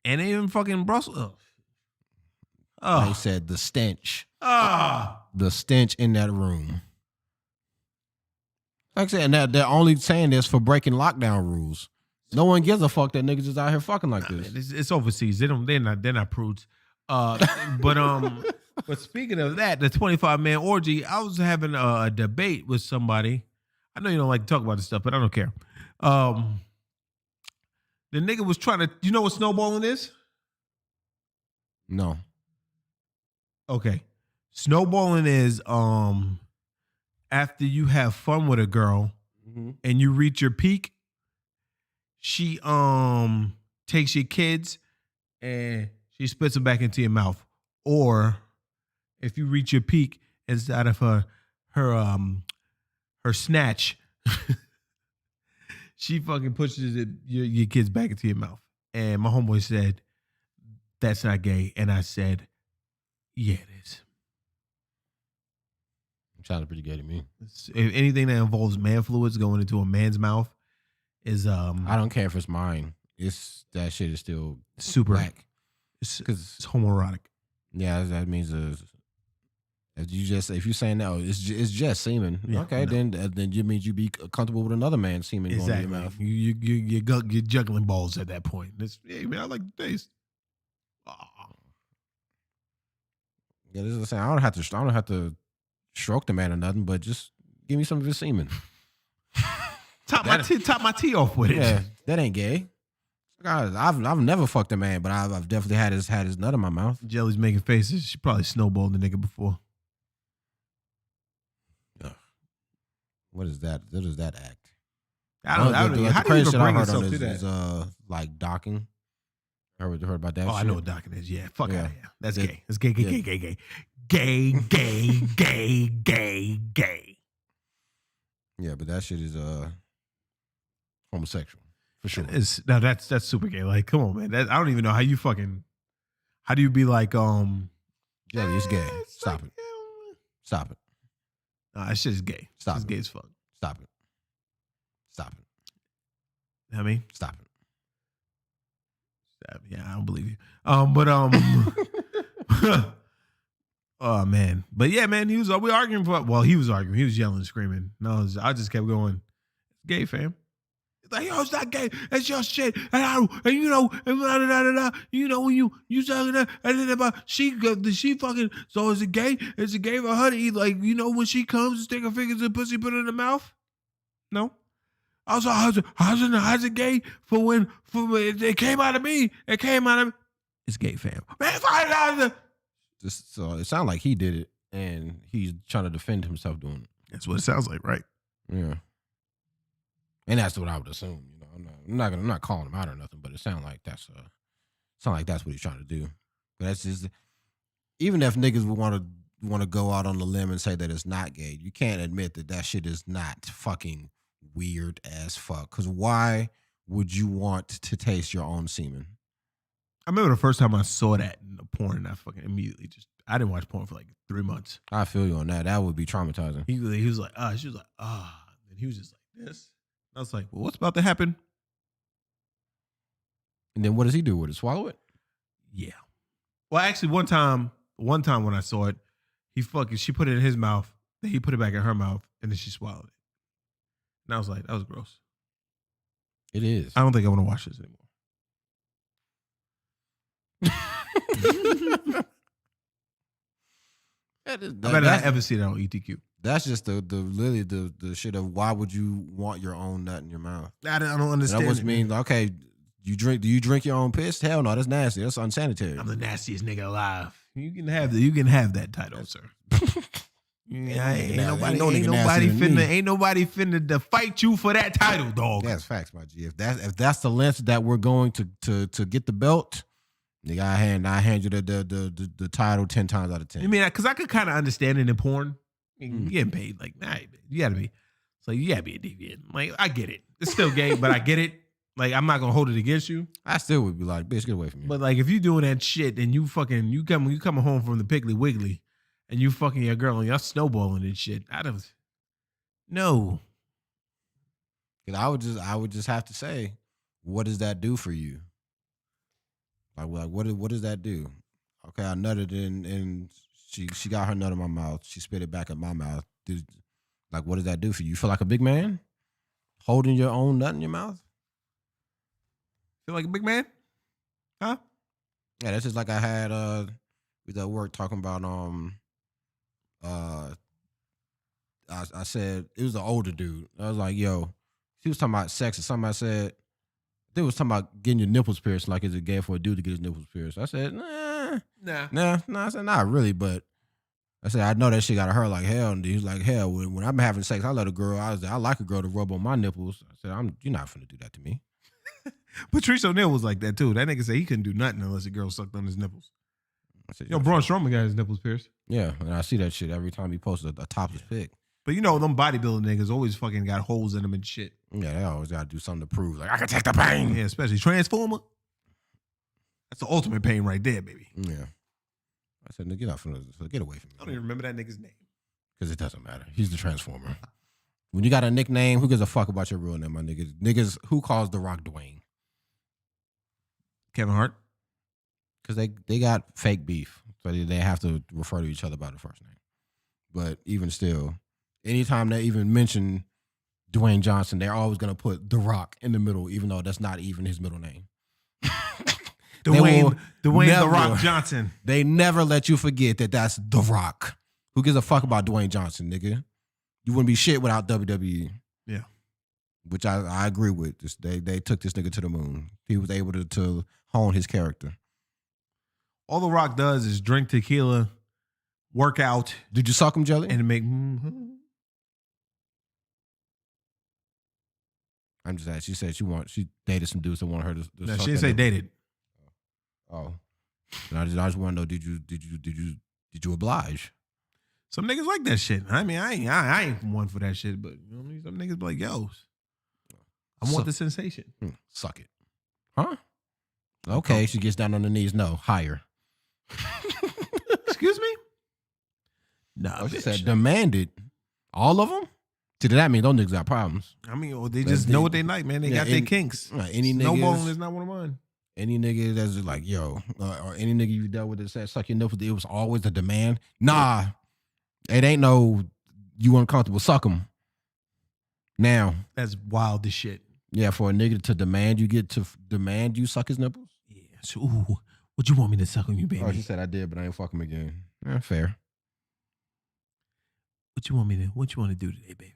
And they even fucking Brussels. They said the stench. The stench in that room. Like I said, and they're only saying this for breaking lockdown rules. No one gives a fuck that niggas is out here fucking like this. Man, it's overseas. They're not prudes. But speaking of that, the 25-man orgy, I was having a debate with somebody. I know you don't like to talk about this stuff, but I don't care. The nigga was trying to, you know what snowballing is? No. Okay. Snowballing is after you have fun with a girl and you reach your peak, she takes your kids and she spits them back into your mouth. Or if you reach your peak, inside of her snatch, she fucking pushes your kids back into your mouth. And my homeboy said, that's not gay. And I said, yeah, it is. It sounds pretty gay to me. If anything that involves man fluids going into a man's mouth is I don't care if it's mine. It's that shit is still super black. Because it's homoerotic. Yeah, that means if you're saying no, it's just semen. Yeah, okay, no. then you means you be comfortable with another man's semen going in your mouth. You're juggling balls at that point. Hey man, I like the taste. Yeah, this is the same. I don't have to stroke the man or nothing, but just give me some of his semen. Top my tea off with it. Yeah, that ain't gay. God, I've never fucked a man, but I've definitely had his nut in my mouth. Jelly's making faces. She probably snowballed the nigga before. What is that? What is that act? I don't know. How do you even bring yourself to that? Is like docking. Heard about that? Oh, shit? I know what docking is. Yeah, fuck out of here. That's gay. That's gay. Gay. Yeah, but that shit is homosexual for sure. Now that's super gay. Like, come on, man. I don't even know how you fucking. How do you be like Jelly, it's gay. Stop it. Stop it. Nah, that shit is gay. Stop it's it. Gay as fuck. Stop it. Stop it. You know what I mean? Stop it. Yeah, I don't believe you. Oh man, but yeah, man, we arguing he was arguing, he was yelling and screaming. No, I just kept going. It's gay, fam. It's like, yo, it's not gay. That's your shit. And you know, you know when you talking that, and then about she fucking. So is it gay? Is it gay for her to eat? Like, you know, when she comes, stick her fingers in pussy, put it in the mouth? No. Also, how's it gay for when it came out of me? It came out of me. It's gay, fam. Man, find out. So it sounds like he did it, and he's trying to defend himself doing it. That's what it sounds like, right? Yeah. And that's what I would assume. You know, I'm not calling him out or nothing, but it sounds like that's what he's trying to do. But that's just, even if niggas would want to want to go out on the limb and say that it's not gay. You can't admit that shit is not fucking weird as fuck. Because why would you want to taste your own semen? I remember the first time I saw that in the porn, and I fucking immediately I didn't watch porn for like 3 months. I feel you on that. That would be traumatizing. He was like, she was like, and he was just like this. I was like, well, what's about to happen? And then what does he do with it? Swallow it? Yeah. Well, actually, one time when I saw it, she put it in his mouth, then he put it back in her mouth, and then she swallowed it. And I was like, that was gross. It is. I don't think I want to watch this anymore. I better not ever see that on ETQ. That's just the shit of why would you want your own nut in your mouth? I don't understand. That means okay. Do you drink your own piss? Hell no, that's nasty. That's unsanitary. I'm the nastiest nigga alive. You can have that title, sir. Ain't nobody finna to fight you for that title, dog. That's facts, my G. If that's the length that we're going to get the belt, nigga, I hand you the title 10 times out of 10. You mean because I could kind of understand it in porn. You getting paid like you gotta be. So you gotta be a deviant. Like I get it. It's still gay, but I get it. Like I'm not gonna hold it against you. I still would be like, bitch, get away from me. But like if you doing that shit and you coming home from the Piggly Wiggly and you fucking your girl and y'all snowballing and shit, no. Because I would just have to say, what does that do for you? Like what does that do? Okay, I nutted and she got her nut in my mouth. She spit it back in my mouth. What does that do for you? You feel like a big man holding your own nut in your mouth? Feel like a big man? Huh? Yeah, that's just like I had we was at work talking about I said it was an older dude. I was like, yo, he was talking about sex or something. I said they was talking about getting your nipples pierced, like is it gay for a dude to get his nipples pierced? I said, nah. I said, not really, but I said, I know that shit gotta hurt like hell. And he was like, hell, when I'm having sex, I let a girl, I like a girl to rub on my nipples. I said, you're not finna do that to me. Patrice O'Neal was like that too. That nigga said he couldn't do nothing unless a girl sucked on his nipples. I said, Braun Strowman got his nipples pierced. Yeah, and I see that shit every time he posts a topless pic. But them bodybuilding niggas always fucking got holes in them and shit. Yeah, they always gotta do something to prove. Like, I can take the pain. Yeah, especially Transformer. That's the ultimate pain right there, baby. Yeah. I said, get away from me. I don't even remember that nigga's name. Because it doesn't matter. He's the Transformer. When you got a nickname, who gives a fuck about your real name, my niggas? Niggas, who calls The Rock Dwayne? Kevin Hart? Because they got fake beef. So they have to refer to each other by the first name. But even still, anytime they even mention Dwayne Johnson, they're always going to put The Rock in the middle, even though that's not even his middle name. Dwayne The Rock Johnson. They never let you forget that that's The Rock. Who gives a fuck about Dwayne Johnson, nigga? You wouldn't be shit without WWE. Yeah. Which I agree with. They took this nigga to the moon. He was able to hone his character. All The Rock does is drink tequila, work out. Did you suck him, Jelly? And make... I'm just asking. She said she dated some dudes that wanted her to No, suck she didn't say dated. Oh. And I just want to know, did you oblige? Some niggas like that shit. I mean, I ain't one for that shit, but you know what I mean? Some niggas be like, yo, I want the sensation. Suck it. Huh? Okay, she gets down on her knees. No, higher. Excuse me? Nah, she said demanded. All of them? Did that mean those niggas got problems? I mean, they just know what they like, man. They got their kinks. Any niggas, snowballing is not one of mine. Any nigga that's just like, yo, or any nigga you dealt with that said suck your nipples, it was always a demand. Nah, it ain't no you uncomfortable, suck them. Now. That's wild as shit. Yeah, for a nigga to demand you suck his nipples? Yeah. So, ooh, what you want me to suck on you, baby? Oh, she said I did, but I ain't fuck him again. Yeah, fair. What you want to do today, baby?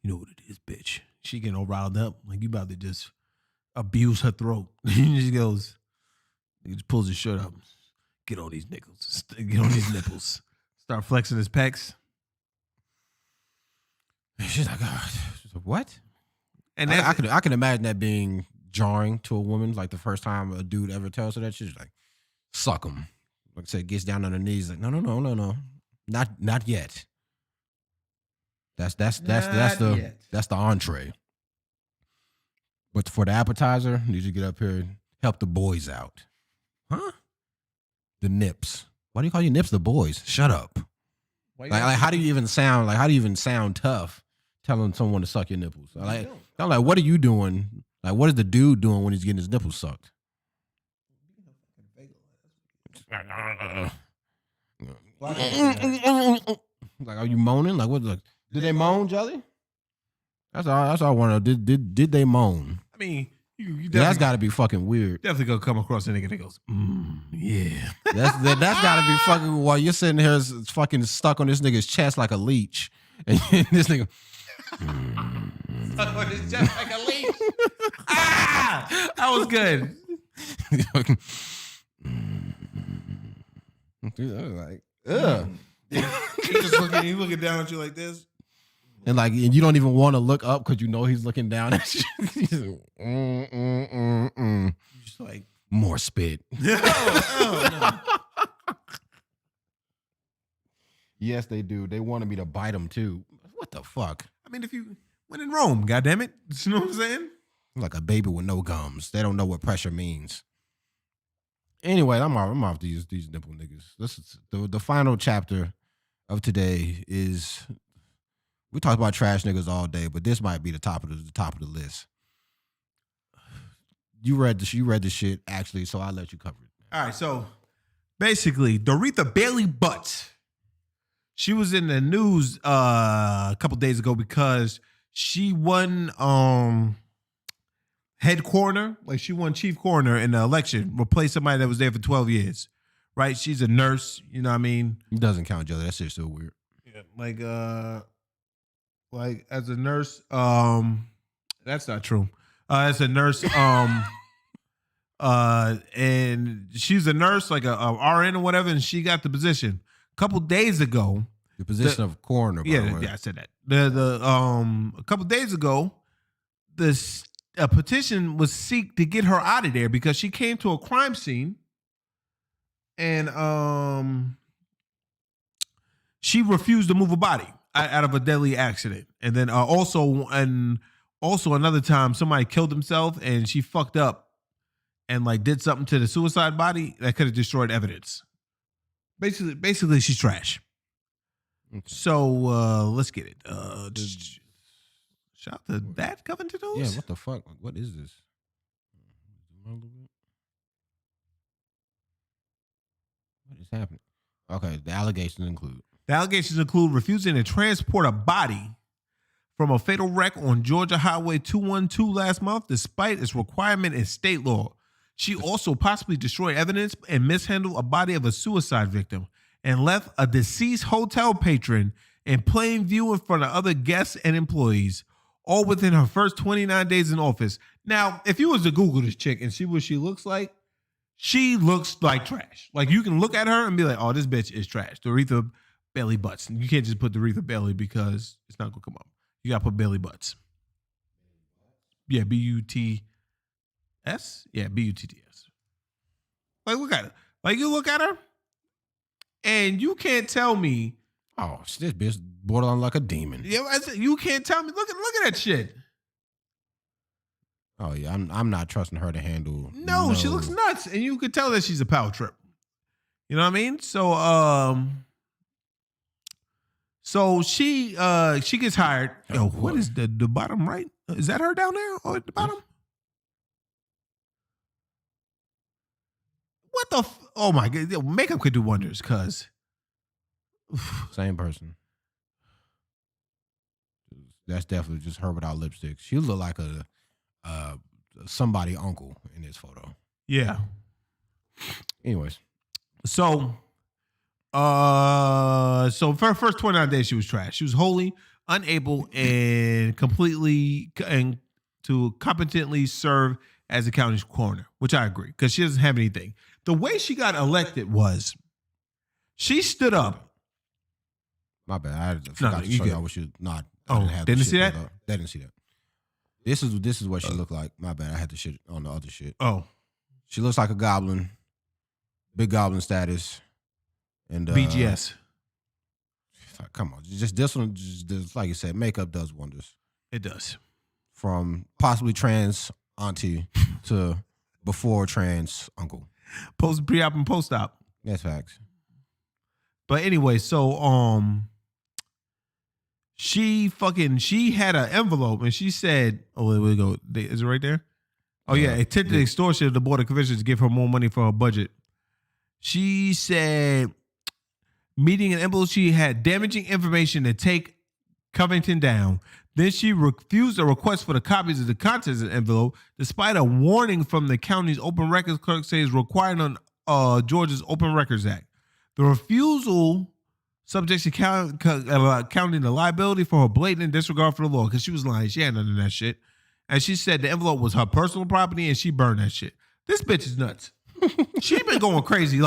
You know what it is, bitch. She getting all riled up. Like you about to just abuse her throat. He just goes, he just pulls his shirt up. Get on these nipples. Get on these nipples. Start flexing his pecs. She's like, oh, what? And I can imagine that being jarring to a woman. Like the first time a dude ever tells her that, she's like, suck him. like I said, gets down on her knees, like, no, not yet. That's the entree. But for the appetizer, you need to get up here and help the boys out. Huh? The nips. Why do you call your nips the boys? Shut up. Like how do you even sound? Like, how do you even sound tough telling someone to suck your nipples? Like, I'm like, what are you doing? Like, what is the dude doing when he's getting his nipples sucked? Like, are you moaning? Like, what? Like, did they moan, Jelly? That's all I want to know. Did they moan? I mean, you that's got to be fucking weird. Definitely gonna come across a nigga that goes, yeah. That's got to be fucking while you're sitting here fucking stuck on this nigga's chest like a leech, and this nigga stuck on his chest like a leech. That was good. Like, ugh. He's looking down at you like this. And like, and you don't even want to look up because you know he's looking down at you. He's like, just like, more spit. No. Yes, they do. They wanted me to bite them too. What the fuck? I mean, when in Rome, goddammit. You know what I'm saying? Like a baby with no gums. They don't know what pressure means. Anyway, I'm off these nipple niggas. This is the final chapter of today is. We talked about trash niggas all day, but this might be the top of the list. You read the shit actually, so I'll let you cover it. All right, so basically, Doretha Bailey Butts, she was in the news a couple days ago because she won head coroner, like she won chief coroner in the election, replaced somebody that was there for 12 years, right? She's a nurse, you know what I mean? It doesn't count, Joe. That shit's still weird. Yeah, like as a nurse, that's not true. As a nurse, and she's a nurse, like a RN or whatever, and she got the position a couple days ago. The position of coroner. Yeah, I said that. A couple days ago, a petition was seek to get her out of there because she came to a crime scene, and she refused to move a body out of a deadly accident. And then also another time somebody killed himself and she fucked up and like did something to the suicide body that could have destroyed evidence. Basically she's trash. Okay. So let's get it. Shout out to that Covington News. Yeah, what the fuck? What is this? What is happening? Okay, the allegations include refusing to transport a body from a fatal wreck on Georgia Highway 212 last month, despite its requirement in state law. She also possibly destroyed evidence and mishandled a body of a suicide victim and left a deceased hotel patron in plain view in front of other guests and employees, all within her first 29 days in office. Now, if you was to Google this chick and see what she looks like trash. Like, you can look at her and be like, oh, this bitch is trash. Doretha Bailey Butts. And you can't just put Doretha Bailey because it's not going to come up. You got to put Bailey Butts. Yeah, B-U-T-S? Yeah, B-U-T-T-S. Like, look at her. Like, you look at her, and you can't tell me. Oh, this bitch borderline like a demon. Yeah, you can't tell me. Look at that shit. Oh yeah, I'm not trusting her to handle. No, she looks nuts, and you could tell that she's a power trip. You know what I mean? So she gets hired. Yo, what is the bottom right? Is that her down there or at the bottom? What the? Oh my god, makeup could do wonders, cuz. Same person. That's definitely just her without lipstick. She look like a somebody uncle in this photo. Yeah. Anyways, so for her first 29 days, she was trash. She was wholly unable and to competently serve as a county coroner, which I agree, because she doesn't have anything. The way she got elected was she stood up. My bad. I forgot to show y'all what she not. Didn't see that? They didn't see that. This is what she looked like. My bad. I had the shit on the other shit. Oh. She looks like a goblin. Big goblin status. And BGS. Come on, just this one, just like you said, makeup does wonders. It does. From possibly trans auntie to before trans uncle. Pre-op and post-op. That's facts. But anyway, so she had an envelope and she said, "Oh, there we go. Is it right there? Oh yeah, attempted extortion of the Board of Commissioners to give her more money for her budget." She said, meeting an envelope, she had damaging information to take Covington down. Then she refused a request for the copies of the contents of the envelope, despite a warning from the county's open records clerk says required on Georgia's Open Records Act. The refusal subjects to counting the liability for her blatant disregard for the law, because she was lying. She had none of that shit. And she said the envelope was her personal property and she burned that shit. This bitch is nuts. She been going crazy.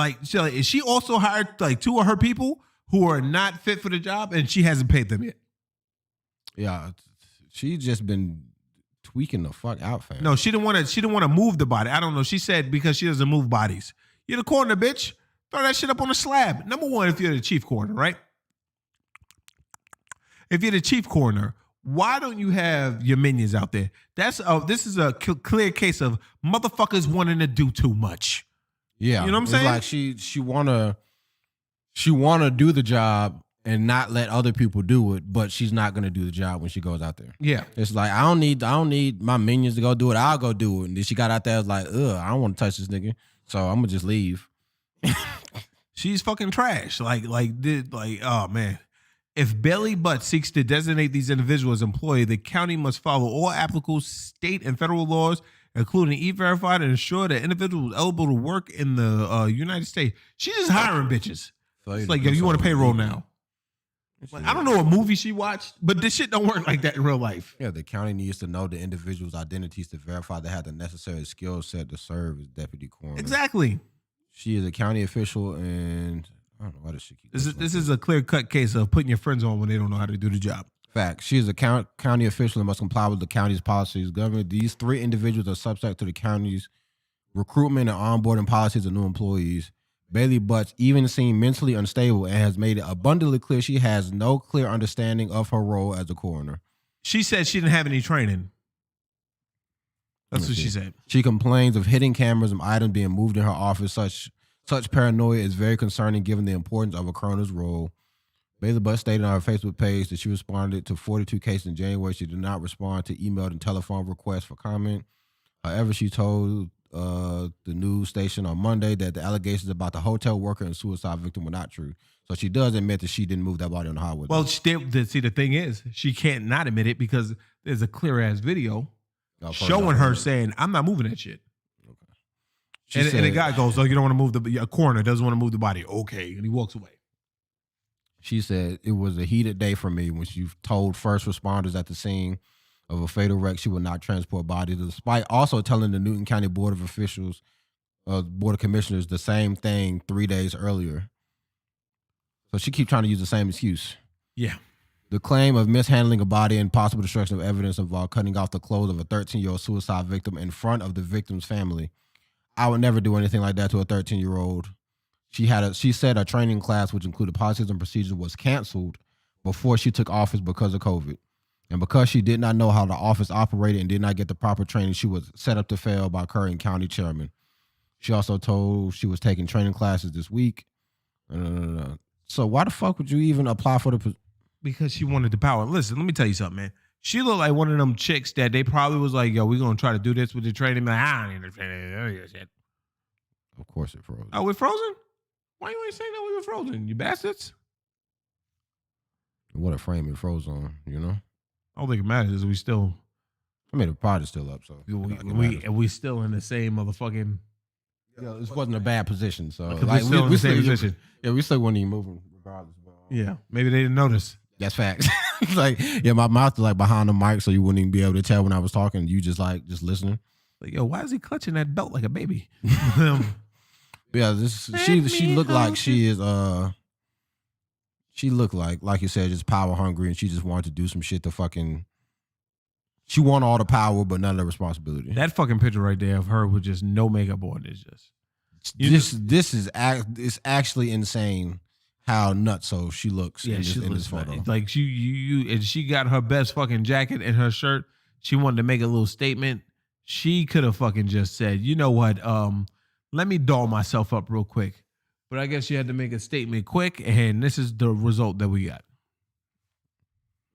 She also hired like 2 of her people who are not fit for the job and she hasn't paid them yet. Yeah, she just been tweaking the fuck out, fam. No, she didn't want to move the body. I don't know. She said because she doesn't move bodies. You're the coroner, bitch. Throw that shit up on a slab. Number one, if you're the chief coroner, right? If you're the chief coroner, why don't you have your minions out there? This is a clear case of motherfuckers wanting to do too much. Yeah, you know what I'm saying? Like she wanna do the job and not let other people do it, but she's not gonna do the job when she goes out there. Yeah, it's like I don't need my minions to go do it. I'll go do it. And then she got out there, was like, I don't want to touch this nigga, so I'm gonna just leave. She's fucking trash. Oh man. If Bailey Butt seeks to designate these individuals as employee, the county must follow all applicable state and federal laws, including E-Verify, to ensure that individuals eligible to work in the United States. She's just hiring bitches. It's like, yo, you want a payroll now? Like, I don't know what movie she watched, but this shit don't work like that in real life. Yeah, the county needs to know the individuals' identities to verify they have the necessary skill set to serve as deputy coroner. Exactly. She is a county official, and I don't know why does she keep this is a clear-cut case of putting your friends on when they don't know how to do the job. Fact. She is a county official and must comply with the county's policies. Government. These 3 individuals are subject to the county's recruitment and onboarding policies of new employees. Bailey Butts even seemed mentally unstable and has made it abundantly clear she has no clear understanding of her role as a coroner. She said she didn't have any training. That's what she said. She complains of hidden cameras and items being moved in her office. Such paranoia is very concerning given the importance of a coroner's role. Bailey Butts stated on her Facebook page that she responded to 42 cases in January. She did not respond to email and telephone requests for comment. However, she told the news station on Monday that the allegations about the hotel worker and suicide victim were not true. So she does admit that she didn't move that body on the highway. Well, see, the thing is, she can't not admit it because there's a clear-ass video showing her saying, I'm not moving that shit. Okay. And the guy goes, oh, you don't want to move a coroner doesn't want to move the body. Okay. And he walks away. She said, it was a heated day for me when she told first responders at the scene of a fatal wreck she would not transport bodies, despite also telling the Newton County Board of Commissioners the same thing 3 days earlier. So she keeps trying to use the same excuse. Yeah. The claim of mishandling a body and possible destruction of evidence involved cutting off the clothes of a 13-year-old suicide victim in front of the victim's family. I would never do anything like that to a 13-year-old. She said a training class, which included policies and procedures, was canceled before she took office because of COVID. And because she did not know how the office operated and did not get the proper training, she was set up to fail by current county chairman. She also told she was taking training classes this week. So why the fuck would you even apply for the... Because she wanted the power. Listen, let me tell you something, man. She looked like one of them chicks that they probably was like, yo, we're going to try to do this with the training. Like, I don't need the training. Of course it froze. Oh, we're frozen? Why you ain't saying that we were frozen, you bastards? What a frame it froze on, you know? I don't think it matters. We still... I mean, the pod is still up, so... We still in the same motherfucking... Yeah, this wasn't a bad position, so... Like, we still in the same position. Yeah, we still weren't even moving regardless. Yeah, maybe they didn't notice. That's facts. Like, yeah, my mouth was like behind the mic, so you wouldn't even be able to tell when I was talking. You just listening. Like, yo, why is he clutching that belt like a baby? Yeah, she looked like she is she looked like you said, just power hungry, and she just wanted to do some shit to fucking. She want all the power, but none of the responsibility. That fucking picture right there of her with just no makeup on is just. This is actually insane how nutso she looks in this photo. Like she got her best fucking jacket and her shirt. She wanted to make a little statement. She could have fucking just said, you know what? Let me doll myself up real quick. But I guess she had to make a statement quick, and this is the result that we got.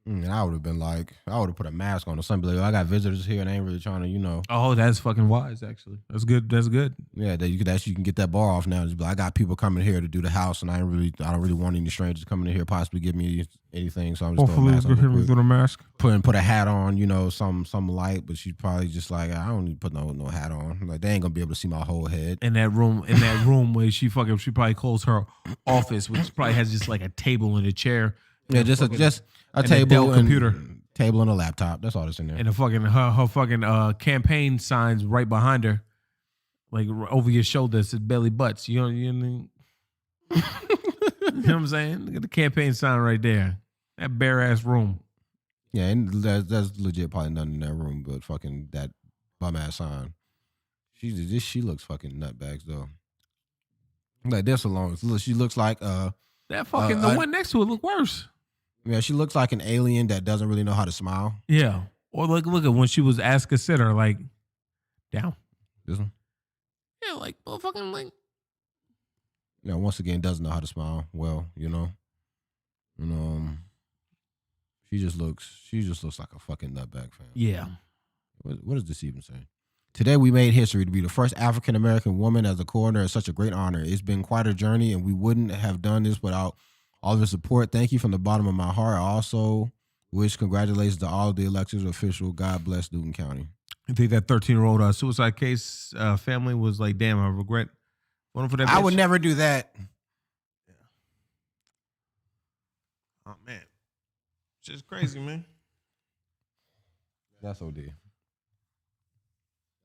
And I would have been like, I would have put a mask on or something. Like, I got visitors here and I ain't really trying to, you know. Oh, that's fucking wise, actually. That's good. That's good. Yeah, that you can get that bar off now. Just be like, I got people coming here to do the house, and I don't really want any strangers coming in here possibly give me anything. So I'm just throwing a mask on. Through the mask. Put a hat on, you know, some light, but she's probably just like, I don't need to put no hat on. Like they ain't gonna be able to see my whole head. In that room where she probably closed her office, which probably has just like a table and a chair. Yeah, just a table and computer. Table and a laptop. That's all that's in there. And her fucking campaign signs right behind her, like over your shoulder, says belly butts. You know what I'm saying? Look at the campaign sign right there. That bare ass room. Yeah, and that's legit probably nothing in that room, but fucking that bum ass sign. She looks fucking nutbags though. Like this alone, she looks like that fucking the one next to it look worse. Yeah, she looks like an alien that doesn't really know how to smile. Yeah. Or look at when she was asked to sit her, like, down. This one? Yeah, like, motherfucking, like. You know, once again, doesn't know how to smile well, you know. And, she just looks like a fucking nutbag fan. Yeah. What does this even say? Today we made history to be the first African-American woman as a coroner is such a great honor. It's been quite a journey, and we wouldn't have done this without all of the support. Thank you from the bottom of my heart. I also wish congratulations to all of the elected officials. God bless Newton County. I think that 13-year-old suicide case family was like, damn, I regret voting for that bitch. I would never do that. Yeah. Oh, man. It's just crazy, man. That's OD.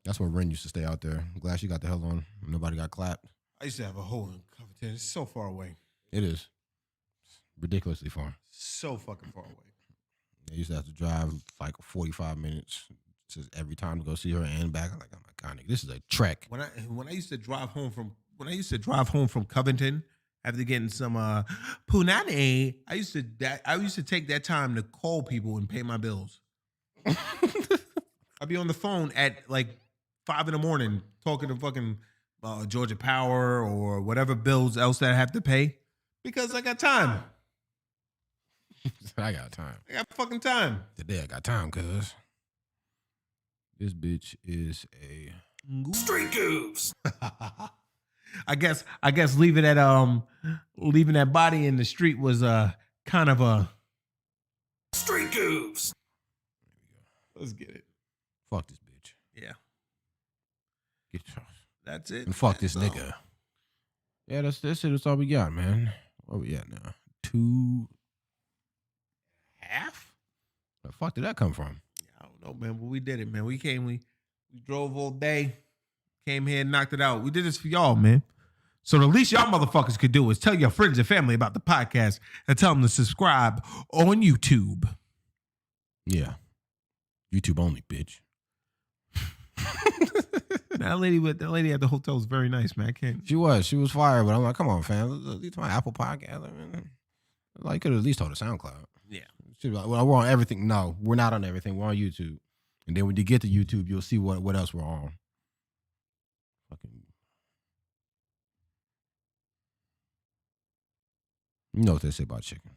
That's where Ren used to stay out there. I'm glad she got the hell on. Nobody got clapped. I used to have a hole in Covington. It's so far away. It is. Ridiculously far. So fucking far away. I used to have to drive like 45 minutes every time to go see her and back. I'm like, oh my God, nigga, this is a trek. When I used to drive home from Covington after getting some punani, I used to take that time to call people and pay my bills. I'd be on the phone at like 5 a.m. talking to fucking Georgia Power or whatever bills else that I have to pay because I got time. I got time. I got fucking time. Today I got time, cuz this bitch is a Street Goofs. I guess leaving that body in the street was kind of a Street Goofs. Let's get it. Fuck this bitch. Yeah. Get That's it. And fuck this nigga. Yeah, that's it. That's all we got, man. Where we at now? 2.5? Where the fuck did that come from? I don't know, man, but we did it, man. We drove all day, came here and knocked it out. We did this for y'all, man. So the least y'all motherfuckers could do is tell your friends and family about the podcast and tell them to subscribe on YouTube. Yeah. YouTube only, bitch. That lady at the hotel was very nice, man. I can't. She was fire, but I'm like, come on, fam. At least my Apple Podcast. I mean, like, could have at least told her SoundCloud. Yeah. She was like, well, we're on everything. No, we're not on everything. We're on YouTube. And then when you get to YouTube, you'll see what else we're on. Fucking. You know what they say about chicken.